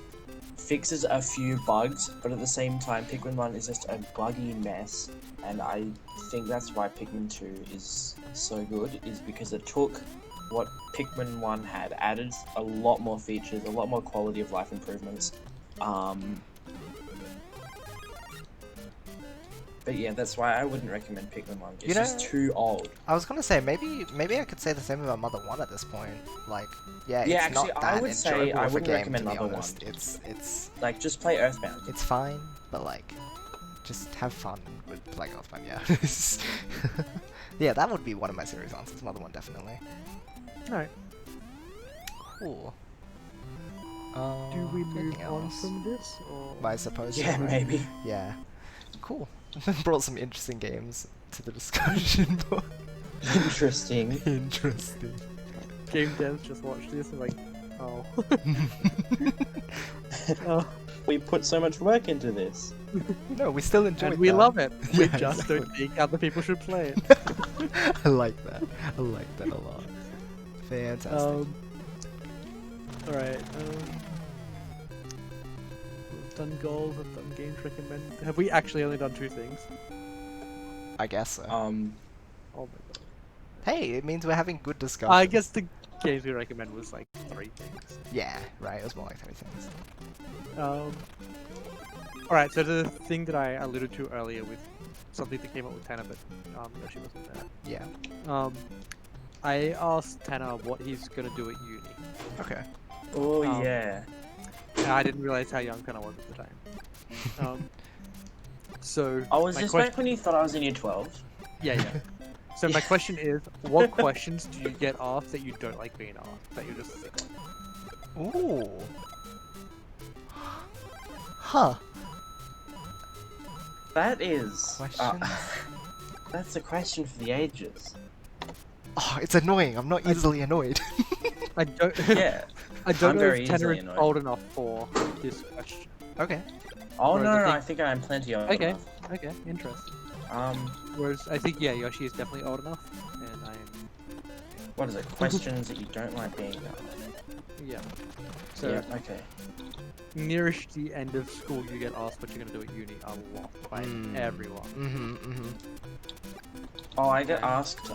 fixes a few bugs, but at the same time, Pikmin 1 is just a buggy mess, and I think that's why Pikmin 2 is so good, is because it took what Pikmin 1 had, added a lot more features, a lot more quality of life improvements. But yeah, that's why I wouldn't recommend Pikmin 1. It's You know- just too old. I was gonna say maybe I could say the same about Mother 1 at this point. Like, yeah, Yeah, it's actually, not I that would say enjoyable I of a wouldn't game, recommend to be Mother honest. 1. It's Like, just play Earthbound. it's fine, but like, just have fun with playing Earthbound. Yeah. Yeah, that would be one of my serious answers. Mother 1 definitely. Alright. Cool. Do we move anything on else? from this? Or... I suppose. Yeah, so, right? maybe. Yeah. Cool. Brought some interesting games to the discussion board. Interesting. Interesting. Game devs just watch this and like, oh. Oh. We put so much work into this. No, we still enjoy it. And we love it. We Yeah, just exactly. don't think other people should play it. I like that. I like that a lot. Fantastic. Alright, we've done goals, we've done games recommended. Have we actually only done 2 things? I guess so. Oh my god. Hey, it means we're having good discussion. I guess the games we recommend was like 3 things. Yeah, right. It was more like 3 things. Alright, so the thing that I alluded to earlier with something that came up with Tenor, but Yoshi wasn't there. Yeah. I asked Tanner what he's gonna do at uni. Okay. Oh Um, yeah. And I didn't realize how young Tanner was at the time. So I was my just question- back when you thought I was in year 12. Yeah. So my question is, what questions do you get asked that you don't like being asked? That you're just sick of? Ooh. Huh. That is. Questions? That's a question for the ages. Oh, it's annoying. I'm not easily annoyed. I don't. Yeah. I don't I'm know very if Tanner easily is annoyed. old enough for this question. Okay. Oh Right, no, I no, think- I think I'm plenty old Okay. enough. Okay, interesting. Um, Whereas I think Yoshi is definitely old enough, and I am what is it? Questions that you don't like being asked. Yeah. So Yeah. Okay. nearest the end of school, you get asked what you're gonna do at uni a lot by everyone. Oh, I get Okay. asked.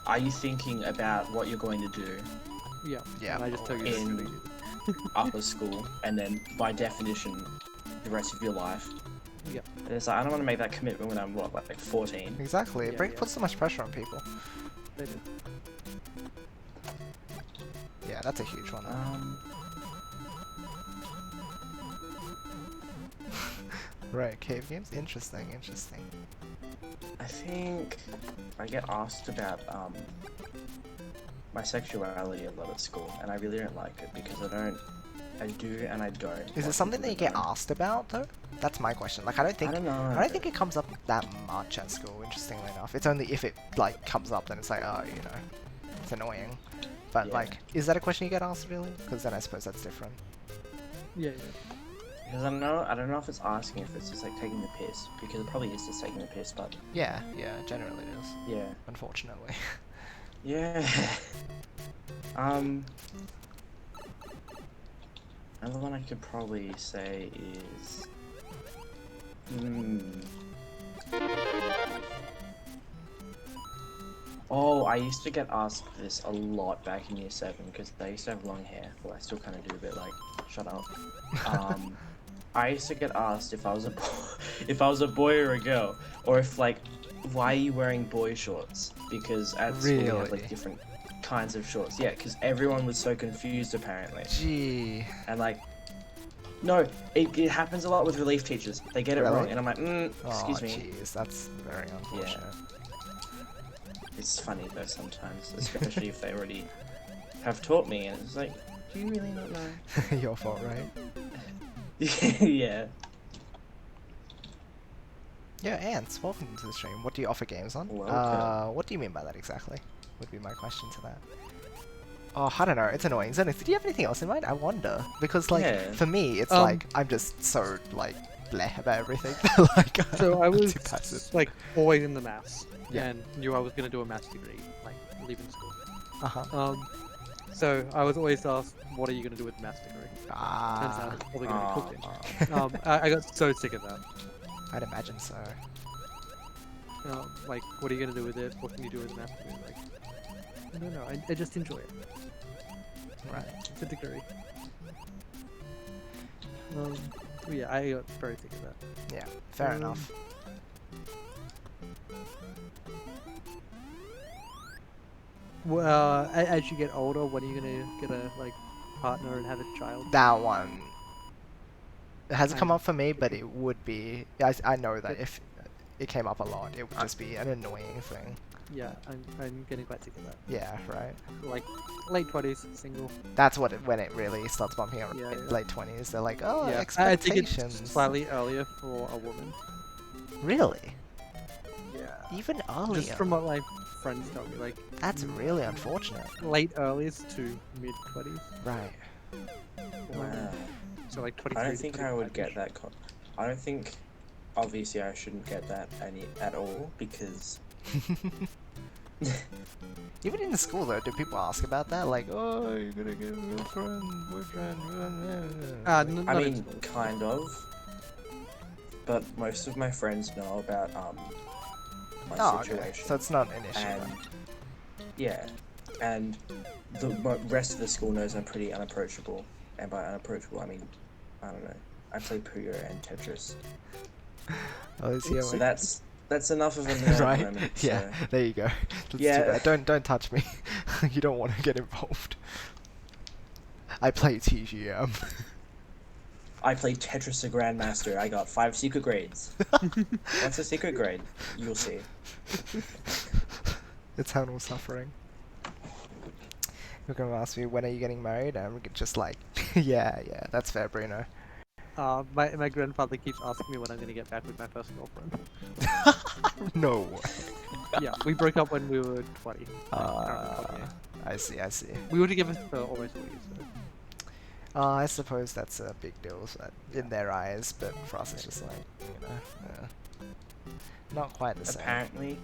Are you thinking about what you're going to do Yeah. Yeah, And I just tell you in- this. upper school, and then by definition, the rest of your life? Yeah. And it's like I don't want to make that commitment when I'm what, like 14. Exactly. It Yeah, puts so much pressure on people. They do. Yeah, that's a huge one. Right, cave games? Interesting, interesting. I think I get asked about my sexuality a lot at school, and I really don't like it because I do and I don't. Is it want something that you people to get know. asked about though? That's my question. Like I don't think I don't know. I don't think it comes up that much at school, interestingly enough. It's only if it like comes up then it's like, oh, you know, it's annoying. But Yeah. like, is that a question you get asked really? Because then I suppose that's different. Yeah. Because I don't know if it's asking, if it's just like taking the piss, because it probably is just taking the piss, but Yeah, yeah, generally it is. yeah. Unfortunately. Yeah. Another one I could probably say is Oh, I used to get asked this a lot back in year 7 because I used to have long hair. Well, I still kind of do, but like, shut up. I used to get asked if I was a if I was a boy or a girl, or if like, why are you wearing boy shorts? Because at school we have Really? like different kinds of shorts. Yeah, because everyone was so confused apparently, Gee. and like, no, it happens a lot with relief teachers. They get it Really? wrong, and I'm like, excuse Oh, me. jeez, that's very unfortunate. It's funny though sometimes, especially if they already have taught me, and it's like, do you really not know? Your fault, right? Yeah. Yeah, Ants, welcome to the stream. What do you offer games on? Welcome. What do you mean by that exactly? Would be my question to that. Oh, I don't know, it's annoying. Xyrnq, did you have anything else in mind? I wonder. Because, like, Yeah. for me, it's like, I'm just so, like, bleh about everything. Like, So I I'm was too passive. like always in the maths, Yeah. and knew I was gonna do a maths degree, like leaving school. Uh-huh. So I was always asked, "What are you gonna do with the maths degree?" Turns out it's probably gonna be cooking. I got so sick of that. I'd imagine so. Like, what are you gonna do with it? What can you do with the maths degree? Like, I don't know. I just enjoy it. Right. It's a degree. But yeah, I got very sick of that. Yeah, fair enough. Well, as you get older, when are you gonna get a like partner and have a child? That one. It hasn't come I- up for me, but it would be. I know that if it came up a lot, it would just be an annoying thing. Yeah, I'm getting quite sick of that. Yeah, right. Like late 20s, single. That's what when it really starts bumping up Yeah, in yeah. late 20s. They're like, oh, Yeah, I think expectations. it's slightly earlier for a woman. Really? Yeah. Even earlier? Just from what my friends tell me, like That's really unfortunate. late earlies to mid 20s. Right. Wow. So like 23. I don't to think I would 25 get -ish. that. I don't think. Obviously, I shouldn't get that at all because. Even in school though, do people ask about that? Like, oh, you're gonna get a girlfriend, boyfriend. I Not in mean, school. kind of. But most of my friends know about my Oh, okay. situation. So it's not an issue. And then. yeah, and the rest of the school knows I'm pretty unapproachable, and by unapproachable I mean, I don't know, I play Puyo and Tetris, Oh, is he so awake? that's enough of a nerd right? moment. Yeah. So. There you go. Let's Yeah. do that. Don't touch me. You don't want to get involved. I play TGM. I played Tetris the Grandmaster. I got 5 secret grades. What's a secret grade? You'll see. Eternal suffering. You're gonna ask me when are you getting married? I'm just like, yeah, that's fair, Bruno. My grandfather keeps asking me when I'm gonna get back with my first girlfriend. No way. Yeah, we broke up when we were 20. Yeah. I see. We were together for almost 4 years. So. I suppose that's a big deal in their eyes, but for us it's just like, you know, not quite the same. Apparently,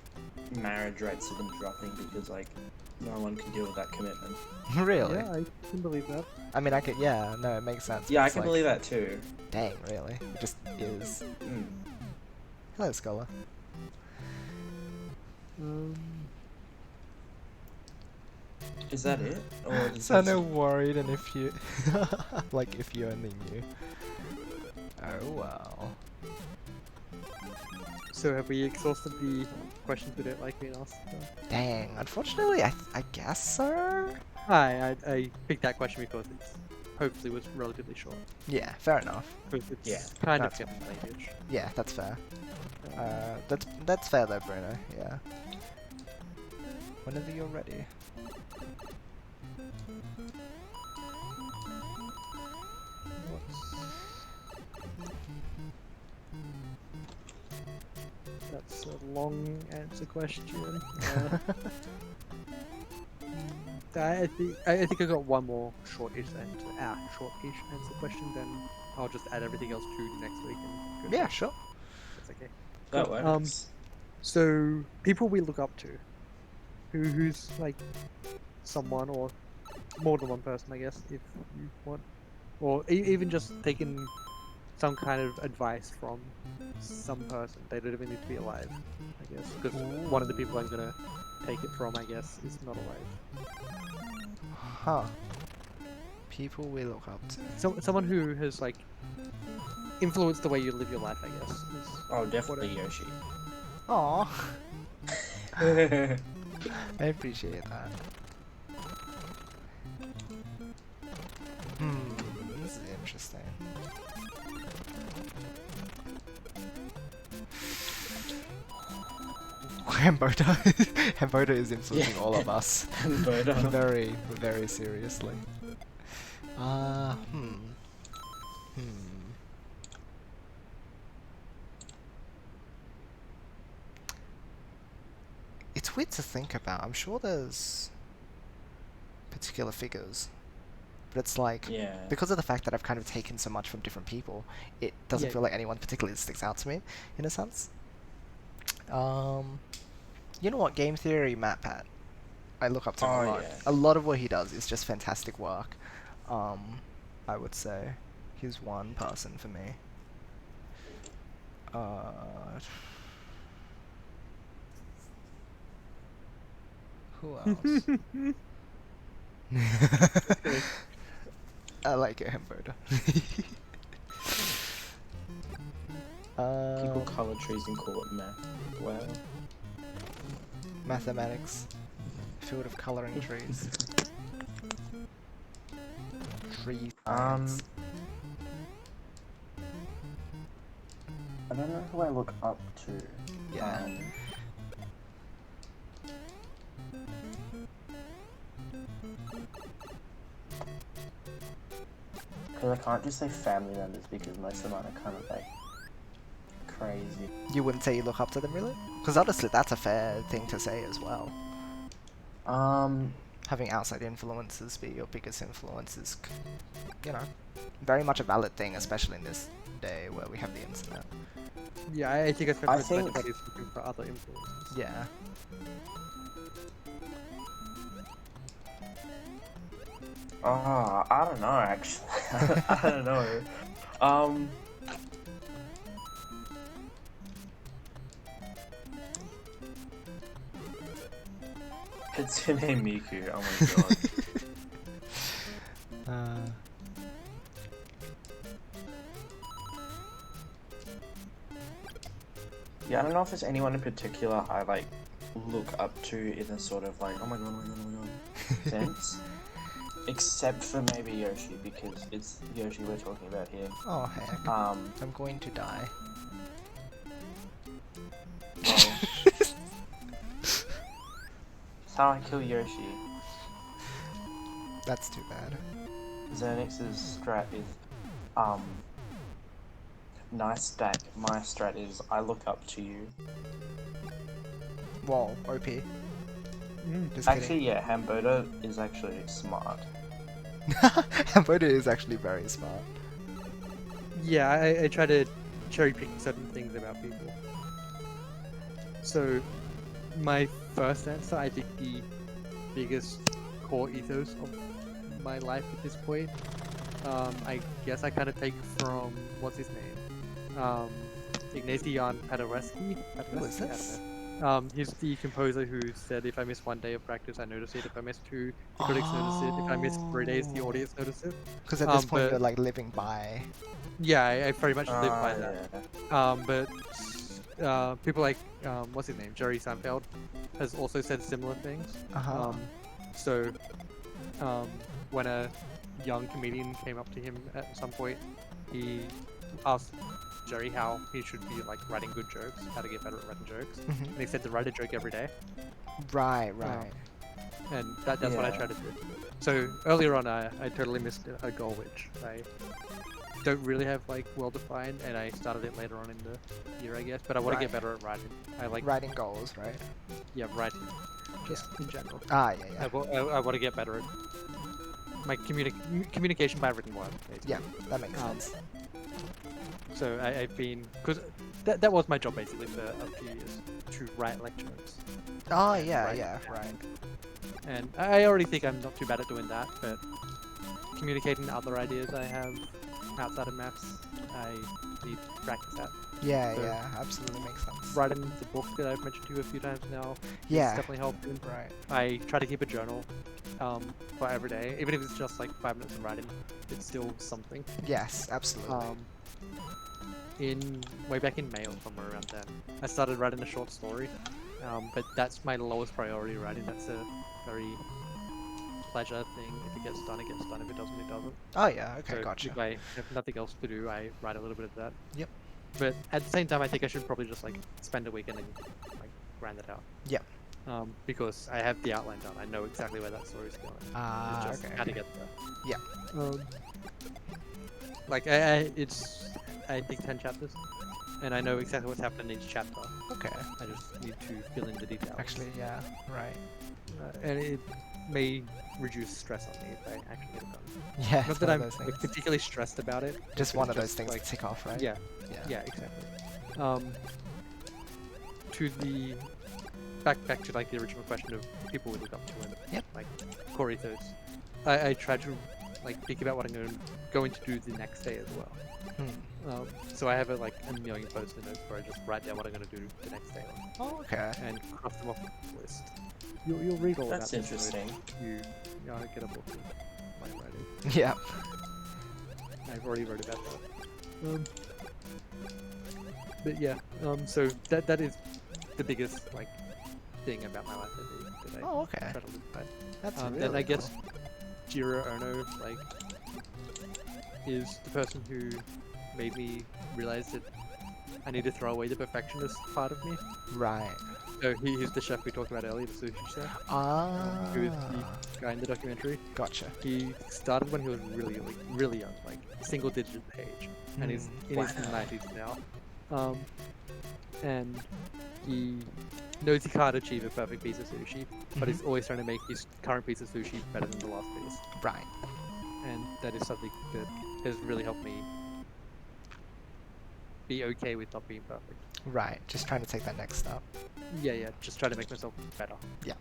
marriage rates have been dropping because like no one can deal with that commitment. Really? Yeah, I can believe that. I mean, I could. Yeah, no, it makes sense. Yeah, I It's can like, believe that too. Dang, really? It just is. Mm. Hello, Scholar. Is that it? Or does So that no worried, and if you, like, if you only knew. Oh well. So have we exhausted the questions we don't like being asked? Dang. Unfortunately, I guess so. I picked that question because it's hopefully was relatively short. Yeah, fair enough. Because it's Yeah, kind of that's getting late-ish. Yeah, that's fair. That's fair though, Bruno. Yeah. Whenever you're ready. That's a long answer question. I think I got one more short-ish answer question. Then I'll just add everything else to next week. And go Yeah, through. sure. That's okay. that Cool. works. So people we look up to, who's like someone or more than one person, I guess, if you want, or even just taking some kind of advice from some person. They don't even need to be alive, I guess, because one of the people I'm gonna take it from, I guess, is not alive. Huh. People we look up to. Someone who has like influenced the way you live your life, I guess. Is Oh, definitely Yoshi. Aw. I appreciate that. This is interesting. Hamboda. Hamboda is influencing all of us. Hamboda. very, very seriously. It's weird to think about. I'm sure there's particular figures, but it's like, Yeah. because of the fact that I've kind of taken so much from different people, it doesn't Yeah. feel like anyone particularly sticks out to me, in a sense. You know what? Game theory, MatPat. I look up to him a Oh, lot. yeah. A lot of what he does is just fantastic work. I would say he's one person for me. Who else? I like it, Hamburger. People color trees and call it math. Wow. Mathematics. Field of coloring trees. Tree science. I don't know who I look up to. Yeah. Because I can't just say family members because most of mine are kind of like crazy. You wouldn't say you look up to them, really? Because honestly, that's a fair thing to say as well. Having outside influences be your biggest influence is, you know, very much a valid thing, especially in this day where we have the internet. Yeah, I think it's I fair think- everybody's looking for other influences. Yeah. I don't know actually. I don't know. Kitsune Miku, oh my god. Yeah, I don't know if there's anyone in particular I like look up to in a sort of like, oh my god, oh my god, oh my god sense. Except for maybe Yoshi, because it's Yoshi we're talking about here. Oh heck. Um, I'm going to die. well, that's how I kill Yoshi. That's too bad. Xyrnq's strat is, nice stack. My strat is, I look up to you. Whoa, OP. Just Actually, yeah, Hamboda is actually smart. Hamboda is actually very smart. Yeah, I try to cherry pick certain things about people. So, my first answer, I think the biggest core ethos of my life at this point. I guess I kind of take from what's his name, Ignacy Paderewski. Who is this? He's the composer who said, "If I miss one day of practice, I notice it. If I miss two, the critics notice it. If I miss 3 days, the audience notice it." Because at this point but- you're like living by. Yeah, I very much live by that. Yeah. But people like what's his name, Jerry Seinfeld, has also said similar things. Uh-huh. So when a young comedian came up to him at some point, he asked Jerry how he should be like writing good jokes, how to get better at writing jokes, Mhm. and he said to write a joke every day, Right, right. and that's what I Yeah. try to do. So earlier on, I totally missed a goal which I don't really have like well defined, and I started it later on in the year, I guess. But I want to get Right. better at writing. I like Writing goals, right? writing, just in general. Ah, yeah, yeah. I want to get better at my communication by written word. Basically. Yeah, that makes Um, sense. So I've been, because that was my job basically for a few years, to write lectures. Oh, and yeah, write yeah, down. right. And I already think I'm not too bad at doing that, but communicating other ideas I have outside of maths, I need to practice that. Yeah, So- yeah, absolutely makes sense. Writing the book that I've mentioned to you a few times now, Yeah, it's definitely helping. right. I try to keep a journal for every day, even if it's just like 5 minutes of writing, it's still something. Yes, absolutely. Way back in May or somewhere around then, I started writing a short story, but that's my lowest priority writing. That's a very pleasure thing. If it gets done, it gets done. If it doesn't, it doesn't. Oh, yeah, okay, So gotcha. if I have nothing else to do, I write a little bit of that. Yep. But at the same time, I think I should probably just like spend a weekend and like grind it out. Yep. Because I have the outline done. I know exactly where that story's going. Ah, It's just okay. how to get there. Yeah. Like I think 10 chapters, and I know exactly what's happening in each chapter. Okay. I just need to fill in the details. Actually, yeah, right. And it may reduce stress on me if I actually get it done. Yeah, Not it's that one I'm of those like, things. particularly stressed about it. Just but one it's of those things like, to tick off, right? Yeah, Yeah. yeah, exactly. To the back to like the original question of people we look up to and Yep. like core ethos. I try to like think about what I'm going to do the next day as well. Hmm. So I have like a million post-it notes where I just write down what I'm going to do the next day Oh, okay. and cross them off the list. You'll read all That's about this interesting. if you get a book of my writing. Yeah. I've already wrote about that. But yeah, so that is the biggest like thing about my life that I Oh, okay. try to live by. That's really Then I guess cool. Jiro Ono like is the person who made me realize that I need to throw away the perfectionist part of me. Right. So he's the chef we talked about earlier, the sushi chef, Ah. who is the guy in the documentary. Gotcha. He started when he was really young, like single digit age, and he's in his 90s now. And he knows he can't achieve a perfect piece of sushi, but he's always trying to make his current piece of sushi better than the last piece. Right. And that is something that has really helped me be okay with not being perfect. Right. Just trying to take that next step. Yeah, just try to make myself better. Yeah.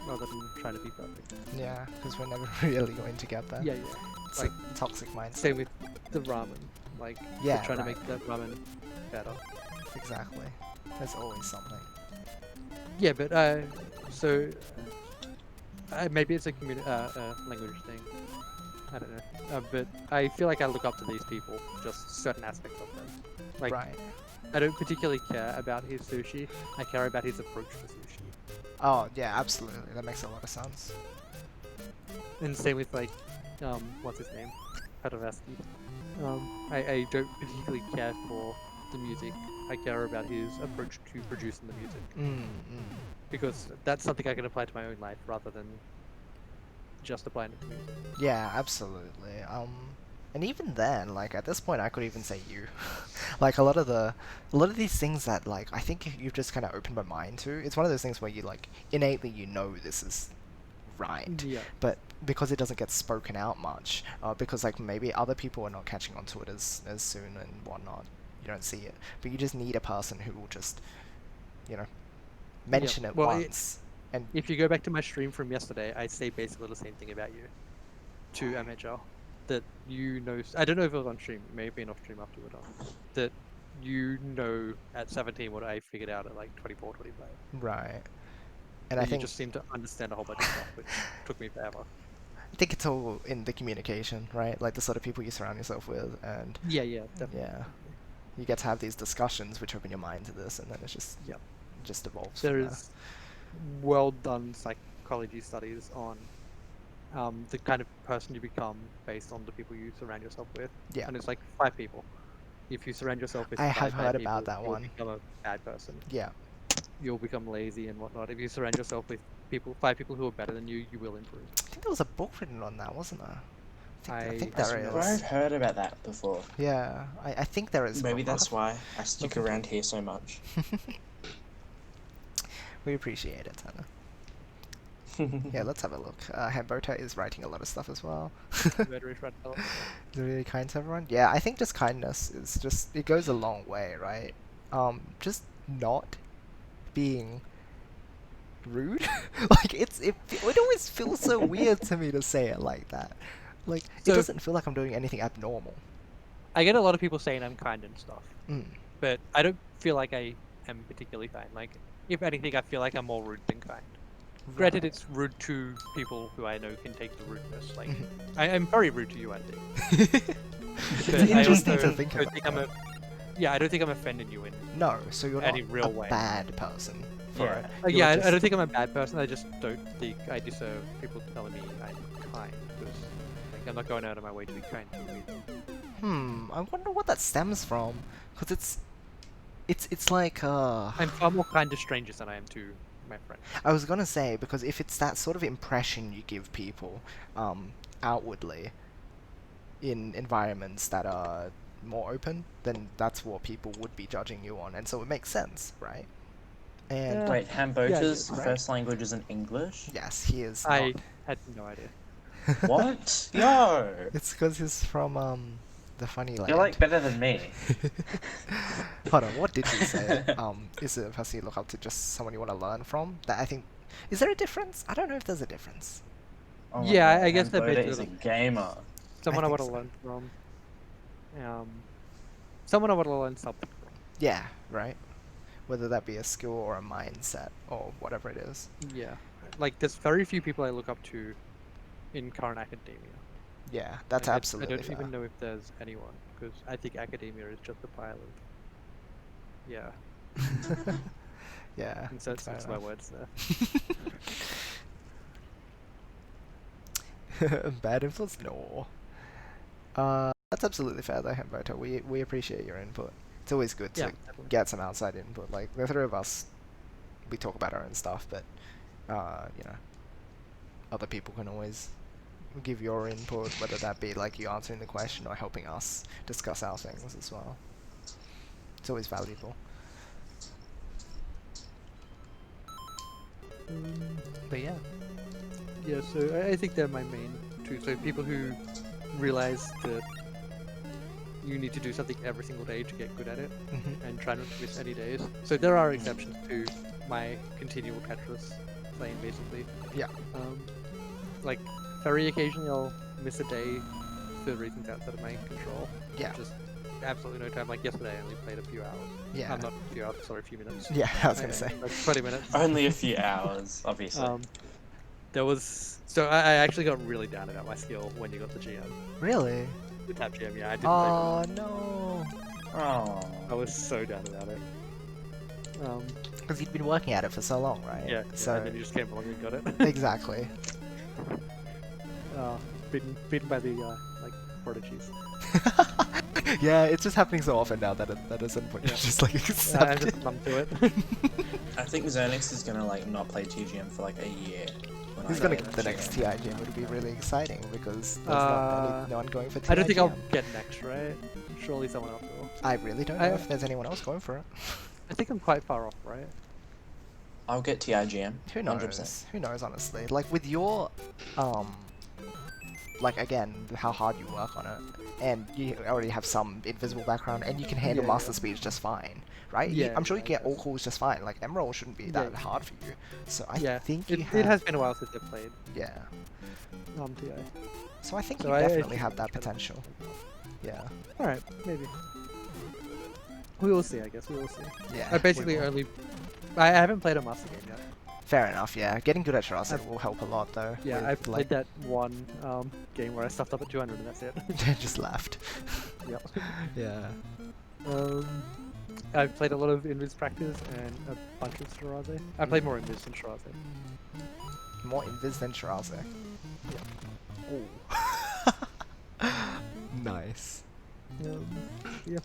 Rather than trying to be perfect. Yeah, because we're never really going to get there. Yeah. It's like toxic mindset. Same with the ramen. Like, Yeah, trying right. to make the ramen better. Exactly. There's always something. Yeah, but so maybe it's a language thing. I don't know. But I feel like I look up to these people, just certain aspects of them. Like, Right. I don't particularly care about his sushi. I care about his approach to sushi. Oh, yeah, absolutely. That makes a lot of sense. And same with like, what's his name, Paderewski. I don't particularly care for the music. I care about his approach to producing the music because that's something I can apply to my own life rather than just applying it to music. Yeah, absolutely. And even then, like at this point, I could even say you. Like a lot of these things that like I think you've just kind of opened my mind to. It's one of those things where you like innately this is right, Yeah. but because it doesn't get spoken out much, because like maybe other people are not catching on to it as soon and whatnot. You don't see it, but you just need a person who will just, mention it Well, once. And If you go back to my stream from yesterday, I say basically the same thing about you to MHL. That you know, I don't know if it was on stream, it may have been off stream afterward. That you know at 17 what I figured out at like 24, 25. right. And But I you think just seem to understand a whole bunch of stuff, which took me forever. I think it's all in the communication, right? Like the sort of people you surround yourself with, and Yeah, definitely. yeah, you get to have these discussions which open your mind to this, and then it's just Yep. just evolves. There from there. is well done psychology studies on the kind of person you become based on the people you surround yourself with. Yeah. And it's like 5 people. If you surround yourself with I 5 have bad heard people, about that you'll one. become a bad person. Yeah. You'll become lazy and whatnot. If you surround yourself with 5 people who are better than you, you will improve. I think there was a book written on that, wasn't there? I think I there don't know. is. I've heard about that before. Yeah, I think there is. Maybe but I'll that's have- why I stick look into around here so much. We appreciate it, Tanner. Yeah, let's have a look. Hambota is writing a lot of stuff as well. Murderous red belt. Is it really kind to everyone? Yeah, I think just kindness is just, it goes a long way, right? Just not being rude. Like, it always feels so weird to me to say it like that. Like, So- it doesn't feel like I'm doing anything abnormal. I get a lot of people saying I'm kind and stuff, Mm. but I don't feel like I am particularly kind. Like, if anything, I feel like I'm more rude than kind. Granted, it's rude to people who I know can take the rudeness. Like, Mhm. I'm very rude to you, I think. It's But I interesting also to think don't about. think I'm yeah, I don't think I'm offending you in. No, so you're any not real a way. bad person for Yeah. it. Like, You're yeah, I just- don't think I'm a bad person. I just don't think I deserve people telling me I'm kind because like, I'm not going out of my way to be kind to you either. I wonder what that stems from. Because it's like, I'm far more kind to strangers than I am to my friends. I was gonna say, because if it's that sort of impression you give people, outwardly, in environments that are more open, then that's what people would be judging you on, and so it makes sense, right? And Yeah. Wait, Hambota's right. first language isn't English? yes, he is I not. had no idea. What? Yo! It's because he's from, the funny land. You're like better than me. Hold on, what did you say? Is it a person you look up to, just someone you want to learn from? That I think, is there a difference? I don't know if there's a difference. Oh my Yeah, God, I guess they're Hambota basically is a like- gamer. Someone I think want to so. learn from. Someone I want to learn something from. Yeah, right. Whether that be a skill or a mindset or whatever it is. Yeah, like there's very few people I look up to in current academia. Yeah, that's Like, absolutely I don't fair. even know if there's anyone because I think academia is just a pile of yeah. Yeah. Insert fair some swear enough. words there. Bad influence? No. That's absolutely fair though, Hemboto. We appreciate your input. It's always good Yeah, to definitely. get some outside input. Like, the three of us, we talk about our own stuff, but, you know, other people can always give your input, whether that be like you answering the question or helping us discuss our things as well. It's always valuable. But yeah. Yeah, so I think they're my main two. So people who realize that you need to do something every single day to get good at it Mm-hmm. and try not to miss any days. So there are exceptions to my continual Tetris playing basically. Yeah. Like very occasionally I'll miss a day for reasons outside of my control. Yeah. Just absolutely no time. Like yesterday I only played a few hours. Yeah. Not a few hours, sorry, a few minutes. Yeah, I was gonna say. Like 20 minutes. Only a few hours, obviously. There was I actually got really down about my skill when you got the GM. Really? The tab GM, yeah, I didn't Oh no. Oh. I was so down about it. Because you'd been working at it for so long, right? Yeah, So and then you just came along and got it. exactly. Beaten by the like prodigies. Yeah, it's just happening so often now that at a certain point Yeah. it's just like I'm accept it. just numb to it. I think Xyrnq is gonna like not play TGM for like a year. when Who's I gonna get get the GM. next TIGM? It would be really exciting because there's no one going for TIGM. I don't think I'll get next, right? Surely someone else will. I really don't know I- if there's anyone else going for it. I think I'm quite far off, right? I'll get TIGM. Who 100%. knows? Who knows, honestly? Like, with your like again, how hard you work on it, and you already have some invisible background, and you can handle Yeah, master yeah. speed just fine, right? Yeah, I'm sure yeah, you I can get all guess. calls just fine. Like Emerald shouldn't be Yeah, that hard for you. So I Yeah, think it, you it have, has been a while since I've played yeah. TI. So I think So you I definitely should have that kind of- potential. Yeah. Alright, maybe. We will see, I guess. We will see. Yeah. I basically we will. only. I haven't played a master game yet. Fair enough. Yeah. Getting good at Shirase will help a lot though. Yeah, with, I played like, that one game where I stuffed up at 200 and that's it. just left. Yep. Yeah. I've played a lot of Invis practice and a bunch of Shiraze. I played more Invis than Shiraze. More Invis than Shirase. Yeah. Ooh. Nice. Yeah.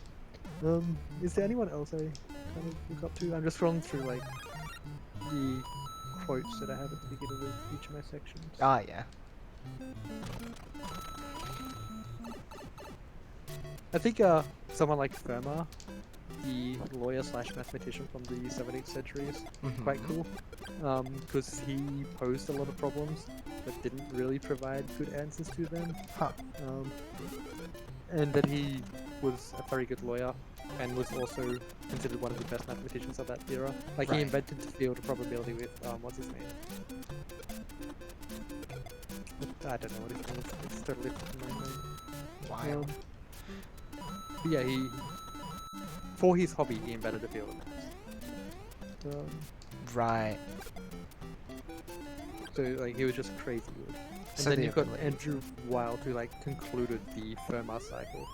Is there anyone else I kind of look up to? I'm just scrolling through like the quotes that I have at the beginning of each of my sections. Ah, yeah. I think someone like Fermat, the lawyer slash mathematician from the 17th century, is quite cool. Because he posed a lot of problems but didn't really provide good answers to them. Huh. And that he was a very good lawyer and was also considered one of the best mathematicians of that era. Like Right. he invented the field of probability with what's his name? I don't know what his name is. It's totally from my mind. Wild. But yeah, he for his hobby he invented the field of maths. Right. So like he was just crazy good. And So then the you've got ability- Andrew Weil who like concluded the Fermat cycle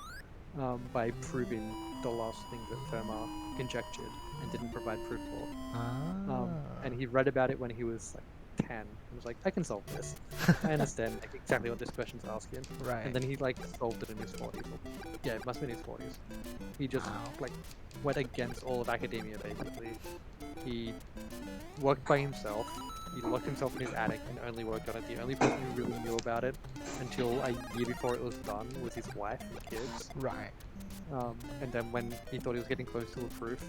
by proving the last thing that Fermat conjectured and didn't provide proof for. Ah. And he read about it when he was like 10 and was like, I can solve this. I understand like exactly what this question's asking. Right. And then he like solved it in his 40s. Or, yeah, it must have been his 40s. He just Wow. like went against all of academia basically. He worked by himself. He locked himself in his attic and only worked on it. The only person who really knew about it until a year before it was done was his wife and kids. Right. And then when he thought he was getting close to a proof,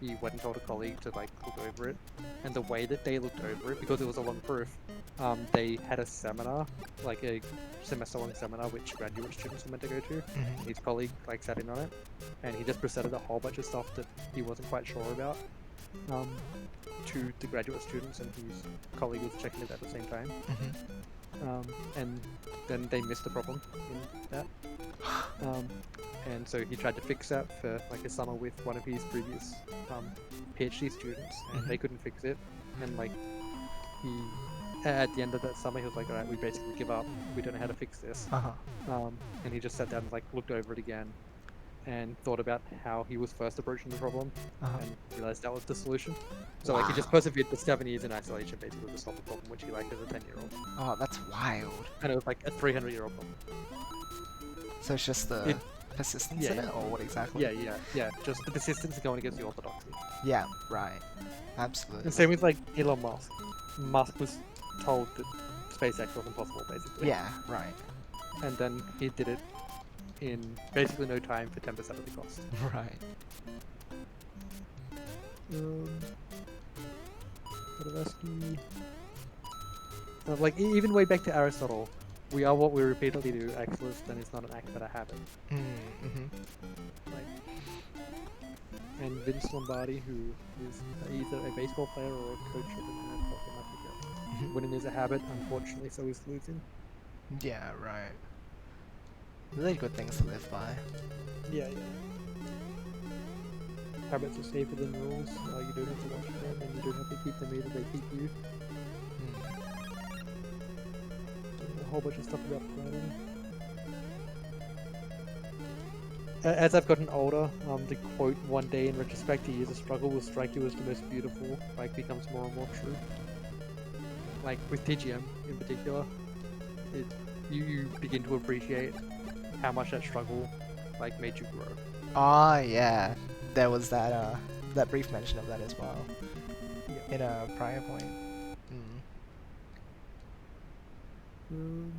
he went and told a colleague to like look over it. And the way that they looked over it, because it was a long proof, they had a seminar, like a semester-long seminar, which graduate students were meant to go to. Mhm. His colleague like sat in on it, and he just presented a whole bunch of stuff that he wasn't quite sure about to the graduate students, and his colleague was checking it at the same time. And then they missed the problem in that. And so he tried to fix that for like a summer with one of his previous PhD students, and they couldn't fix it. And like he, at the end of that summer, he was like, "All right, we basically give up. We don't know how to fix this." Uh-huh. And he just sat down and like looked over it again, and thought about how he was first approaching the problem, Uh-huh. and realized that was the solution. So like he just Wow. persevered for 7 years in isolation, basically to solve the problem, which he liked as a 10-year-old. Oh, that's wild. And it was like a 300-year-old problem. So it's just the It- persistence yeah, in it, yeah. or what exactly? Yeah. Just the persistence going against the orthodoxy. Yeah, right. Absolutely. And same with like Elon Musk. Musk was told that SpaceX wasn't possible, basically. Yeah, right. And then he did it in basically no time for 10% of the cost. Right. Blavatsky. Like even way back to Aristotle, we are what we repeatedly do. Excellence then is not an act but a habit. Mm-hmm. Like, and Vince Lombardi, who is either a baseball player or a coach of an NFL team, I forget. Winning is a habit, unfortunately, so is losing. Yeah, right. Really good things to live by. Yeah. Habits are safer than rules. You don't have to watch them, and you don't have to keep them either. They keep you. A whole bunch of stuff about planning. As I've gotten older, the quote "one day in retrospect, a year's a struggle will strike you as the most beautiful," like becomes more and more true. Like with TGM in particular, you begin to appreciate how much that struggle like made you grow. Ah, yeah. There was that that brief mention of that as well. Yeah. In a prior point.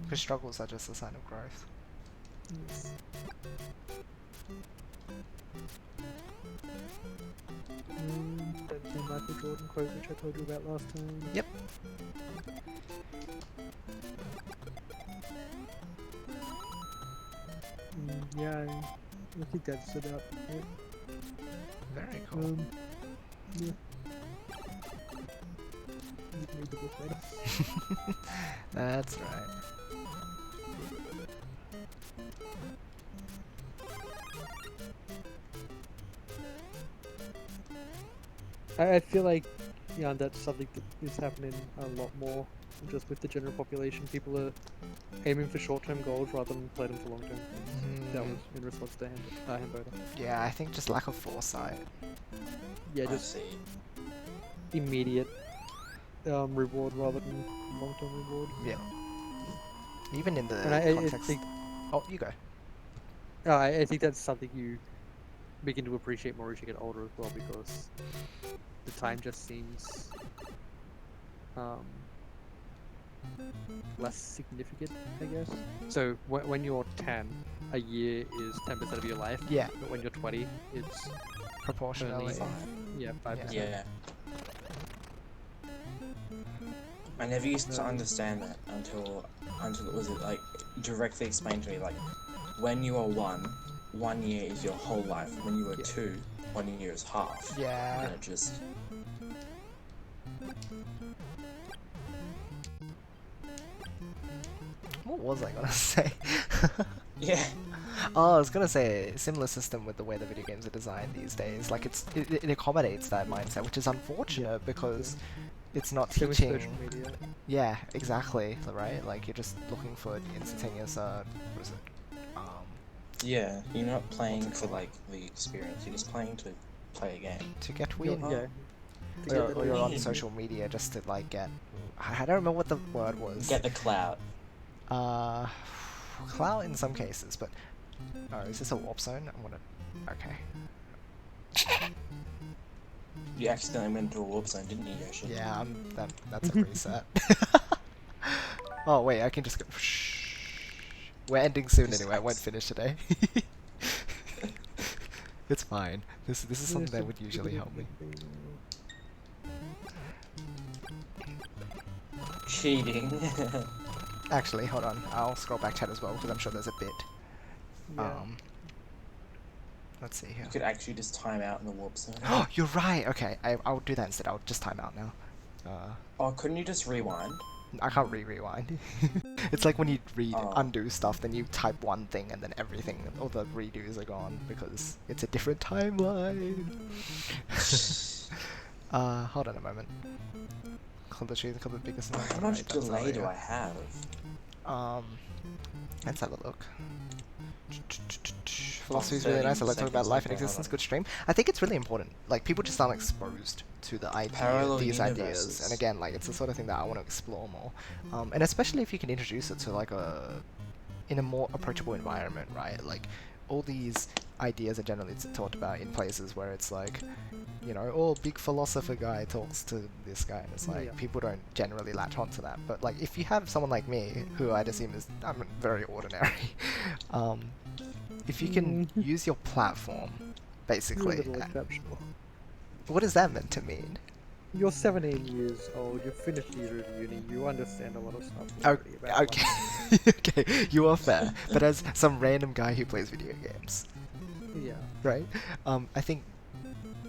Because struggles are just a sign of growth. Yes. That's the Michael Jordan quote which I told you about last time. Yep. Yeah, I think that's about it. Very cool. Yeah. You can read the book later. That's right. I feel like, yeah, that's something that is happening a lot more just with the general population. People are aiming for short-term goals rather than play them for long-term things. That Mm, was in response to Hamburger. yeah, I think just lack of foresight. Yeah, I just see. immediate reward rather than long-term reward. Yeah. Even in And the I context. think Oh, you go. I think that's something you begin to appreciate more as you get older as well, because the time just seems um, less significant, I guess. So when you're 10, a year is 10% of your life. Yeah, But when you're 20, it's proportionally. only 5%. Yeah. I never used to No. understand that until it was like directly explained to me. Like when you are 1 year is your whole life. When you are Yeah. 2, 1 year is half. Yeah. And it just What was I gonna say? yeah. Oh, I was gonna say similar system with the way the video games are designed these days. Like it accommodates that mindset, which is unfortunate because it's not Same with teaching. social media. Yeah, exactly. Right. Like you're just looking for instantaneous. What is it? Yeah, you're not playing it for called? like the experience. You're just playing to play a game. To get You're- win. Yeah. To Or, get or you're on win. social media just to like get. I don't remember what the word was. Get the clout. Uh, clout in some cases, but oh, is this a warp zone? I'm gonna. Okay. You accidentally went into a warp zone, didn't you, Yoshi? Yeah, that's a reset. Oh wait, I can just go. Shh. We're ending soon anyway. I won't finish today. It's fine. This is something that would usually help me. Cheating. Actually, hold on. I'll scroll back chat as well because I'm sure there's a bit. Yeah. Let's see here. You could actually just time out in the warp zone. Oh, you're right. Okay, I'll do that instead. I'll just time out now. Oh, couldn't you just rewind? I can't rewind. It's like when you Oh. undo stuff, then you type one thing and then everything, all the redos are gone because it's a different timeline. Hold on a moment. Literally the biggest number. How much Right, that's delay not do it. I have? Let's have a look. Philosophy is really 30 nice. I like talking about seconds, life and okay, hold existence. on. Good stream. I think it's really important. Like people just aren't exposed to the these ideas, universes. and again, like it's the sort of thing that I want to explore more. And especially if you can introduce it to like in a more approachable environment, right? Like all these ideas are generally talked about in places where it's like, you know, oh, big philosopher guy talks to this guy, and it's like Yeah. people don't generally latch onto that. But like if you have someone like me, who I'd assume is very ordinary, if you can use your platform, You're a basically, little exceptional. what is that meant to mean? You're 17 years old, you've finished year of uni, you understand a lot of stuff Oh, already about life. okay, okay, you are fair. But as some random guy who plays video games, Yeah. right? I think,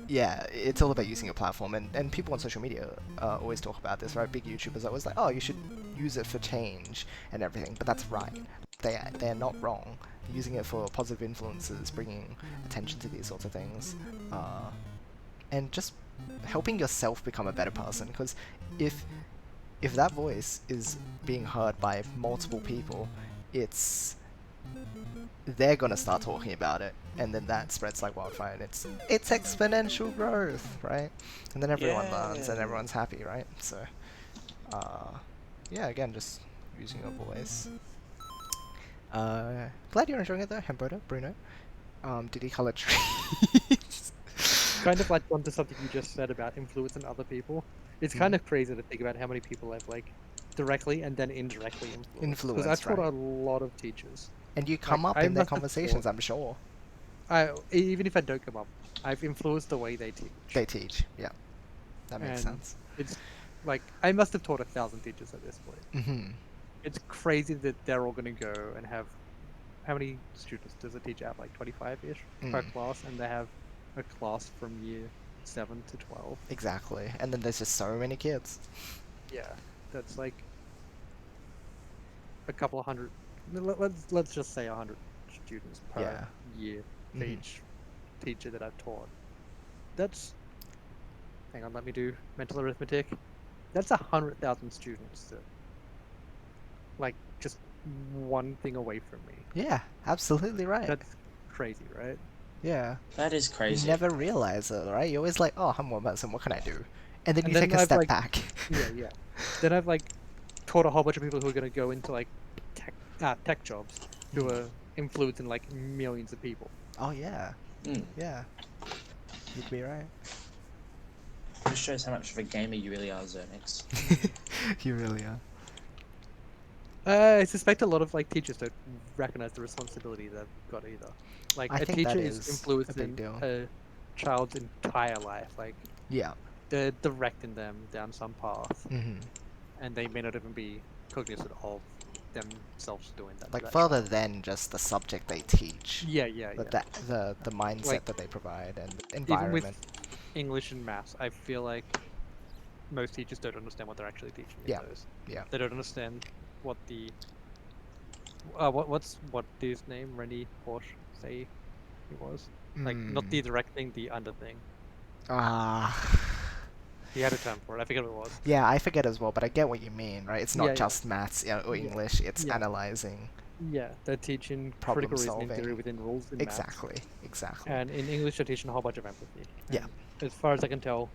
yeah, it's all about using your platform, and people on social media always talk about this, right? Big YouTubers are always like, oh, you should use it for change and everything, but that's right. They're not wrong. Using it for positive influences, bringing attention to these sorts of things, and just helping yourself become a better person. Because if that voice is being heard by multiple people, they're gonna start talking about it, and then that spreads like wildfire, and it's exponential growth, right? And then everyone learns, and Yeah. everyone's happy, right? So, yeah, again, just using your voice. Glad you're enjoying it though, Hemboda, Bruno. Did he color trees? Kind of like onto something you just said about influencing other people. It's kind of crazy to think about how many people I've like directly and then indirectly influenced. Because I've Influenced, taught right. a lot of teachers. And you come Like, up I in their must have conversations, taught- I'm sure. Even if I don't come up, I've influenced the way they teach. They teach, yeah. That makes And sense. It's like I must have taught 1,000 teachers at this point. Mm-hmm. It's crazy that they're all going to go and have how many students does a teacher have? Like 25-ish per class, and they have a class from year 7 to 12. Exactly. And then there's just so many kids. Yeah, that's like a couple of hundred. Let's just say 100 students per Yeah. year for each teacher that I've taught. That's, hang on, let me do mental arithmetic. That's 100,000 students that, like, just one thing away from me. Yeah, absolutely right. That's crazy, right? Yeah. That is You crazy. never realize it, right? You're always like, oh, I'm one person, what can I do? And then you then take a I've, step like, back. Yeah. Then I've like taught a whole bunch of people who are gonna go into like tech jobs who are influencing like millions of people. Oh, yeah. Mm. Yeah. You'd be right. This shows how much of a gamer you really are, xyrnq. You really are. I suspect a lot of like teachers don't recognize the responsibility they've got either. Like I a think teacher that is is a influencing big deal. a child's entire life. Like Yeah. they're directing them down some path, hmm and they may not even be cognizant of themselves doing that. to Like, that further child. than just the subject they teach. Yeah, yeah, But yeah. the mindset Like, that they provide and the even with environment. English and maths, I feel like most teachers don't understand what they're actually teaching in Yeah, those. yeah. They don't understand what the what his name Rennie Porsche say he was. Like not the direct thing, the under thing. Ah. He had a term for it. I forget what it was. Yeah, I forget as well, but I get what you mean, right? It's not Yeah, just maths or yeah, English, it's yeah. analyzing. Yeah, they're teaching Problem critical reasoning solving. theory within rules in maths. Exactly. And in English, they're teaching a whole bunch of empathy. Yeah. And as far as I can tell,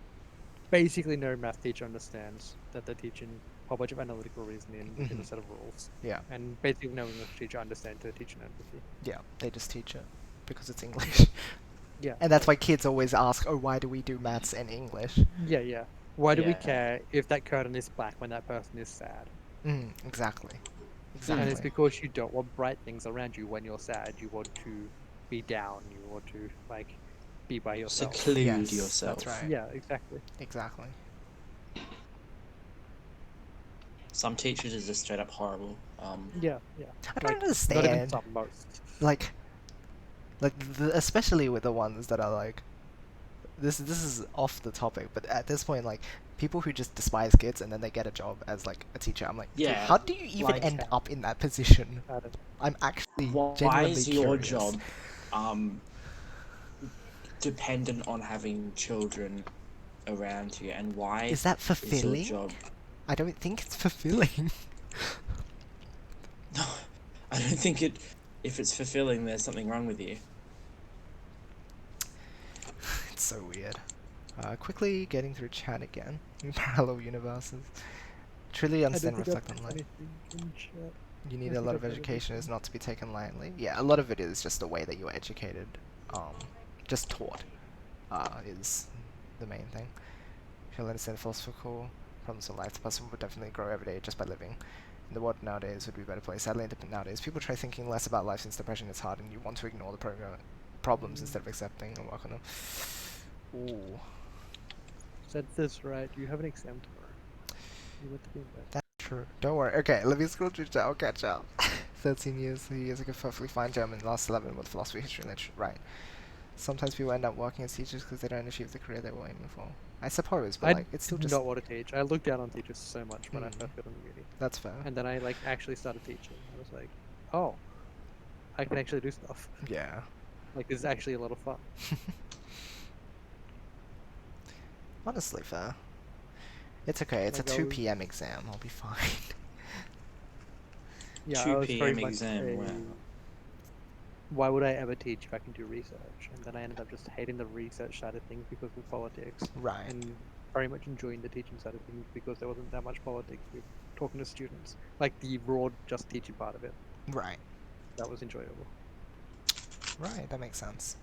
basically no math teacher understands that they're teaching a whole bunch of analytical reasoning within a set of rules. Yeah. And basically no English teacher understands they're teaching empathy. Yeah, they just teach it because it's English. Yeah. And that's why kids always ask, oh, why do we do maths in English? Yeah. Why do we Yeah. care if that curtain is black when that person is sad? Exactly. And it's because you don't want bright things around you when you're sad. You want to be down. You want to like be by yourself. Seclude Yes, yourself. that's right. Yeah, exactly. Exactly. Some teachers are just straight up horrible. Yeah. I don't Not even understand. some, most. Like especially with the ones that are like, this is off the topic, but at this point, like, people who just despise kids and then they get a job as like a teacher, I'm like, dude, Yeah, how do you even like- end up in that position? I don't- I'm actually Why genuinely is your curious. job dependent on having children around you, and why Is that is your fulfilling? job? I don't think it's fulfilling. No, I don't think it. If it's fulfilling, there's something wrong with you. It's so weird. Quickly getting through chat again. Parallel universes. Truly understand, I don't think reflect I've on life. anything in chat. You need I a think lot I've of heard education everything. is not to be taken lightly. Yeah, a lot of it is just the way that you're educated, just taught, is the main thing. If you'll understand philosophical problems of life, the person would definitely grow every day just by living. And the world nowadays would be a better place. Sadly, nowadays, people try thinking less about life since depression is hard and you want to ignore the problems instead of accepting and work on them. Ooh, Said this right. You have an exam tomorrow. You went to be in bed. that's true. Don't worry. Okay, let me scroll through chat. I'll catch up. 13 years ago, perfectly fine German. Last 11 with philosophy, history, and literature. Right. Sometimes people end up working as teachers because they don't achieve the career they were aiming for. I suppose, but like, it's still did just... not want to teach. I looked down on teachers so much when I first got into uni. That's fair. And then I like actually started teaching. I was like, oh, I can actually do stuff. Yeah. Like this is actually a lot of fun. Honestly, fair. It's okay. It's Like, a I 2 was- p.m. exam. I'll be fine. Yeah, 2 I was very p.m. much exam, a, wow. why would I ever teach if I can do research? And then I ended up just hating the research side of things because of politics. Right. And very much enjoying the teaching side of things because there wasn't that much politics with talking to students. Like the raw just teaching part of it. Right. That was enjoyable. Right. That makes sense.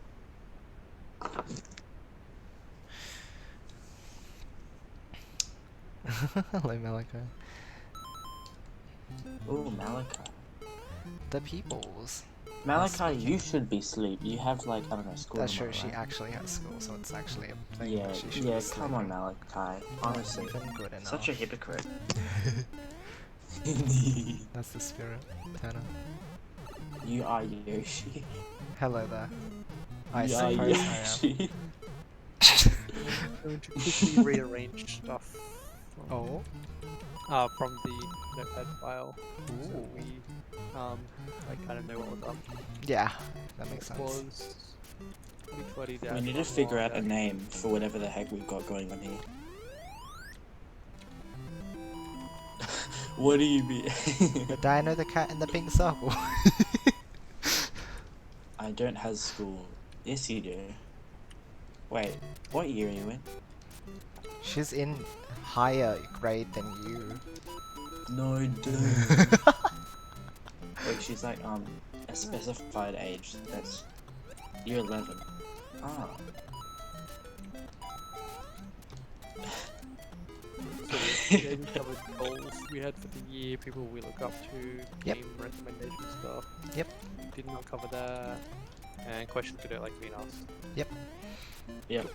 Hello, Malachi. Oh, Malachi. The peoples. Malachi, you should be asleep. You have like, I don't know, school That's true. tomorrow, She right? actually has school, so it's actually a thing. Yeah, that she should yeah, be come on, sleeping. Malachi. Honestly. Even good enough. Such a hypocrite. That's the spirit. Tenor. You are Yoshi. Hello there. I You are suppose Yoshi. I'm going to quickly rearrange stuff I am. from the notepad file. So Ooh. we I kind of know what was up. Yeah, that makes It sense. was We need to figure out a name for whatever the heck we've got going on here. What do you mean? The dino, the cat, and the pink circle. I don't have school. Yes, you do. Wait, what year are you in? She's in higher grade than you. No, dude. Wait, she's like a specified age. That's year 11. Ah. So we covered goals we had for the year, people we look up to, Yep. game recommendation stuff. Yep. Did not cover that. And questions we don't like being asked. Yep.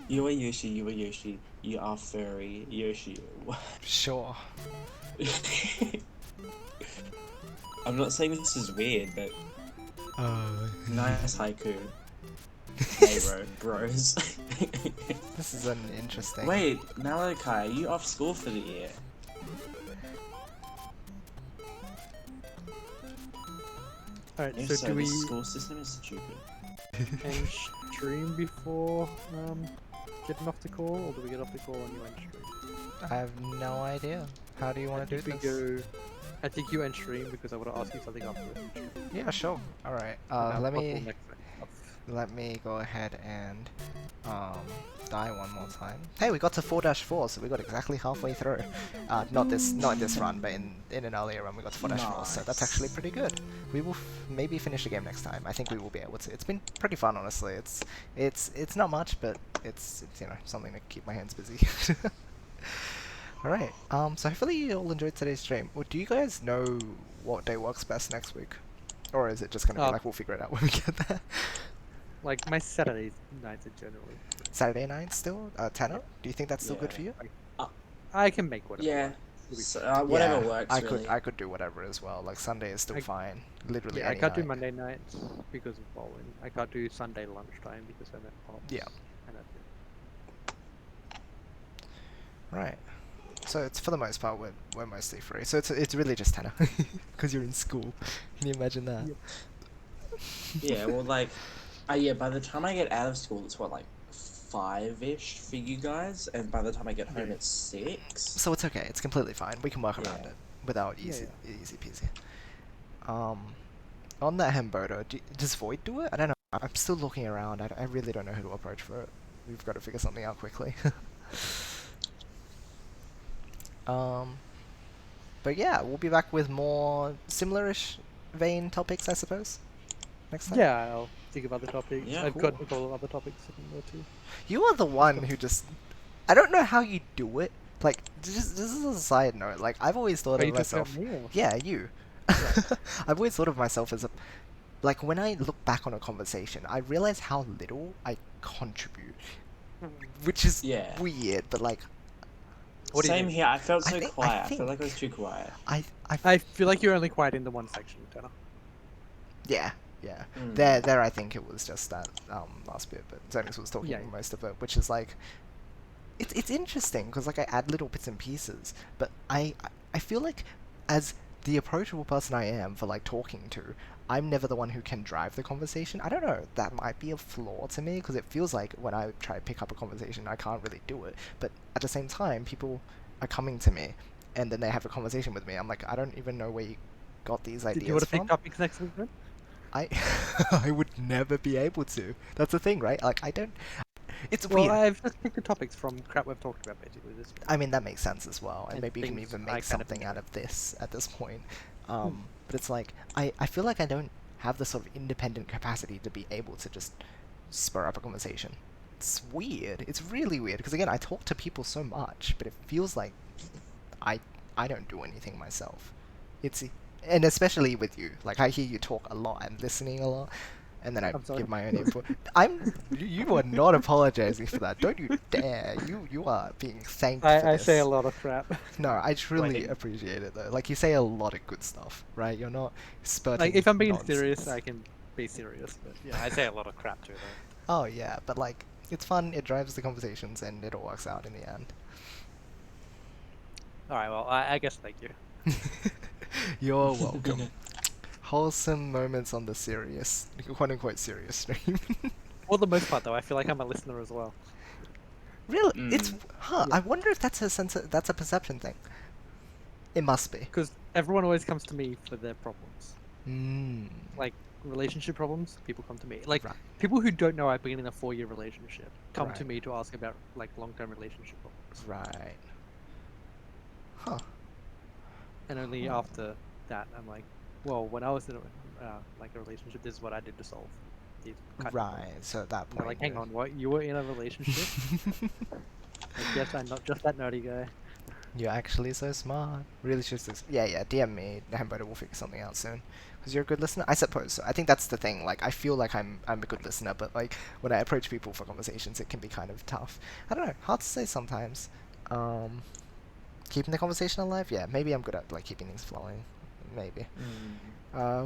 You are Yoshi, you are Yoshi. You are furry, Yoshi. Sure. I'm not saying this is weird, but nice haiku. Hey bros. This is an interesting. Wait, Malachi, are you off school for the year? Alright, If so so, do we the school system is stupid. end stream before getting off the call, or do we get off the call and you end stream? I have no idea. How do you want to do think this? we go. I think you end stream because I want to ask you something after the stream. Yeah, sure. All right. About Let possible me next stuff. let me go ahead and die one more time. Hey, we got to 4-4, so we got exactly halfway through. Not in this run, but in an earlier run we got to 4-4, so that's actually pretty good. We will maybe finish the game next time. I think we will be able to. It's been pretty fun, honestly. It's not much, but it's you know, something to keep my hands busy. Alright, so hopefully you all enjoyed today's stream. Well, do you guys know what day works best next week? Or is it just gonna be like we'll figure it out when we get there? Like my Saturday nights are generally. Saturday night still? Tenor? Do you think that's still good Yeah. for you? I can make whatever. Yeah. It'll be So, fine. whatever Yeah, works. I could do whatever as well. Like Sunday is still I- fine. Literally Yeah, I any can't do night. Monday nights because of bowling. I can't do Sunday lunchtime because I'm at pops. Yeah. And that's it. Right. So it's for the most part we're mostly free. So it's really just Tenor because you're in school. Can you imagine that? Yep. Yeah, well, like, yeah. By the time I get out of school, it's what, like 5-ish for you guys, and by the time I get home, Yeah. it's 6. So it's okay. It's completely fine. We can work around Yeah. it without Yeah, easy peasy. On that Hembodo, does Void do it? I don't know. I'm still looking around. I really don't know who to approach for it. We've got to figure something out quickly. But yeah, we'll be back with more similar-ish vein topics, I suppose, next time. Yeah, I'll think about the topics. Yeah, I've cool. got a couple of other topics sitting there too. You are the one who just... I don't know how you do it. Like, just this is a side note. Like, I've always thought Are of you talking myself... about me? Or? Yeah, you. I've always thought of myself as a... Like, when I look back on a conversation, I realize how little I contribute. Which is Yeah. weird, but like... What do you Same think? here. I felt I so think- I quiet. I feel like I think- was too quiet. I feel like you're only quiet in the one section, Tenor. Yeah. Mm. There I think it was just that last bit, but Zonix was talking Yeah. most of it, which is like... It's interesting, because like I add little bits and pieces, but I feel like as the approachable person I am for like talking to, I'm never the one who can drive the conversation. I don't know, that might be a flaw to me, because it feels like when I try to pick up a conversation, I can't really do it. But at the same time, people are coming to me, and then they have a conversation with me. I'm like, I don't even know where you got these ideas Did you want to from. pick topics next week then? I would never be able to. That's the thing, right? Like, I don't... It's Well, weird. I've just picked the topics from crap we've talked about basically this week. I mean, that makes sense as well, and And maybe you can things even I make kind of something out enjoy. of this at this point. But it's like, I feel like I don't have the sort of independent capacity to be able to just spur up a conversation. It's weird. It's really weird, because again, I talk to people so much, but it feels like I don't do anything myself. And especially with you. Like, I hear you talk a lot, I'm listening a lot, and then I I'm sorry. give my own input. You are not apologizing for that. Don't you dare. You are being thanked for I this. say a lot of crap. No, I truly Wait. appreciate it though. Like you say a lot of good stuff, right? You're not spurting Like if I'm being nonsense. serious, I can be serious. But yeah, I say a lot of crap too, though. Oh yeah, but like it's fun. It drives the conversations, and it all works out in the end. All right, well, I guess thank you. You're welcome. Wholesome moments on the serious, quote unquote serious stream. For the most part, though, I feel like I'm a listener as well. Really? It's Mm. huh? Yeah. I wonder if that's that's a perception thing. It must be. Because everyone always comes to me for their problems. Mm. Like relationship problems, people come to me. Like Right. people who don't know I've been in a 4-year relationship come to Right. me to ask about like long-term relationship problems. Right. Huh. And only Huh. after that, I'm like, well, when I was in like a relationship, this is what I did to solve these kind of Right. problems. So at that And they're point. like, hang on, what? You were in a relationship? Like, yes, I'm not just that nerdy guy. You're actually so smart. Really should. Yeah. DM me. Hamburger will figure something out soon. Because you're a good listener, I suppose. So I think that's the thing. Like, I feel like I'm a good listener, but like when I approach people for conversations, it can be kind of tough. I don't know. Hard to say sometimes. Keeping the conversation alive. Yeah, maybe I'm good at like keeping things flowing. Maybe.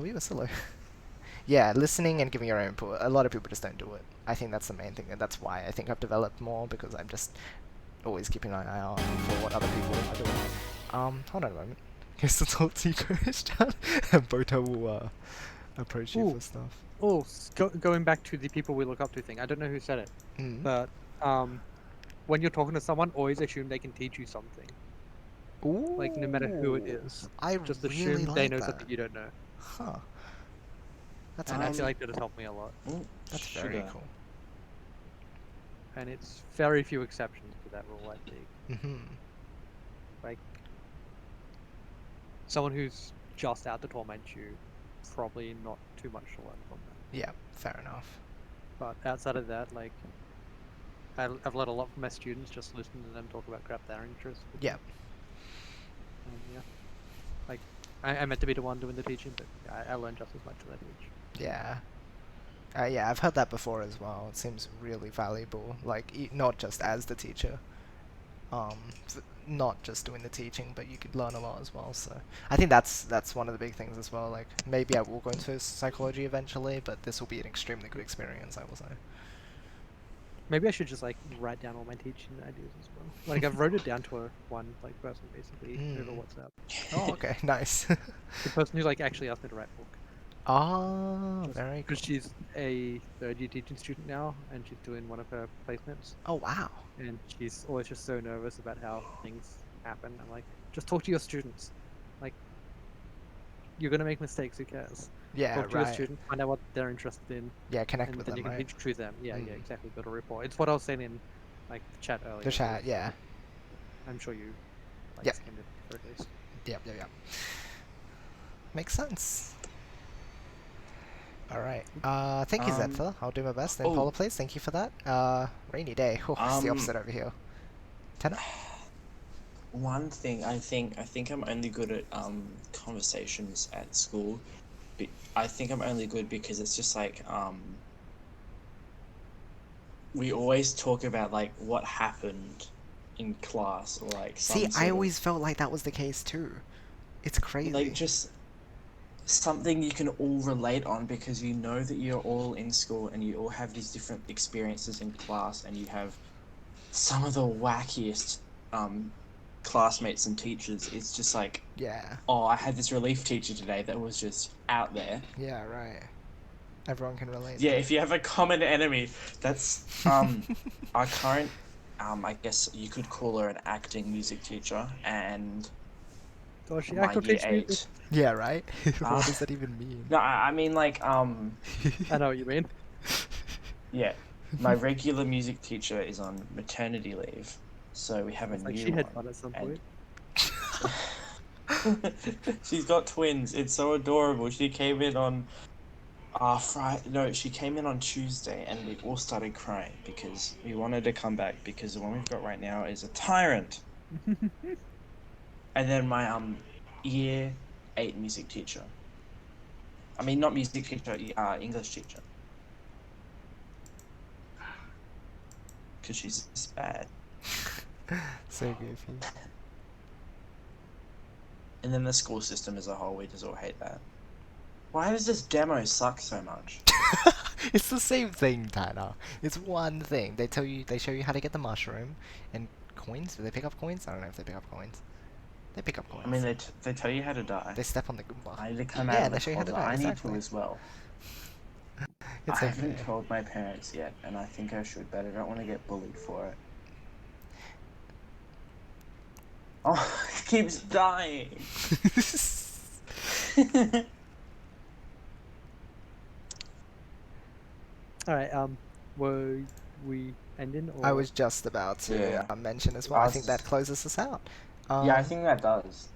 We were solo. Yeah, listening and giving your own input. A lot of people just don't do it. I think that's the main thing, and that's why I think I've developed more because I'm just always keeping an eye out for what other people are doing. Hold on a moment. Guess the talk to you, Christian, and Bota will approach you Ooh. for stuff. Oh, going back to the people we look up to thing. I don't know who said it, Mm. but when you're talking to someone, always assume they can teach you something. Ooh. Like no matter who it is, I just really assume like they know that. something you don't know. Huh. That's And I amazing. feel like that has helped me a lot. Oh, That's very sugar. cool. And it's very few exceptions to that rule, I think. Mm-hmm. Like someone who's just out to torment you, probably not too much to learn from them. Yeah, fair enough. But outside of that, like I've learned a lot from my students just listening to them talk about crap they're interested in. Yeah. Yeah. Like I meant to be the one doing the teaching, but I learned just as much as I teach. Yeah. Yeah, I've heard that before as well. It seems really valuable. Like, not just as the teacher, not just doing the teaching, but you could learn a lot as well. So I think that's one of the big things as well. Like, maybe I will go into psychology eventually, but this will be an extremely good experience, I will say. Maybe I should just like write down all my teaching ideas as well. Like I've wrote it down to one like person basically over WhatsApp. Oh, okay, nice. The person who like actually asked me to write a book. Oh, very cool. Because she's a third-year teaching student now, and she's doing one of her placements. Oh, wow. And she's always just so nervous about how things happen. I'm like, just talk to your students. Like, you're gonna make mistakes. Who cares? Yeah, Talk to your right. student, find out what they're interested in, Yeah, connect and with then them, you can right? teach to them. Yeah, Mm. yeah, exactly. Build a rapport. It's what I was saying in like the chat earlier. The chat, yeah. I'm sure you like Yep. skimmed it for at least. Yep. Makes sense. Alright. Thank you, Zephyr. I'll do my best. And oh. Paula, please. Thank you for that. Rainy day. Oh, it's the opposite over here. Tenor? One thing I think I'm only good at conversations at school. I think I'm only good because it's just like we always talk about like what happened in class or like some See, sort I of, always felt like that was the case too. It's crazy. like just something you can all relate on because you know that you're all in school and you all have these different experiences in class and you have some of the wackiest classmates and teachers. It's just like, Yeah. oh, I had this relief teacher today that was just out there. Yeah, right. Everyone can relate. Yeah, if you have a common enemy, that's our current, I guess you could call her an acting music teacher, and Gosh, my actual year teach 8. music. Yeah, right? What does that even mean? No, I mean like I know what you mean. yeah, my regular music teacher is on maternity leave, so we have a It's like new she had one. fun at some and- point. She's got twins. It's so adorable. She came in on Friday. No, she came in on Tuesday, and we all started crying because we wanted to come back because the one we've got right now is a tyrant. And then my year 8 music teacher. I mean, not music teacher, English teacher. because she's just bad. So goofy. And then the school system as a whole, we just all hate that. Why does this demo suck so much? It's the same thing, Tanner. It's one thing. They show you how to get the mushroom and coins. Do they pick up coins? I don't know if they pick up coins. They pick up coins. I mean, they tell you how to die. They step on the Goomba. I need to come Yeah, out of they the show you how to closet. die, I exactly. need to as well. It's I okay. haven't told my parents yet, and I think I should, but I don't want to get bullied for it. Oh, it keeps dying. Alright, were we ending or I was just about to Yeah. mention as well. I think that closes us out. Yeah, I think that does.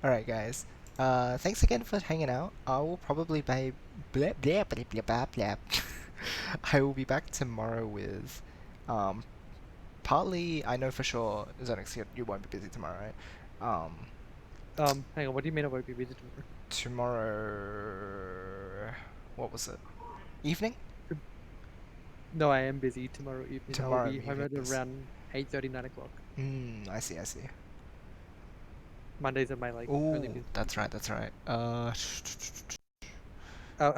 Alright, guys. Thanks again for hanging out. I will probably be blah, blah, blah, blah, blah, blah. I will be back tomorrow with partly I know for sure Xyrnq, you won't be busy tomorrow, right? hang on, what do you mean I won't be busy tomorrow? Tomorrow, what was it? Evening? No, I am busy tomorrow evening. Tomorrow I'll be home at evening is- around 8:30, 9 o'clock. I see, I see. Mondays are my only Ooh, busy. that's right, that's right. Are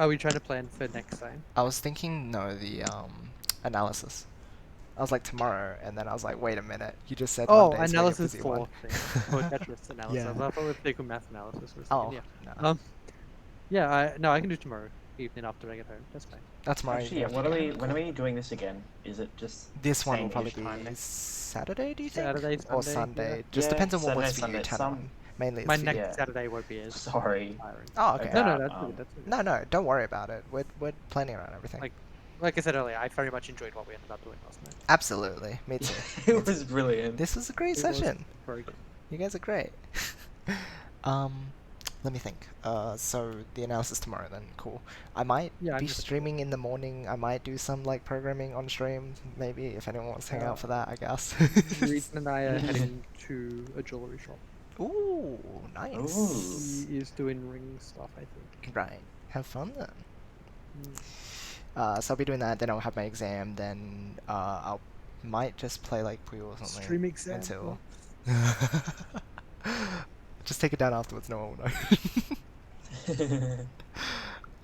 we trying to plan for next time? I was thinking, no, the analysis. I was like tomorrow, and then I was like, wait a minute, you just said Oh, Monday's where you're analysis busy for one. for Tetris analysis. Yeah. I thought we were taking math analysis for a second. Oh, Yeah. no. Yeah. I can do tomorrow evening after I get home. That's fine. That's my Actually, yeah, when are we doing this again? Is it just This one will same-ish probably be time next- Saturday, do you think? Saturday, Or Sunday, Sunday. yeah. Just Yeah, depends on what works Saturday, for you, Sunday, Tanner. some- Mainly My it's for next you. Yeah. Saturday won't be as Sorry. tiring. Oh, okay. No, Okay. that's good. That's good. No, don't worry about it. We're planning around everything. Like I said earlier, I very much enjoyed what we ended up doing last night. Absolutely. Me too. It was brilliant. This was a great It was session. very good. You guys are great. Let me think. So the analysis tomorrow then, cool. I might Yeah, I'm be just- streaming in the morning. I might do some like programming on stream, maybe if anyone wants to hang out for that, I guess. Reed and I are heading to a jewelry shop. Ooh, nice. Ooh. He is doing ring stuff, I think. Right. Have fun then. Mm. So I'll be doing that, then I'll have my exam, then I'll might just play like Puyo or something. Stream exam. Until just take it down afterwards, no one will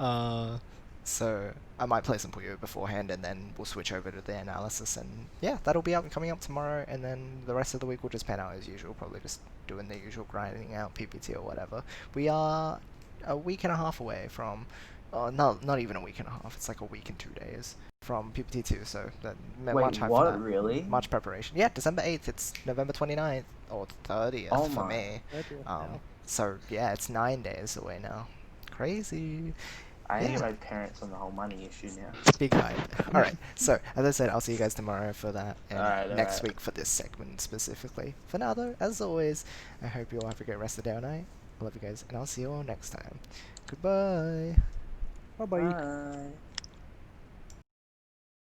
know. So I might play some Puyo beforehand, and then we'll switch over to the analysis, and yeah, that'll be coming up tomorrow, and then the rest of the week will just pan out as usual, probably just doing the usual grinding out PPT or whatever. We are a week and a half away from, not even a week and a half, it's like a week and 2 days from PPT 2, so that Wait, much hype for what? that. Really? Much preparation. Yeah, December 8th, it's November 29th, or 30th Oh for my. me. Now. So yeah, it's 9 days away now. Crazy. I need Yeah. my parents on the whole money issue now. Big hype. Alright, so as I said, I'll see you guys tomorrow for that, and Alright, next alright. week for this segment specifically. For now though, as always, I hope you all have a great rest of the day or night. I love you guys, and I'll see you all next time. Goodbye. Bye bye. Bye.